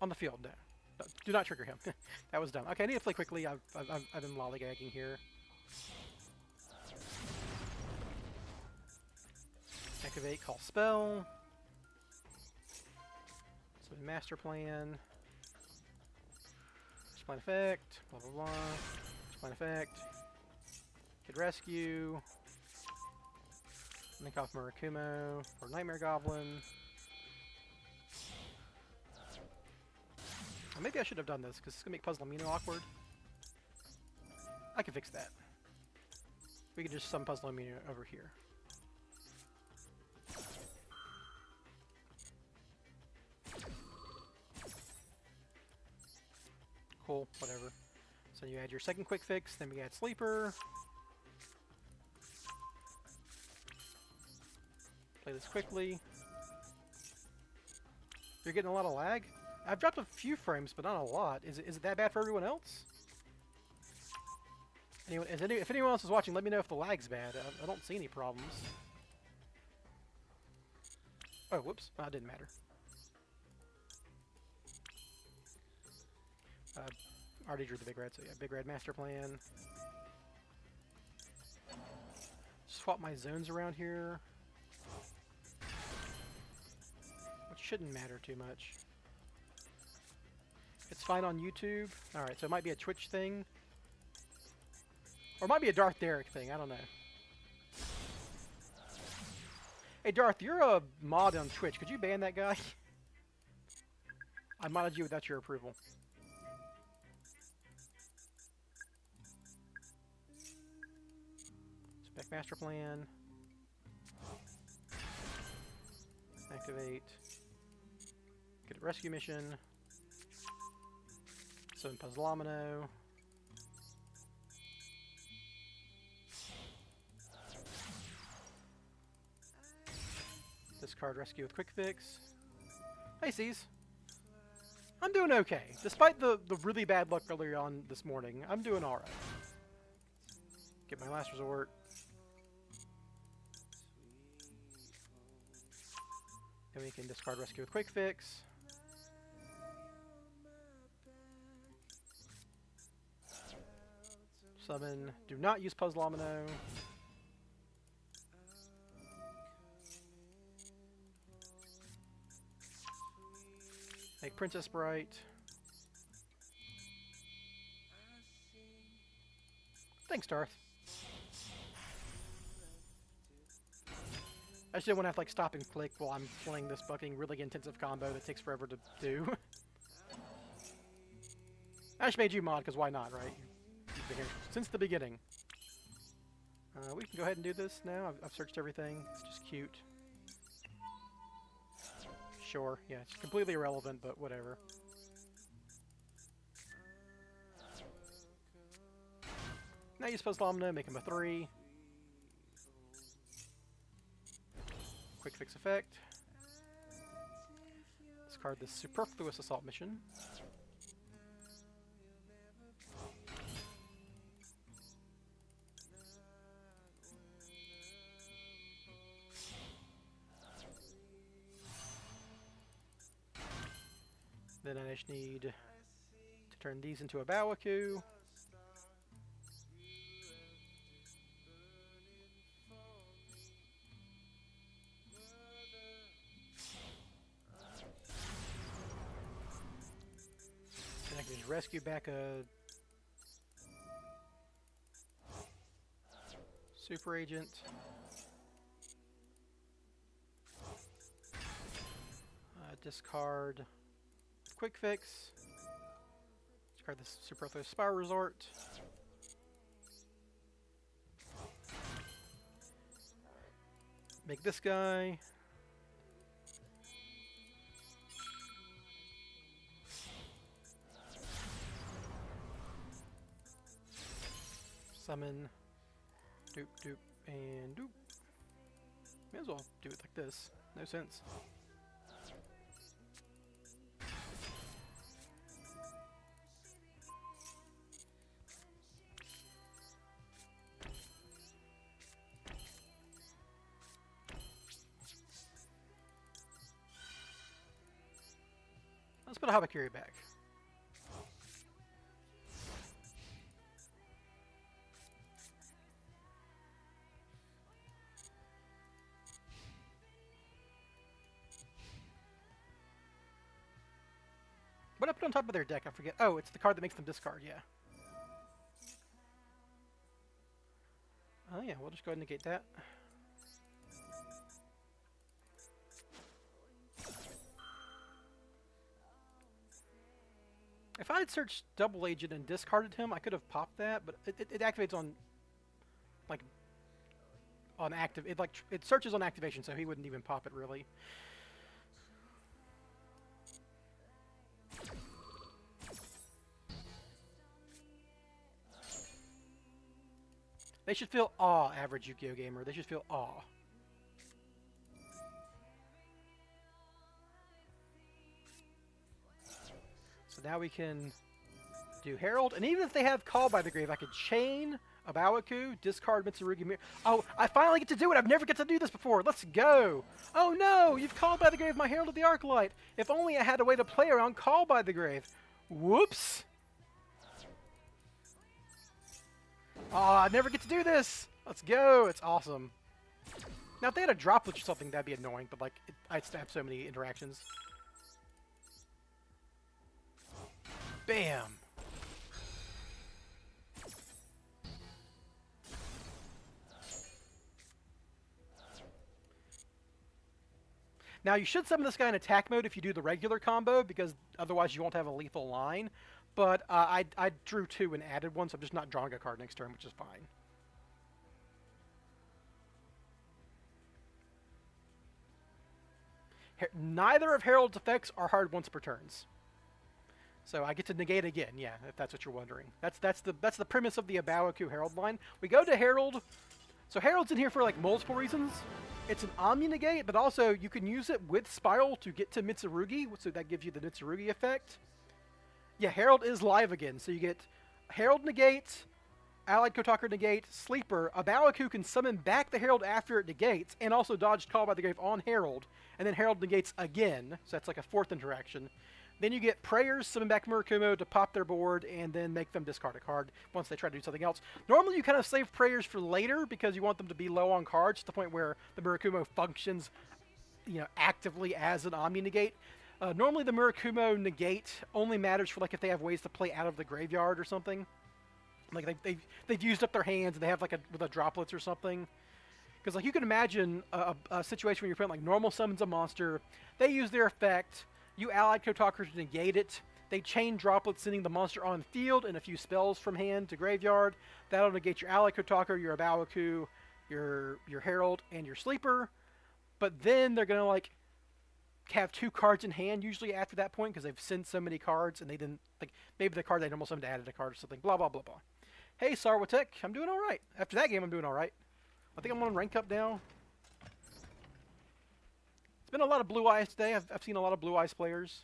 On the field, no. No, do not trigger him. That was dumb. Okay, I need to play quickly. I've been lollygagging here. Activate, call spell. So master plan. Master plan effect. Blah blah blah. Master plan effect. Kid rescue. Link off Murakumo or Nightmare Goblin. Or maybe I should have done this because it's gonna make Puzzle Amino awkward. I can fix that. We can just summon Puzzle Amino over here. Cool, whatever. So you add your second quick fix, then we add Sleeper. Play this quickly. You're getting a lot of lag? I've dropped a few frames, but not a lot. Is it that bad for everyone else? If anyone else is watching, let me know if the lag's bad. I don't see any problems. Oh, whoops. That didn't matter. Already drew the big red, so yeah, big red master plan. Swap my zones around here. Which shouldn't matter too much. It's fine on YouTube. Alright, so it might be a Twitch thing. Or it might be a Darth Derek thing, I don't know. Hey Darth, you're a mod on Twitch. Could you ban that guy? I modded you without your approval. Spec master plan. Activate. Get a rescue mission. Summon Puzzle Omino. Discard rescue with quick fix. Hey C's. I'm doing okay. Despite the really bad luck earlier on this morning, I'm doing alright. Get my last resort. Then we can discard rescue with quick fix. Summon. Do not use Puzzlomino. Make Princess Bright. Thanks, Darth. I just didn't want to have to like stop and click while I'm playing this fucking really intensive combo that takes forever to do. I just made you mod because why not, right? You've been here since the beginning. We can go ahead and do this now. I've searched everything. It's just cute. Sure, yeah, it's completely irrelevant, but whatever. Now use Puzzlomino, make him a 3. Quick fix effect. Discard this superfluous assault mission. Then I just need to turn these into a Bawaku. And I can just rescue back a Super Agent. Discard quick fix. Discard this superfluous Spyral Resort. Make this guy. Summon. Doop, doop, and doop. May as well do it like this. No sense. Let's put a Habakiri back. What I put on top of their deck, I forget. Oh, it's the card that makes them discard, yeah. Oh yeah, we'll just go ahead and negate that. If I had searched Double Agent and discarded him, I could have popped that, but it activates on, like, on active. It searches on activation, so he wouldn't even pop it really. They should feel awe, average Yu-Gi-Oh gamer. They should feel awe. So now we can do Herald, and even if they have Call by the Grave, I could chain a Bawaku, discard Mitsurugi Mirror. Oh, I finally get to do it! I've never get to do this before! Let's go! Oh no! You've Called by the Grave my Herald of the Arclight! If only I had a way to play around Call by the Grave. Whoops! Oh, I never get to do this! Let's go! It's awesome. Now, if they had a droplet or something, that'd be annoying, but, like, I'd still have so many interactions. Bam! Now, you should summon this guy in attack mode if you do the regular combo, because otherwise you won't have a lethal line. But I drew 2 and added 1, so I'm just not drawing a card next turn, which is fine. Neither of Herald's effects are hard once per turns. So I get to negate again, yeah, if that's what you're wondering. That's the premise of the Abawaku Herald line. We go to Herald. So Herald's in here for like multiple reasons. It's an Omni-negate, but also you can use it with Spyral to get to Mitsurugi, so that gives you the Mitsurugi effect. Yeah, Herald is live again, so you get Herald negate, Allied Kotaku negate, Sleeper, a Baoku can summon back the Herald after it negates, and also dodge Call by the Grave on Herald, and then Herald negates again, so that's like a fourth interaction. Then you get Prayers, summon back Murakumo to pop their board, and then make them discard a card once they try to do something else. Normally you kind of save Prayers for later, because you want them to be low on cards, to the point where the Murakumo functions, you know, actively as an Omni negate. Normally the Murakumo negate only matters for like if they have ways to play out of the graveyard or something. Like they've used up their hands and they have like with a droplets or something. Because like you can imagine a situation where you're playing like normal summons a monster, they use their effect, you Allied Kotaku to negate it, they chain droplets sending the monster on field and a few spells from hand to graveyard. That'll negate your Allied Kotaku, your Abawaku, your Herald, and your Sleeper. But then they're gonna like have 2 cards in hand usually after that point because they've sent so many cards and they didn't like maybe the card they normal summoned added a card or something. Blah blah blah blah. Hey Sarwatek, I'm doing all right. After that game, I'm doing all right. I think I'm on rank up now. It's been a lot of Blue Eyes today. I've seen a lot of Blue Eyes players.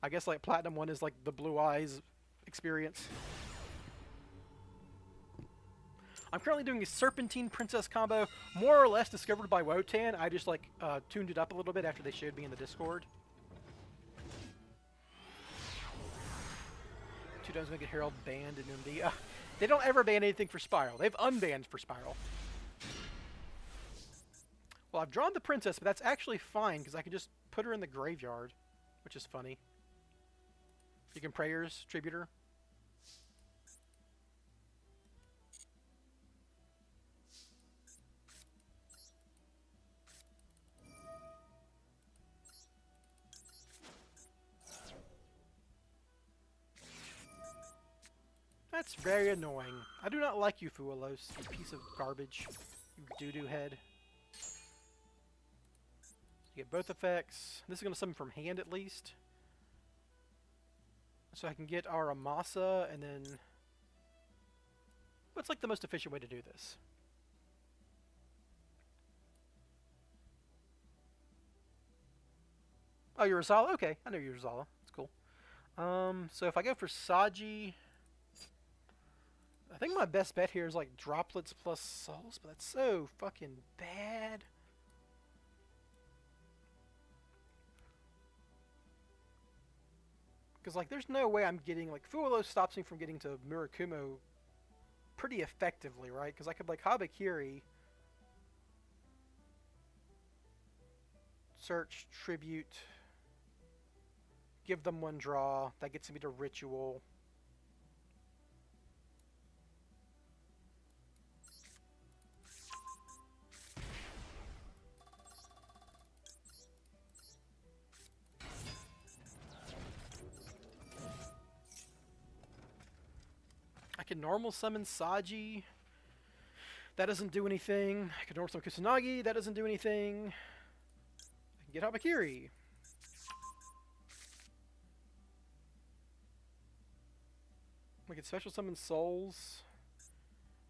I guess like Platinum 1 is like the Blue Eyes experience. I'm currently doing a Serpentine Princess combo, more or less discovered by Wotan. I just like tuned it up a little bit after they showed me in the Discord. 2 times gonna get Herald banned in MD. They don't ever ban anything for Spyral. They've unbanned for Spyral. Well, I've drawn the princess, but that's actually fine because I can just put her in the graveyard, which is funny. You can Prayers, tribute her. That's very annoying. I do not like you, Fuelos, you piece of garbage. You doo-doo head. You get both effects. This is going to summon from hand at least. So I can get our Amasa and then... What's like the most efficient way to do this? Oh, you're Rizala? Okay, I know you're Rizala. That's cool. So if I go for Saji... I think my best bet here is like droplets plus souls, but that's so fucking bad. Because like there's no way I'm getting, like Fuulo stops me from getting to Murakumo pretty effectively, right? Because I could like Habakiri, search, tribute, give them 1 draw, that gets me to ritual. I can normal summon Saji. That doesn't do anything. I can normal summon Kusanagi. That doesn't do anything. I can get Habakiri. We can special summon Souls.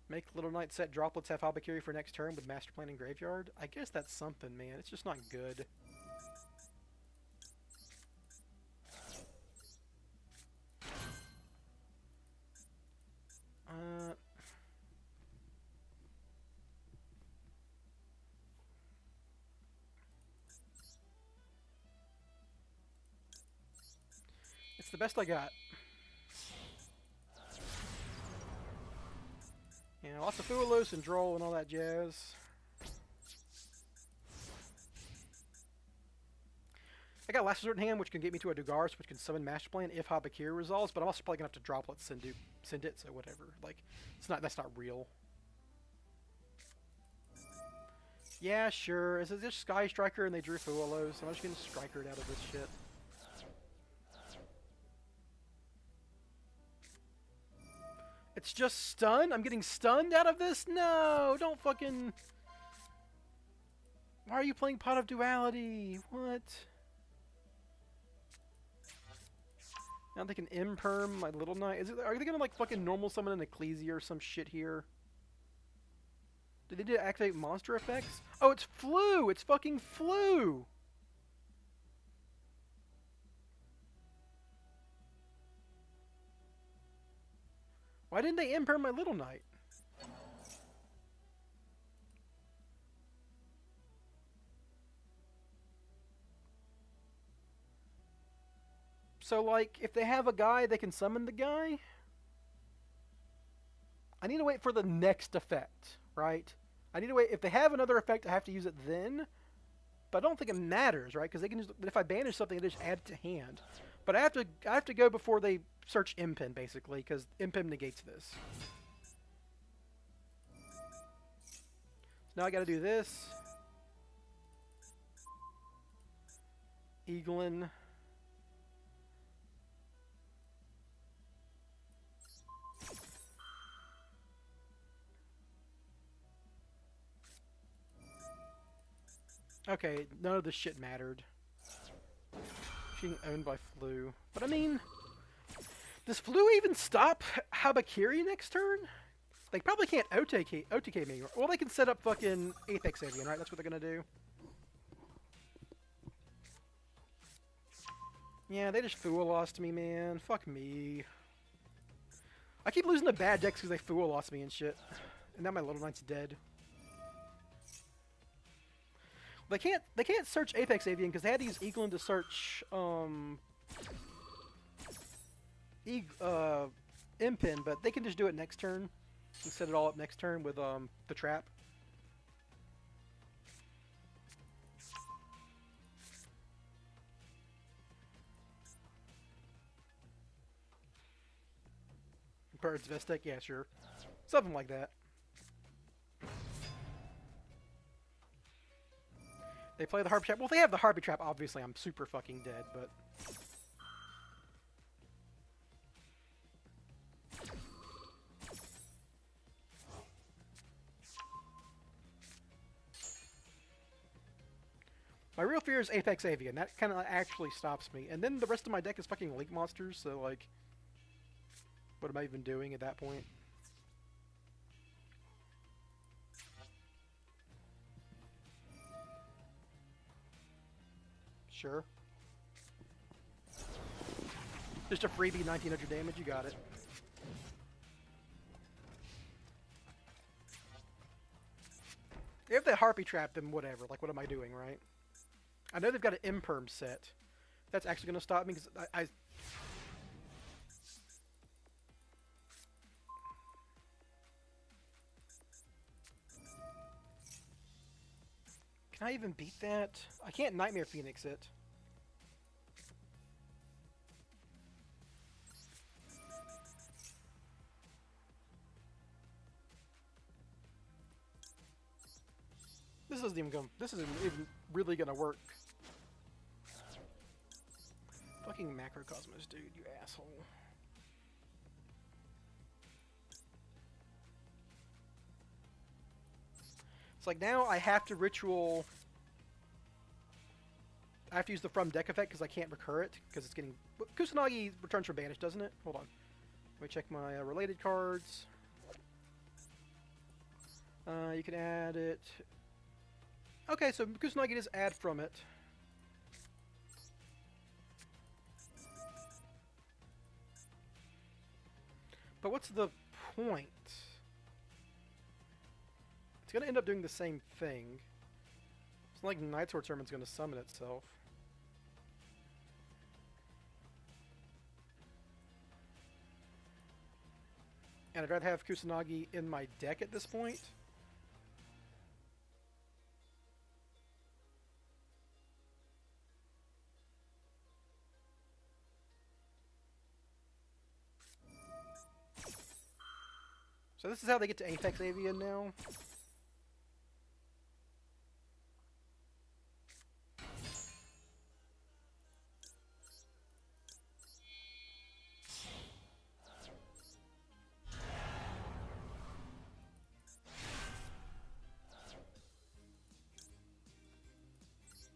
Make Little Knight set droplets have Habakiri for next turn with Master Plan in Graveyard. I guess that's something, man. It's just not good. It's the best I got. Yeah, lots of Fuelos and Droll and all that jazz. I got Last Resort in hand, which can get me to a Dugaris, which can summon Master Plan if Habakiri resolves, but I'm also probably gonna have to droplets and send it, so whatever. Like, that's not real. Yeah, sure. Is it just Sky Striker and they drew Fuelos? So I'm just gonna Striker it out of this shit. It's just stun? I'm getting stunned out of this? No! Don't fucking... Why are you playing Pot of Duality? What? Now they can imperm my Little Knight. Are they gonna like fucking normal summon an Ecclesia or some shit here? Did they activate monster effects? Oh, it's Flu! It's fucking Flu! Why didn't they imperm my Little Knight? So, like, if they have a guy, they can summon the guy? I need to wait for the next effect, right? I need to wait. If they have another effect, I have to use it then. But I don't think it matters, right? Because they can just, if I banish something, they just add it to hand. But I have to go before they search Impin, basically, because Impin negates this. So now I got to do this. Eaglin. Okay, none of this shit mattered. Being owned by Flu. But I mean, does Flu even stop Habakiri next turn? They probably can't OTK me. Well, they can set up fucking Apex Avian, right? That's what they're gonna do. Yeah, they just Fool lost me, man. Fuck me. I keep losing to bad decks because they Fool lost me and shit. And now my Little Knight's dead. They can't search Apex Avian because they had to use Eaglin to search Impin, but they can just do it next turn and set it all up next turn with the trap. Bird's Vestek, yeah, sure, something like that. They play the Harpy Trap. Well, if they have the Harpy Trap, obviously I'm super fucking dead, but... My real fear is Apex Avian. That kind of actually stops me. And then the rest of my deck is fucking Link monsters, so, like... What am I even doing at that point? Sure. Just a freebie 1900 damage, you got it. If they Harpy Trap, then whatever. Like, what am I doing, right? I know they've got an Imperm set. That's actually going to stop me because I... Can I even beat that? I can't Nightmare Phoenix it. This isn't even really gonna work. Fucking Macrocosmos, dude, you asshole. It's like now I have to ritual. I have to use the From Deck effect because I can't recur it because it's getting. Kusanagi returns from banish, doesn't it? Hold on. Let me check my related cards. You can add it. Okay, so Kusanagi does add from it. But what's the point? It's going to end up doing the same thing. It's not like Night Sword Sermon's going to summon itself. And I'd rather have Kusanagi in my deck at this point. So this is how they get to Apex Avian now.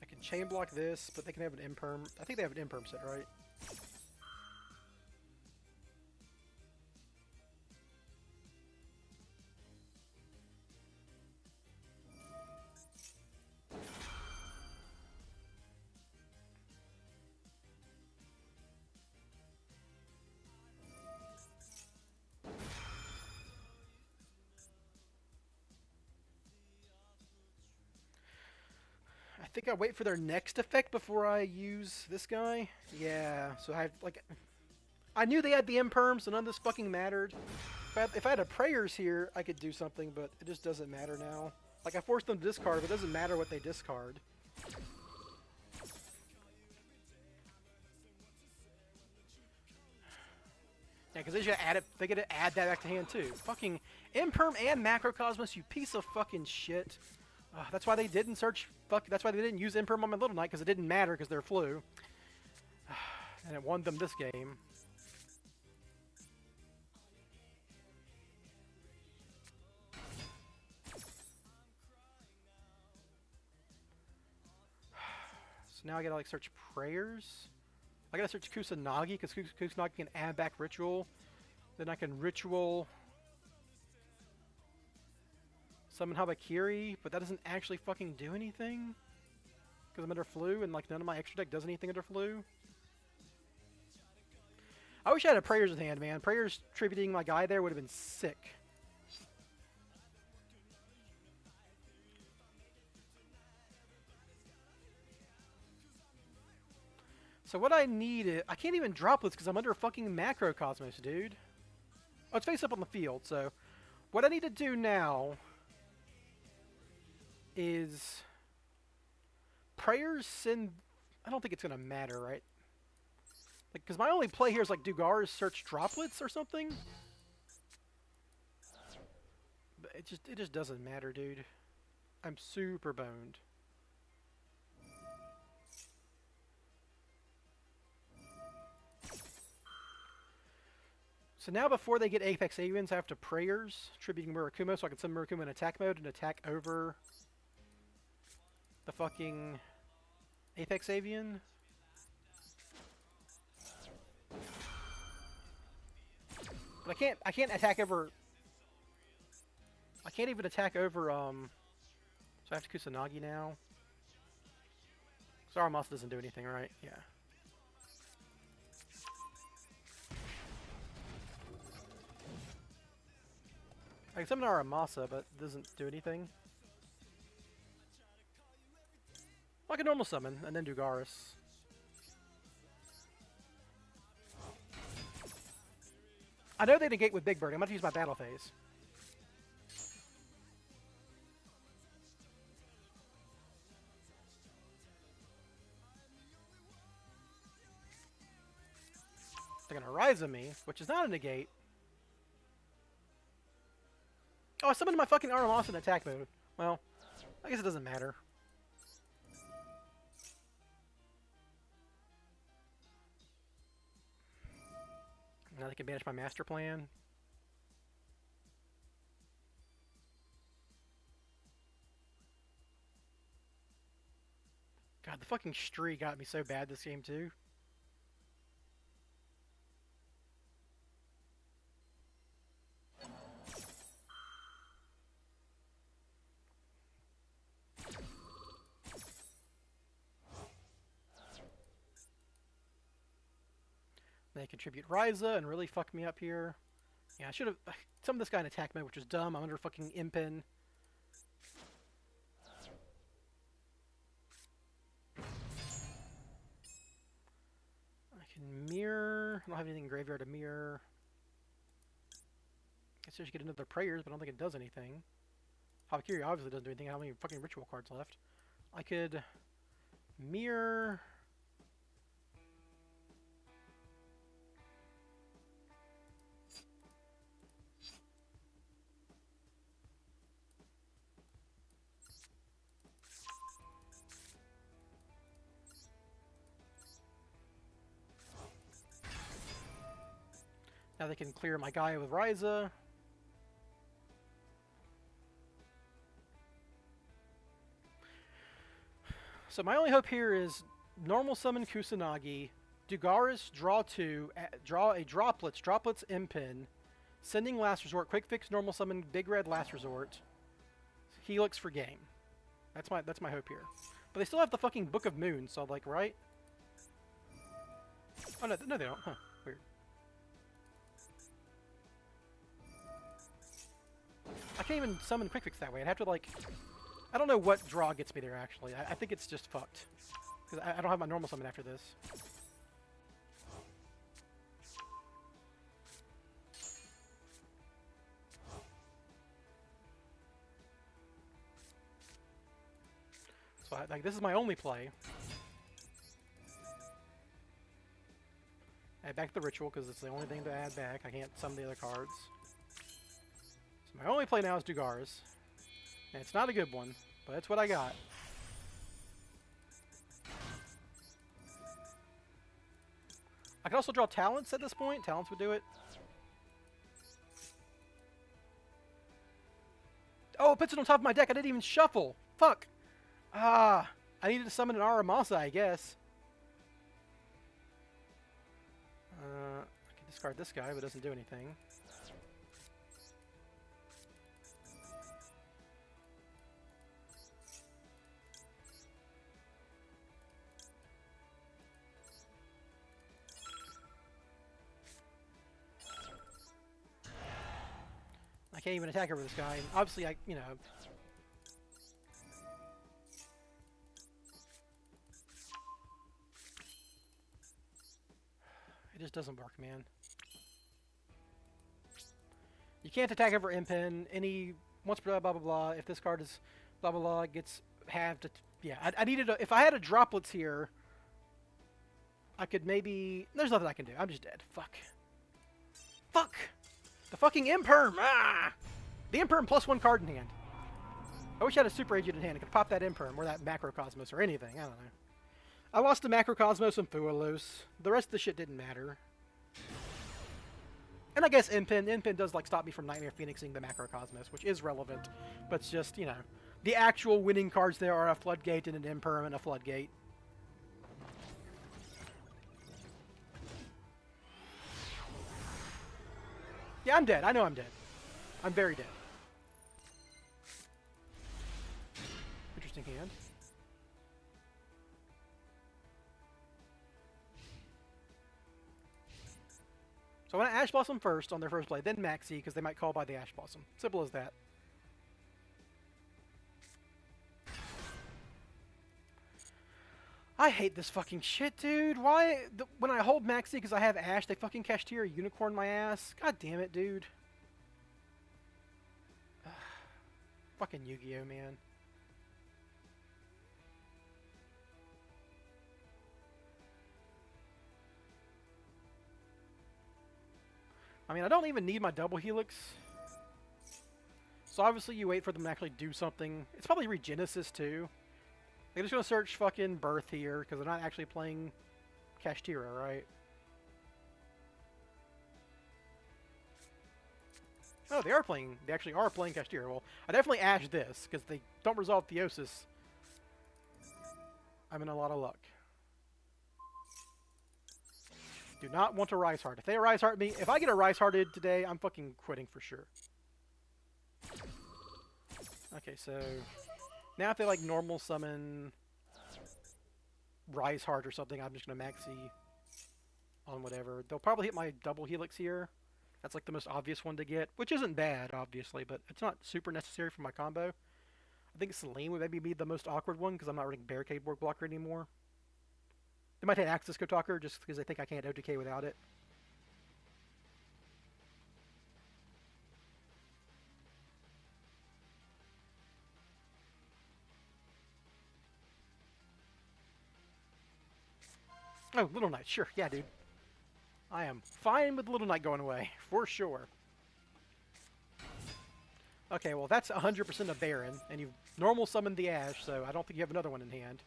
I can chain block this, but they can have an Imperm. I think they have an Imperm set, right? think I wait for their next effect before I use this guy. Yeah, so I have, like... I knew they had the imperm, so none of this fucking mattered. If I had a prayers here, I could do something, but it just doesn't matter now. Like, I forced them to discard, but it doesn't matter what they discard. Yeah, because they get to add that back to hand too. Fucking imperm and macrocosmos, you piece of fucking shit. That's why they didn't search. That's why they didn't use imperm on my little knight, because it didn't matter because they're flu. And it won them this game. So now I gotta like search prayers. I gotta search Kusanagi because Kusanagi can add back ritual. Then I can ritual summon Habakiri, but that doesn't actually fucking do anything because I'm under flu and like none of my extra deck does anything under flu. I wish I had a prayers in hand, man. Prayers tributing my guy there would have been sick. So what I need is... I can't even drop this because I'm under fucking macrocosmos, dude. Oh, it's face up on the field, so... What I need to do now... is... Prayers send... I don't think it's going to matter, right? Like, because my only play here is like Dugar's search droplets or something. But it just doesn't matter, dude. I'm super boned. So now before they get Apex Avians, I have to prayers, tributing Murakumo, so I can send Murakumo in attack mode and attack over the fucking Apex Avian. But I can't attack over... I can't even attack over, so I have to Kusanagi now. So Aramasa doesn't do anything, right? Yeah. I can summon Aramasa, but it doesn't do anything. Like a normal summon, and then Dugaris. I know they negate with Big Bird. I'm about to use my battle phase. They're gonna Rise on me, which is not a negate. Oh, I summoned my fucking Aramasa in attack mode. Well, I guess it doesn't matter. Now they can banish my master plan. God, the fucking Stree got me so bad this game too. They contribute Ryza and really fuck me up here. Yeah, I should have summoned this guy in attack mode, which is dumb. I'm under fucking Impin. I can mirror. I don't have anything in graveyard to mirror. I guess I should get another prayers, but I don't think it does anything. Habakiri obviously doesn't do anything. I don't have any fucking ritual cards left. I could mirror. Now they can clear my guy with Ryza. So my only hope here is normal summon Kusanagi, Dugaris draw 2, draw a droplets Impin, sending Last Resort, quick fix normal summon Big Red Last Resort, Helix for game. That's my hope here. But they still have the fucking Book of Moon, so like, right? Oh no, no they don't. Huh, weird. I can't even summon quick fix that way. I'd have to like I don't know what draw gets me there, actually. I think it's just fucked. Because I don't have my normal summon after this. So, like, this is my only play. Add back the ritual, because it's the only thing to add back. I can't summon the other cards. So my only play now is Dugaris. And it's not a good one, but that's what I got. I can also draw Talents at this point. Talents would do it. Oh, it puts it on top of my deck. I didn't even shuffle. Fuck. Ah, I needed to summon an Aramasa, I guess. I can discard this guy, but it doesn't do anything. I can't even attack over this guy. And obviously, you know. It just doesn't work, man. You can't attack over Impin. Once blah blah blah blah. If this card is blah blah blah, it gets halved. Yeah, I needed if I had a droplets here, I could maybe. There's nothing I can do. I'm just dead. Fuck. Fuck. The fucking Imperm! Ah! The Imperm plus 1 card in hand. I wish I had a Super Agent in hand. I could pop that Imperm or that Macrocosmos or anything. I don't know. I lost to Macrocosmos and Fualos. The rest of the shit didn't matter. And I guess Impin does like stop me from Nightmare Phoenixing the Macrocosmos, which is relevant. But it's just, you know, the actual winning cards there are a Floodgate and an Imperm and a Floodgate. Yeah, I'm dead. I know I'm dead. I'm very dead. Interesting hand. So I want to Ash Blossom first on their first play, then Maxi, because they might call by the Ash Blossom. Simple as that. I hate this fucking shit, dude. Why? When I hold Maxi because I have Ash, they fucking Kashtira Unicorn my ass. God damn it, dude. Fucking Yu-Gi-Oh, man. I mean, I don't even need my double Helix. So obviously you wait for them to actually do something. It's probably Regenesis, too. They're just going to search fucking Birth here, because they're not actually playing Kashtira, right? Oh, they actually are playing Kashtira. Well, I definitely Ash this, because they don't resolve Theosis. I'm in a lot of luck. Do not want to Rise Heart. If they Rise Heart me, if I get a Rise Hearted today, I'm fucking quitting for sure. Okay, so now if they like normal summon Rise Heart or something, I'm just gonna Maxi on whatever. They'll probably hit my double Helix here. That's like the most obvious one to get, which isn't bad, obviously, but it's not super necessary for my combo. I think Celine would maybe be the most awkward one because I'm not running Barricade Board Blocker anymore. They might hit Axis Kotaker just because they think I can't OTK without it. Oh, Little Knight, sure, yeah, dude. I am fine with Little Knight going away, for sure. Okay, well that's 100% a Baron, and you've normal summoned the Ash, so I don't think you have another one in hand.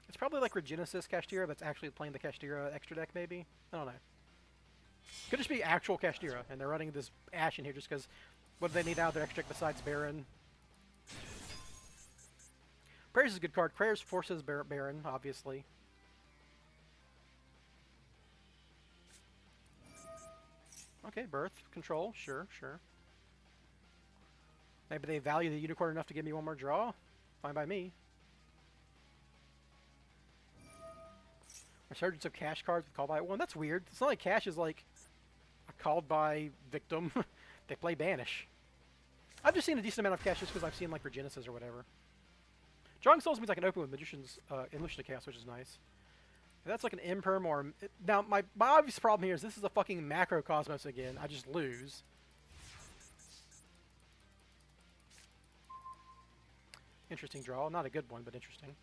It's probably like Regenesis Kashtira that's actually playing the Kashtira extra deck, maybe? I don't know. Could just be actual Kashtira, and they're running this Ash in here just because what do they need out of their extra deck besides Baron? Prayers is a good card. Prayers forces Baron, obviously. Okay, Birth, Control, sure, sure. Maybe they value the Unicorn enough to give me one more draw? Fine by me. Resurgence of cash cards with call by 1. That's weird. It's not like cash is like a called by victim. They play banish. I've just seen a decent amount of cash just because I've seen like Regenesis or whatever. Drawing souls means I can open with Magician's Illusion of Chaos, which is nice. If that's like an imperm or... Now, my obvious problem here is this is a fucking Macrocosmos again. I just lose. Interesting draw. Not a good one, but interesting.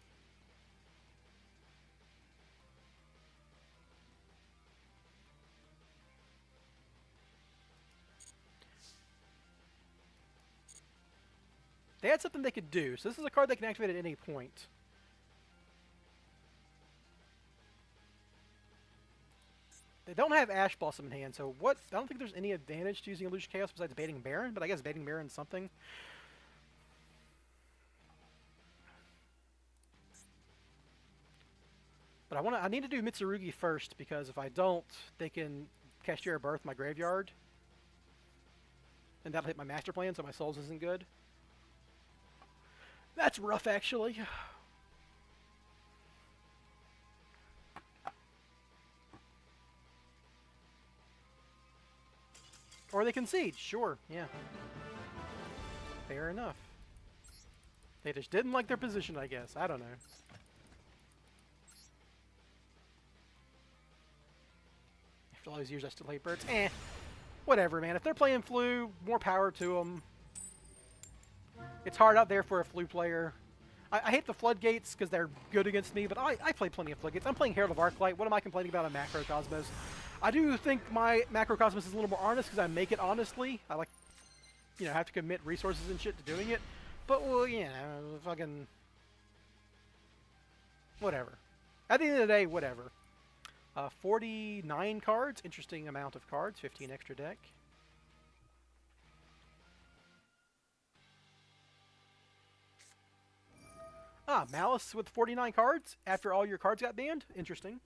They had something they could do. So this is a card they can activate at any point. They don't have Ash Blossom in hand, so what? I don't think there's any advantage to using Illusion Chaos besides Baiting Baron, but I guess Baiting Baron's something. But I need to do Mitsurugi first, because if I don't, they can Cashier Birth my graveyard. And that'll hit my master plan, so my souls isn't good. That's rough, actually. Or they concede, sure, yeah. Fair enough. They just didn't like their position, I guess. I don't know. After all these years, I still hate birds. Eh. Whatever, man. If they're playing Flu, more power to them. It's hard out there for a Flu player. I hate the Floodgates because they're good against me, but I play plenty of Floodgates. I'm playing Herald of Arclight. What am I complaining about on Macrocosmos? I do think my Macrocosmos is a little more honest because I make it honestly. I like, you know, have to commit resources and shit to doing it. But, well, you know, fucking... Whatever. At the end of the day, whatever. 49 cards. Interesting amount of cards. 15 extra deck. Ah, Malice with 49 cards after all your cards got banned? Interesting.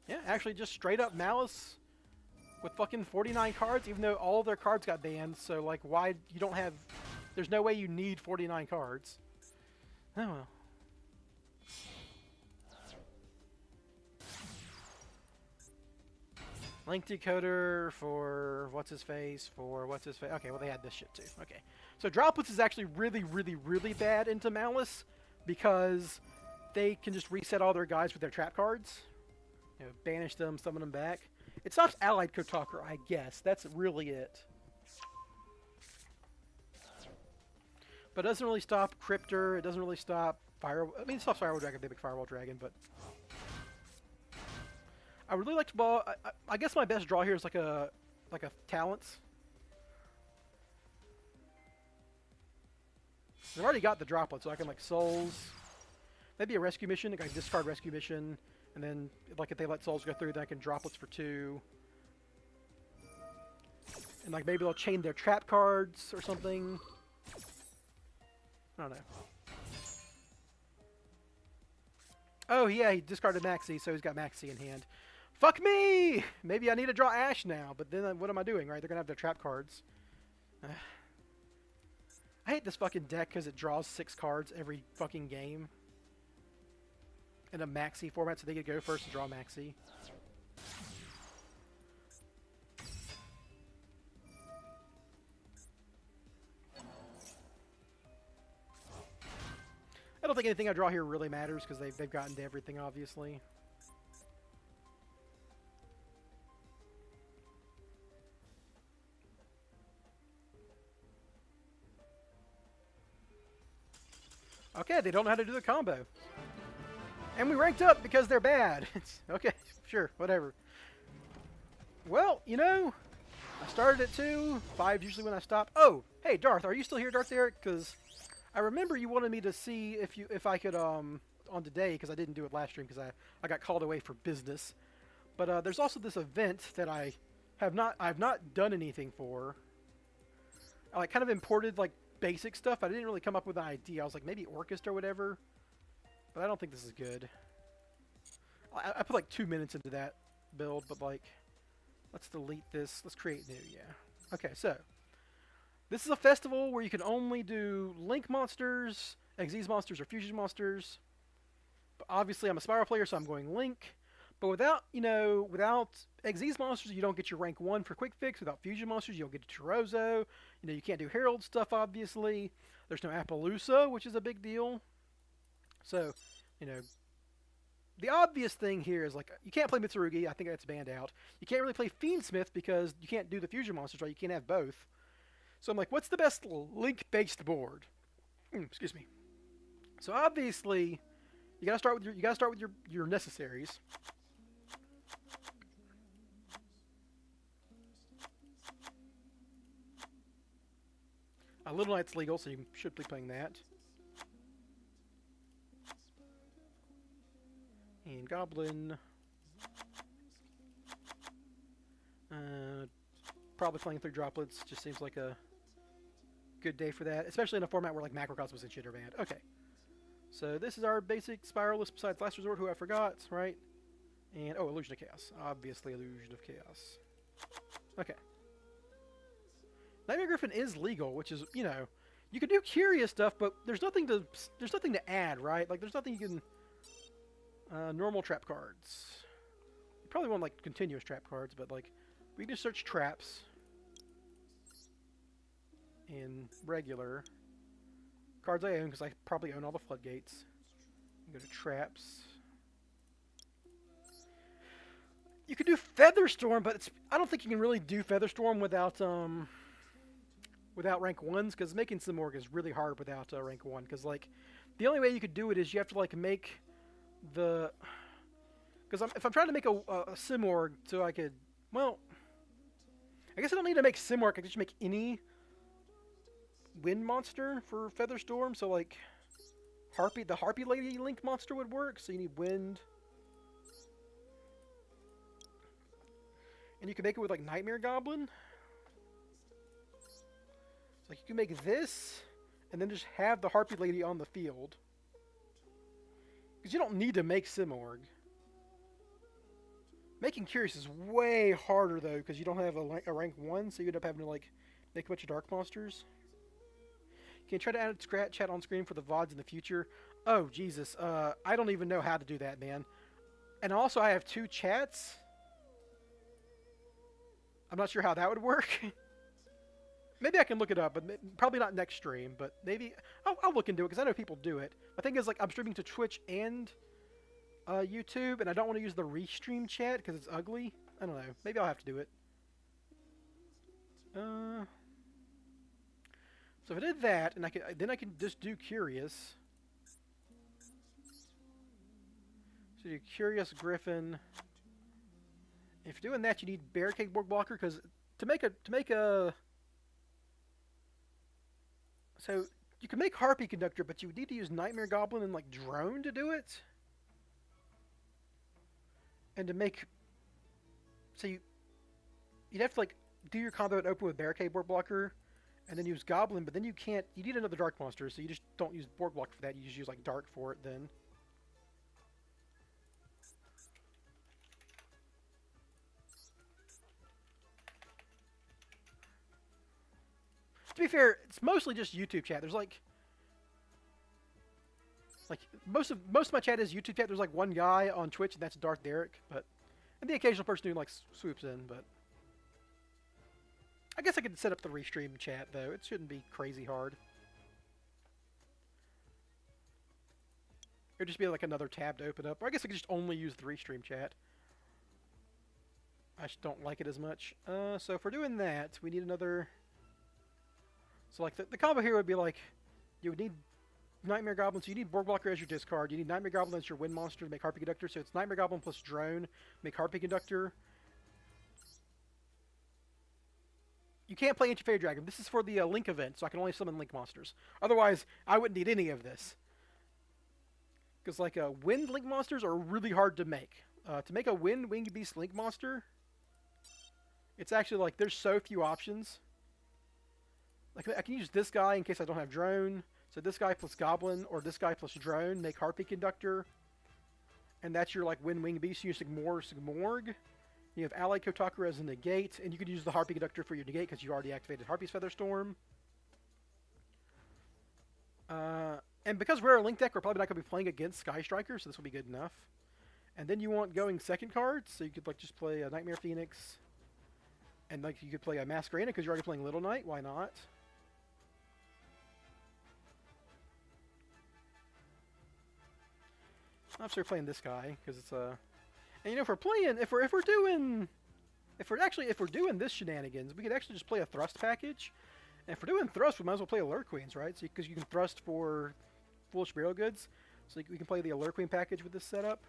Yeah, actually just straight up Malice with fucking 49 cards, even though all of their cards got banned. So, like, why you don't have... There's no way you need 49 cards. Oh, well. Link decoder for what's-his-face, for what's-his-face. Okay, well, they had this shit too. Okay. So Droplets is actually really, really, really bad into Malice because they can just reset all their guys with their trap cards. You know, banish them, summon them back. It stops Allied Kotaker, I guess. That's really it. But it doesn't really stop Cryptor. It doesn't really stop Fire... I mean, it stops Firewall Dragon, big Firewall Dragon, but... I really like to ball. I guess my best draw here is like a Talents. I've already got the Droplet, so I can like Souls. Maybe a Rescue Mission. I can discard Rescue Mission, and then like if they let Souls go through, then I can Droplets for 2. And like maybe they'll chain their trap cards or something. I don't know. Oh yeah, he discarded Maxi, so he's got Maxi in hand. Fuck me! Maybe I need to draw Ash now, but then what am I doing, right? They're going to have their trap cards. I hate this fucking deck because it draws 6 cards every fucking game. In a Maxi format, so they get to go first and draw Maxi. I don't think anything I draw here really matters because they've gotten to everything, obviously. Okay, they don't know how to do the combo. And we ranked up because they're bad. Okay, sure, whatever. Well, you know, I started at 2. 5 usually when I stop. Oh, hey, Darth, are you still here, Darth Eric? Because I remember you wanted me to see if I could, on today, because I didn't do it last stream because I got called away for business. But there's also this event that I've not done anything for. I kind of imported, like, basic stuff. I didn't really come up with an idea. I was like, maybe Orchestra or whatever. But I don't think this is good. I put like 2 minutes into that build, but like, let's delete this. Let's create new, yeah. Okay, so this is a festival where you can only do Link monsters, Xyz monsters, or Fusion monsters. But obviously, I'm a Spiral player, so I'm going Link. But without, without Xyz monsters, you don't get your rank 1 for Quick Fix. Without Fusion monsters, you don't get Chirozzo. You can't do Herald stuff, obviously. There's no Appaloosa, which is a big deal. So, you know, the obvious thing here is, like, you can't play Mitsurugi. I think that's banned out. You can't really play Fiendsmith because you can't do the Fusion monsters, right? You can't have both. So I'm like, what's the best Link-based board? Excuse me. So obviously, you gotta start with your necessaries. Little Knight's legal, so you should be playing that. And Goblin. Probably playing through Droplets. Just seems like a good day for that. Especially in a format where like Macrocosmos and shit are banned. Okay. So this is our basic Spiral list besides Last Resort, who I forgot, right? And, oh, Illusion of Chaos. Obviously Illusion of Chaos. Okay. Nightmare Griffin is legal, which is, you can do curious stuff, but there's nothing to add, right? Like, there's nothing you can... normal trap cards. You probably want, like, continuous trap cards, but, like, we can just search traps. In regular. Cards I own, because I probably own all the floodgates. Go to traps. You could do Featherstorm, but I don't think you can really do Featherstorm without rank 1s, because making Simorgh is really hard without rank 1, because, like, the only way you could do it is you have to, like, make the... Because if I'm trying to make a Simorgh so I could... Well, I guess I don't need to make Simorgh, I can just make any wind monster for Featherstorm, so, like, the Harpy Lady Link monster would work, so you need wind. And you can make it with, like, Nightmare Goblin. Like, you can make this, and then just have the Harpy Lady on the field. Because you don't need to make Simorgh. Making Curious is way harder, though, because you don't have a rank 1, so you end up having to, like, make a bunch of Dark Monsters. Can you try to add Scrat Chat on screen for the VODs in the future? Oh, Jesus. I don't even know how to do that, man. And also, I have 2 chats. I'm not sure how that would work. Maybe I can look it up, but probably not next stream. But maybe I'll look into it because I know people do it. The thing is, like, I'm streaming to Twitch and YouTube, and I don't want to use the restream chat because it's ugly. I don't know. Maybe I'll have to do it. So if I did that, and then I can just do Curious. So do Curious Griffin. If you're doing that, you need Barricade Board Blocker because to make a so you can make Harpy Conductor, but you would need to use Nightmare Goblin and like Drone to do it. And to make you'd have to like do your combo and open with Barricade Board Blocker, and then use Goblin, but then you can't. You need another Dark Monster, so you just don't use Board Blocker for that. You just use like Dark for it then. To be fair, it's mostly just YouTube chat. There's like most of my chat is YouTube chat. There's like one guy on Twitch, and that's Darth Derek, and the occasional person who like swoops in. But I guess I could set up the restream chat though. It shouldn't be crazy hard. It'd just be like another tab to open up. Or I guess I could just only use the restream chat. I just don't like it as much. So if we're doing that, we need another. So like the combo here would be like, you would need Nightmare Goblin, so you need Board Blocker as your discard. You need Nightmare Goblin as your wind monster to make Harpy Conductor. So it's Nightmare Goblin plus Drone, make Harpy Conductor. You can't play Ancient Fairy Dragon. This is for the Link event, so I can only summon Link monsters. Otherwise, I wouldn't need any of this. Because like wind Link monsters are really hard to make. To make a wind Winged Beast Link monster, it's actually like there's so few options. Like I can use this guy in case I don't have Drone. So this guy plus Goblin, or this guy plus Drone, make Harpy Conductor. And that's your like Wind Winged Beast. You use Sigmorg. You have Allied Kotaku as a negate, and you could use the Harpy Conductor for your negate because you already activated Harpy's Featherstorm. And And because we're a Link deck, we're probably not going to be playing against Sky Striker, so this will be good enough. And then you want going second cards, so you could like just play a Nightmare Phoenix. And like you could play a Masquerade because you're already playing Little Knight, why not? I'll start playing this guy because it's a. And you know, if we're playing, if we're doing this shenanigans, we could actually just play a thrust package. And if we're doing thrust, we might as well play Allure Queens, right? So because you can thrust for Foolish Burial Goods, so we can play the Allure Queen package with this setup.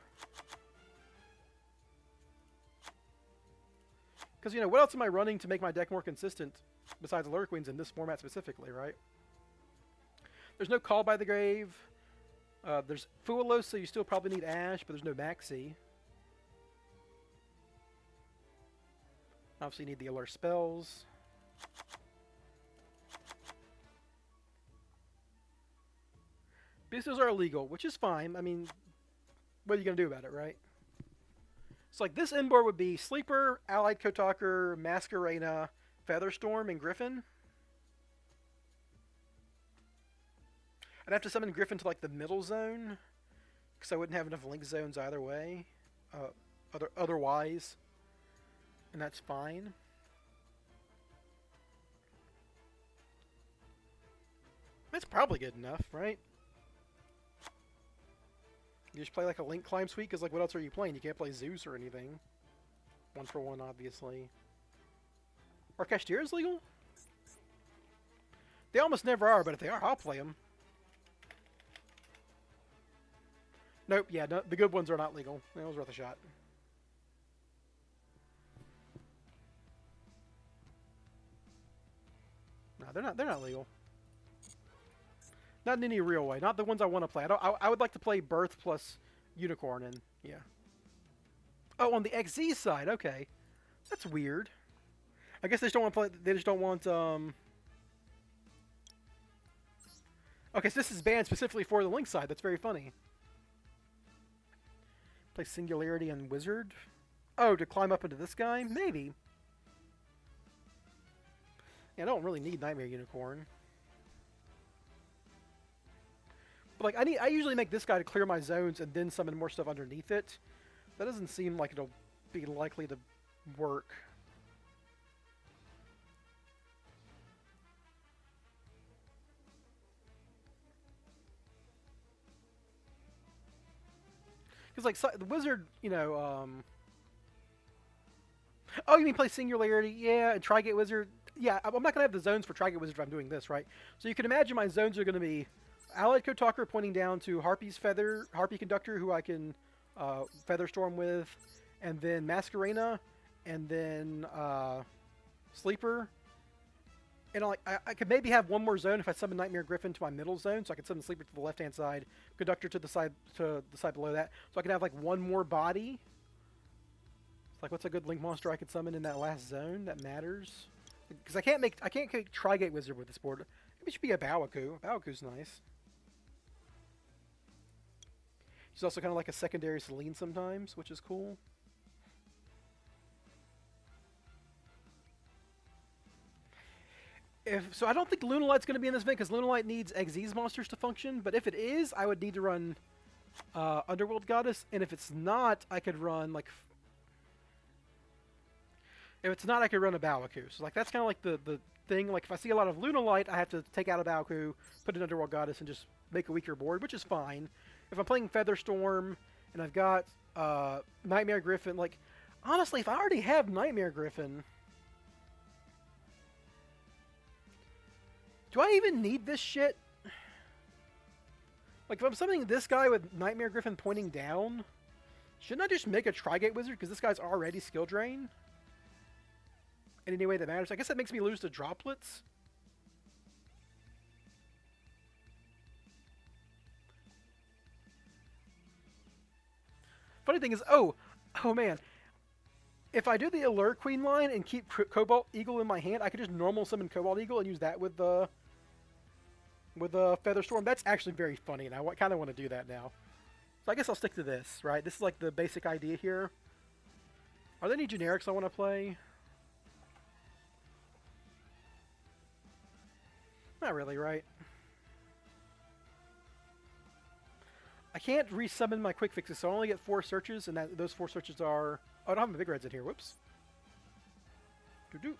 Because you know, what else am I running to make my deck more consistent besides Allure Queens in this format specifically, right? There's no Call by the Grave. There's Fuelos, so you still probably need Ash, but there's no Maxi. Obviously, you need the Allure spells. Beastos are illegal, which is fine. I mean, what are you going to do about it, right? So, like, this end board would be Sleeper, Allied Kotaker, Masquerena, Featherstorm, and Griffin. I'd have to summon Griffin to, like, the middle zone, because I wouldn't have enough link zones either way, otherwise, and that's fine. That's probably good enough, right? You just play, like, a Link Climb Suite, because, like, what else are you playing? You can't play Zeus or anything. 1-for-1, obviously. Are Kashtira's legal? They almost never are, but if they are, I'll play them. Nope, yeah, no, the good ones are not legal. It was worth a shot. No, they're not legal. Not in any real way. Not the ones I want to play. I would like to play Birth plus Unicorn, and yeah. Oh, on the XZ side, okay. That's weird. I guess they just don't want to play. They just don't want. Okay, so this is banned specifically for the Link side. That's very funny. Play Singularity and Wizard. Oh, to climb up into this guy? Maybe. Yeah, I don't really need Nightmare Unicorn. But like, I usually make this guy to clear my zones and then summon more stuff underneath it. That doesn't seem like it'll be likely to work. Because, like, the Wizard, you know, Oh, you mean play Singularity? Yeah, and Trigate Wizard. Yeah, I'm not going to have the zones for Trigate Wizard if I'm doing this, right? So you can imagine my zones are going to be Allied Kotaker pointing down to Harpy Conductor, who I can Featherstorm with, and then Masquerena, and then Sleeper. And I could maybe have one more zone if I summon Nightmare Griffin to my middle zone, so I could summon Sleeper to the left-hand side, Conductor to the side below that, so I can have like one more body. It's like, what's a good Link monster I could summon in that last zone that matters? Because I can't make Trigate Wizard with this board. Maybe it should be a Bawaku. Bawaku's nice. She's also kind of like a secondary Celine sometimes, which is cool. So I don't think Lunalight's going to be in this event because Lunalight needs Xyz monsters to function. But if it is, I would need to run Underworld Goddess. And if it's not, I could run like... If it's not, I could run a Bawaku. So like that's kind of like the thing. Like if I see a lot of Lunalight, I have to take out a Bawaku, put an Underworld Goddess, and just make a weaker board, which is fine. If I'm playing Featherstorm and I've got Nightmare Griffin, like honestly, if I already have Nightmare Griffin, do I even need this shit? Like if I'm summoning this guy with Nightmare Griffin pointing down, shouldn't I just make a Trigate Wizard because this guy's already skill drain? In any way that matters. I guess that makes me lose to Droplets. Funny thing is, oh man, if I do the Allure Queen line and keep Cobalt Eagle in my hand, I could just normal summon Cobalt Eagle and use that with the Featherstorm. That's actually very funny, and I kind of want to do that now. So I guess I'll stick to this, right? This is like the basic idea here. Are there any generics I want to play? Not really, right? I can't resummon my quick fixes, so I only get 4 searches, and those 4 searches are... Oh, I don't have my big reds in here. Whoops. Doo-doo.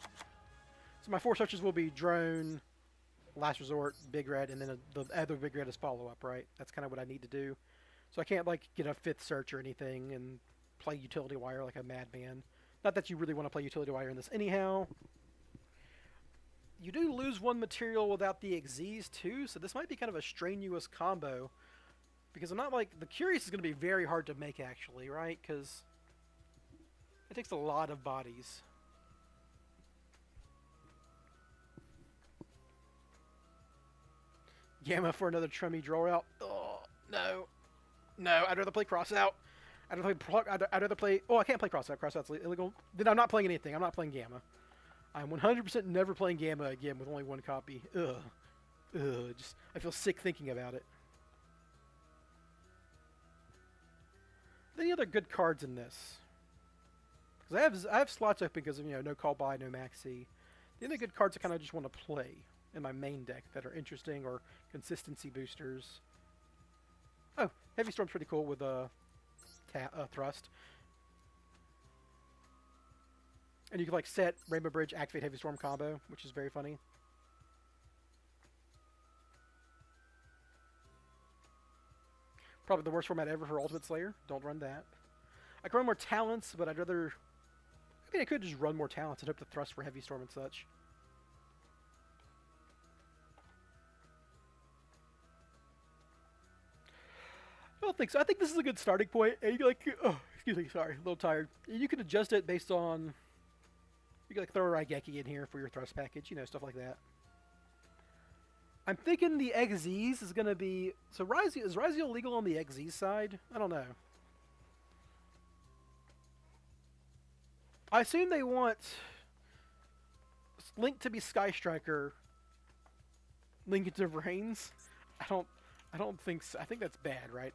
So my 4 searches will be drone, last resort, big red, and then the other big red is follow-up, right? That's kind of what I need to do. So I can't, like, get a 5th search or anything and play utility wire like a madman. Not that you really want to play utility wire in this anyhow. You do lose 1 material without the Xyz too, so this might be kind of a strenuous combo. Because I'm not like... The Curious is going to be very hard to make, actually, right? Because it takes a lot of bodies. Gamma for another Trummy draw out. Oh, no. No, I'd rather play cross out. I'd rather play... Oh, I can't play cross out. Cross out's illegal. Then I'm not playing anything. I'm not playing Gamma. I'm 100% never playing Gamma again with only 1 copy. Ugh. Ugh. Just, I feel sick thinking about it. Any other good cards in this? Because I have slots open because of, you know, no call by, no maxi. The other good cards I kind of just want to play in my main deck that are interesting or consistency boosters. Oh, Heavy Storm's pretty cool with Thrust. And you can like set Rainbow Bridge, activate Heavy Storm combo, which is very funny. Probably the worst format ever for Ultimate Slayer. Don't run that. I can run more talents, but I'd rather... I mean, I could just run more talents and hope to thrust for Heavy Storm and such. I don't think so. I think this is a good starting point. And you can like... Oh, excuse me, sorry. A little tired. You can adjust it based on... You can like throw a Raigeki in here for your thrust package. You know, stuff like that. I'm thinking the Xyz is going to be... So is Raziel legal on the Xyz side? I don't know. I assume they want Link to be Sky Striker, Link into Reigns. I don't think so. I think that's bad, right?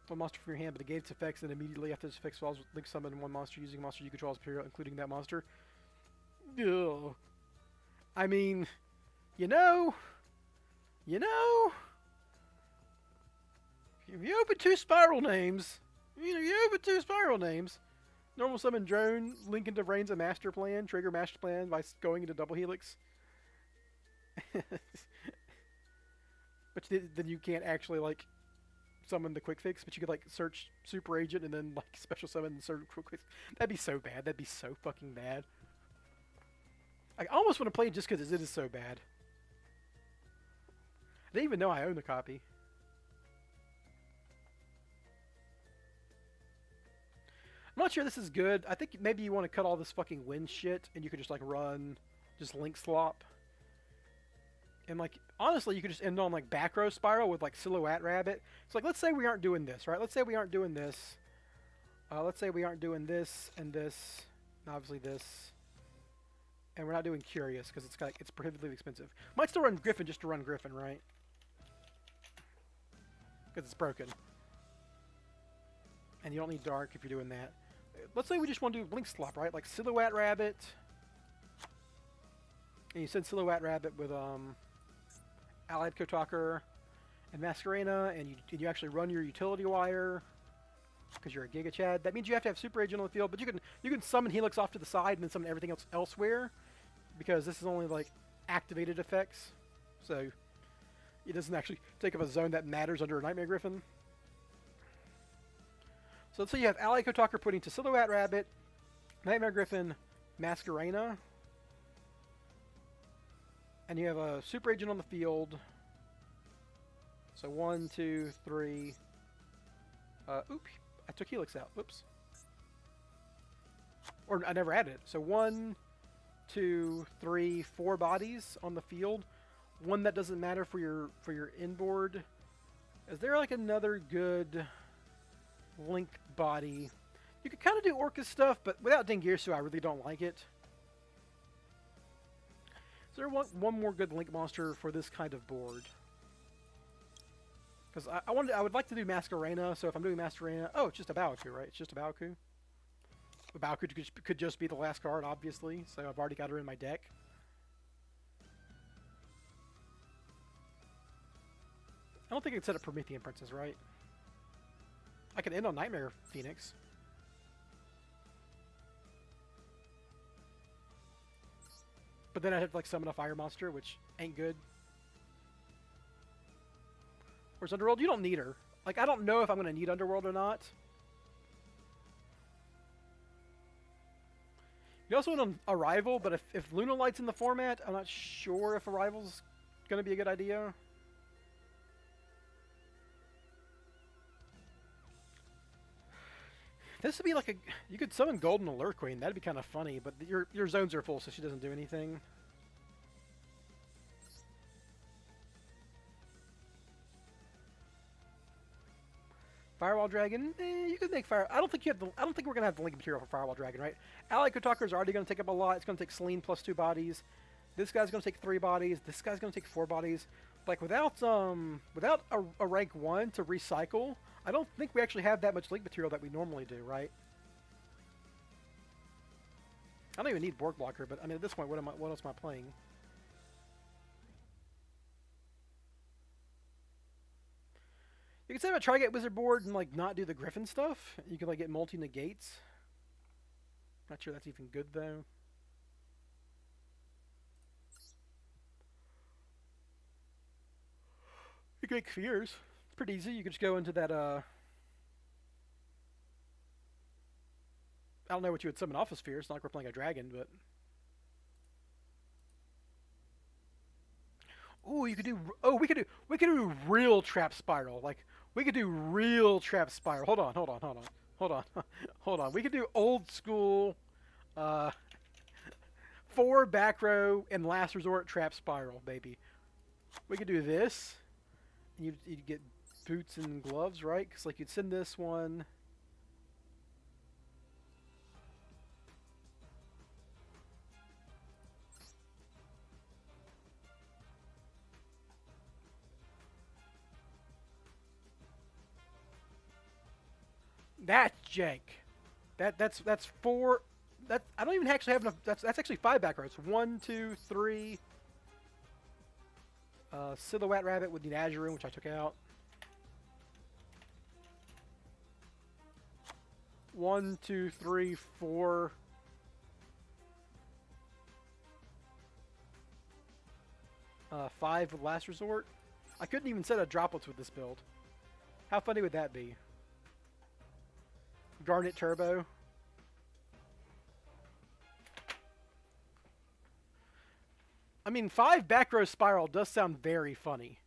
One monster from your hand, but it its effects, and immediately after this effect falls, Link summon 1 monster using a monster you control as material, including that monster. Ugh. I mean, you know, if you open 2 Spyral names, normal summon drone, Link into Reigns a master plan, trigger master plan by going into double helix. But then you can't actually like summon the quick fix, but you could like search super agent and then like special summon and search quick fix. That'd be so bad. That'd be so fucking bad. I almost want to play it just because it is so bad. I didn't even know I own the copy. I'm not sure this is good. I think maybe you want to cut all this fucking wind shit and you could just like run just Link Slop. And like, honestly, you could just end on like back row Spyral with like Silhouette Rabbit. So like, let's say we aren't doing this, right? Let's say we aren't doing this. Let's say we aren't doing this and this, and obviously this. And we're not doing Curious because it's prohibitively expensive. Might still run Griffin just to run Griffin, right? Because it's broken. And you don't need Dark if you're doing that. Let's say we just want to do Blink Slop, right? Like Silhouette Rabbit. And you send Silhouette Rabbit with Allied Kotaker and Masquerena, and you actually run your utility wire because you're a Giga Chad. That means you have to have Super Agent on the field, but you can summon Helix off to the side and then summon everything else elsewhere, because this is only like activated effects, so it doesn't actually take up a zone that matters under a Nightmare Griffin. So let's say you have Allied Kotaker putting to Silhouette Rabbit, Nightmare Griffin, Masquerena, and you have a Super Agent on the field. So 1, 2, 3. Oops, I took Helix out. Whoops. Or I never added it. So 1, 2, 3, 4 bodies on the field. One that doesn't matter for your inboard. Is there like another good Link body? You could kind of do Orcus stuff, but without Dengirsu, I really don't like it. Is there one more good Link monster for this kind of board? Because I would like to do Masquerena, so if I'm doing Masquerena... Oh, it's just a Baoku, right? It's just a Baoku. The Baoku could just be the last card, obviously, so I've already got her in my deck. I don't think I can set up Promethean Princess, right? I can end on Nightmare Phoenix. But then I'd have to like summon a fire monster, which ain't good. Whereas Underworld, you don't need her. Like, I don't know if I'm going to need Underworld or not. You also want Arrival, but if Luna Light's in the format, I'm not sure if Arrival's going to be a good idea. This would be like a... You could summon Golden Alert Queen. That'd be kind of funny, but your zones are full, so she doesn't do anything. Firewall Dragon, you could make fire. I don't think you have the. I don't think we're gonna have the link material for Firewall Dragon, right? Ally Kotaku is already gonna take up a lot. It's gonna take Celine plus 2 bodies. This guy's gonna take 3 bodies. This guy's gonna take 4 bodies. Like without a rank 1 to recycle, I don't think we actually have that much link material that we normally do, right? I don't even need Borg Blocker, but I mean at this point, what else am I playing? You can set up a Tri-Gate Wizard board and like not do the Griffin stuff. You can like get multi-negates. Not sure that's even good though. You can make Fears. It's pretty easy. You can just go into that I don't know what you would summon off of Fears. It's not like we're playing a dragon, but ooh, you could do. Oh, we could do real Trap Spiral. Like we could do real Trap Spiral. Hold on. Hold on. We could do old school, 4 back row and last resort Trap Spiral, baby. We could do this. And you'd get boots and gloves, right? Because like you'd send this one. That's jank. That's 4. That I don't even actually have enough. That's actually 5 back rows. 1, 2, 3. Silhouette Rabbit with the Azure, which I took out. 1, 2, 3, 4. 5 with Last Resort. I couldn't even set a droplets with this build. How funny would that be? Garnet Turbo. I mean, 5 back row Spiral does sound very funny.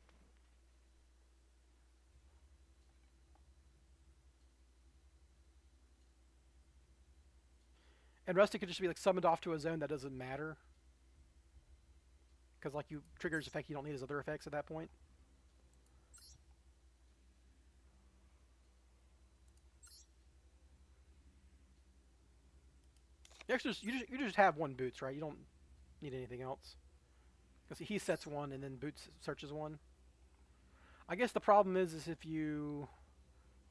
And Rusty could just be like summoned off to a zone that doesn't matter. Because like you triggers effect, you don't need his other effects at that point. You just have 1 boots, right? You don't need anything else. Because he sets 1 and then boots searches 1. I guess the problem is if you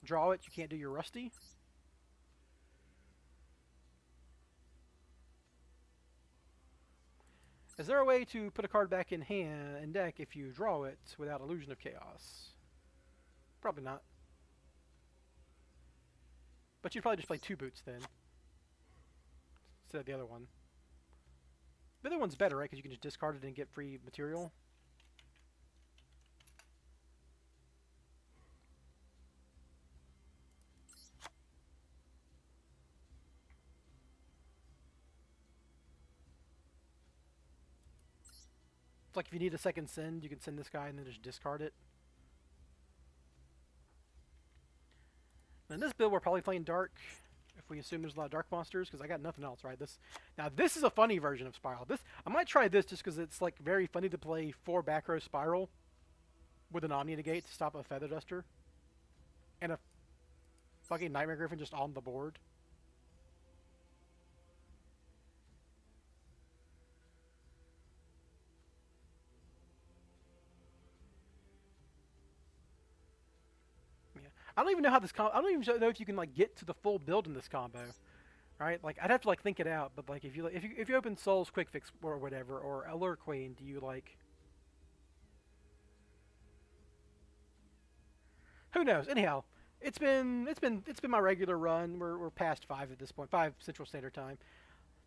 draw it, you can't do your Rusty. Is there a way to put a card back in hand and deck if you draw it without Illusion of Chaos? Probably not. But you'd probably just play 2 boots then. Instead of the other one. The other one's better, right? Because you can just discard it and get free material. It's like if you need a second send, you can send this guy and then just discard it. And in this build, we're probably playing Dark. If we assume there's a lot of dark monsters, because I got nothing else, right? This is a funny version of Spiral. I might try this just because it's like very funny to play 4 back row Spiral with an Omni Negate to stop a Feather Duster and a fucking Nightmare Griffin just on the board. I don't even know how this I don't even know if you can like get to the full build in this combo, right? Like I'd have to like think it out. But like if you open Soul's Quick Fix or whatever or Alert Queen, do you like? Who knows? Anyhow, it's been my regular run. We're past 5 at this point, 5 Central Standard Time.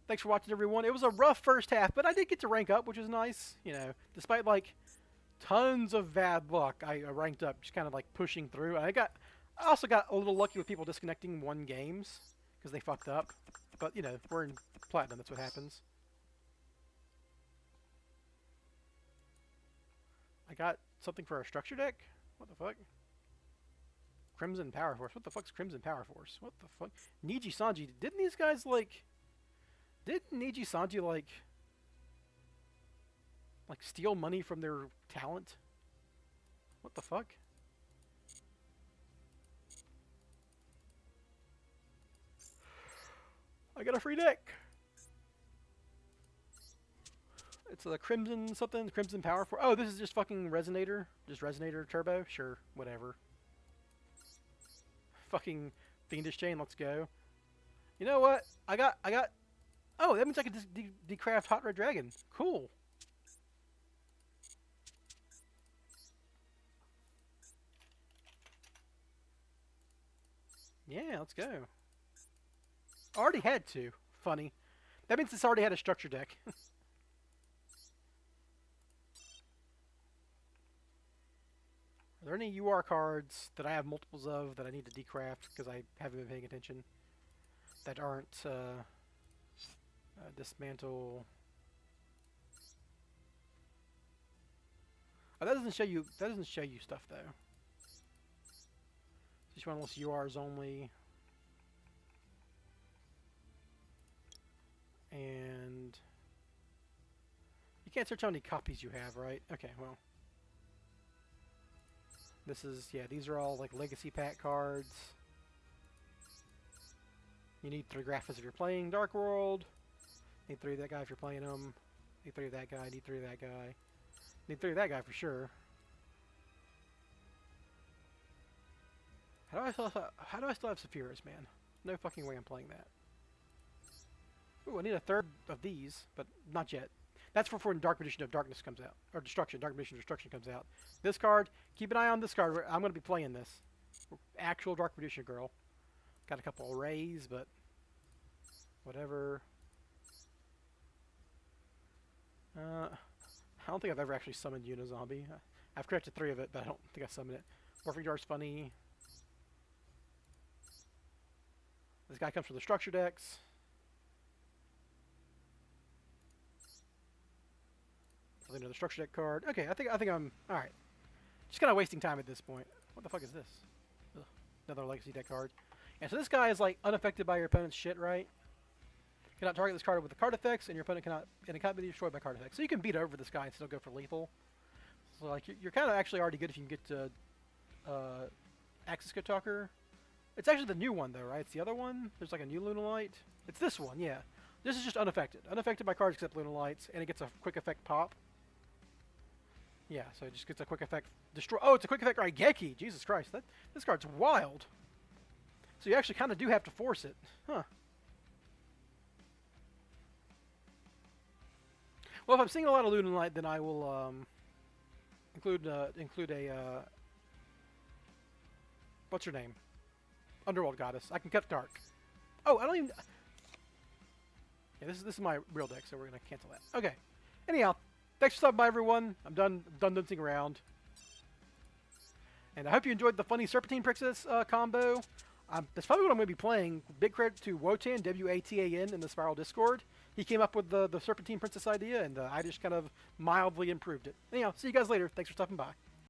Thanks for watching, everyone. It was a rough first half, but I did get to rank up, which is nice. You know, despite like tons of bad luck, I ranked up, just kind of like pushing through. I also got a little lucky with people disconnecting 1 games because they fucked up. But you know, we're in platinum. That's what happens. I got something for our structure deck. What the fuck? Crimson Power Force. What the fuck's Crimson Power Force? What the fuck? Niji Sanji. Didn't these guys like? Didn't Niji Sanji like steal money from their talent? What the fuck? I got a free deck. It's a Crimson something, Crimson Power Force. Oh, this is just fucking Resonator. Just Resonator Turbo? Sure, whatever. Fucking Fiendish Chain, let's go. You know what? I got... Oh, that means I can just decraft Hot Red Dragon. Cool. Yeah, let's go. Already had 2. Funny. That means it's already had a structure deck. Are there any UR cards that I have multiples of that I need to decraft because I haven't been paying attention? That aren't dismantle. Oh, that doesn't show you. That doesn't show you stuff though. Just one list URs only. And you can't search how many copies you have, right? Okay, well. This is, yeah, these are all like legacy pack cards. You need 3 graphics if you're playing Dark World. Need 3 of that guy if you're playing him. Need 3 of that guy, need 3 of that guy. Need 3 of that guy for sure. How do I still have Sephiroth, man? No fucking way I'm playing that. Ooh, I need a 3rd of these, but not yet. That's for when Dark Magician of Darkness comes out. Or Destruction. Dark Magician of Destruction comes out. This card, keep an eye on this card. I'm going to be playing this. Actual Dark Magician girl. Got a couple of rays, but whatever. I don't think I've ever actually summoned Unizombie. I've corrected 3 of it, but I don't think I summoned it. Morphing Dart's funny. This guy comes from the structure decks. Another structure deck card. Okay, I think I'm alright. Just kind of wasting time at this point. What the fuck is this? Ugh, another legacy deck card. And so this guy is like unaffected by your opponent's shit, right? Cannot target this card with the card effects, and your opponent cannot, and it cannot be destroyed by card effects. So you can beat over this guy and still go for lethal. So like you're kind of actually already good if you can get to Axis Code Talker. It's actually the new one though, right? It's the other one. There's like a new Lunalight. It's this one, yeah. This is just unaffected. Unaffected by cards except Lunalights, and it gets a quick effect pop. Yeah, so it just gets a quick effect destroy. Oh, it's a quick effect Raigeki. Jesus Christ, this card's wild. So you actually kind of do have to force it, huh? Well, if I'm seeing a lot of Lunalight, then I will include a what's her name? Underworld Goddess. I can cut dark. Oh, I don't even. Yeah, this is my real deck, so we're gonna cancel that. Okay. Anyhow. Thanks for stopping by, everyone. I'm done dancing around. And I hope you enjoyed the funny Serpentine Princess combo. That's probably what I'm going to be playing. Big credit to Wotan, W-A-T-A-N, in the Spyral Discord. He came up with the Serpentine Princess idea, and I just kind of mildly improved it. Anyhow, see you guys later. Thanks for stopping by.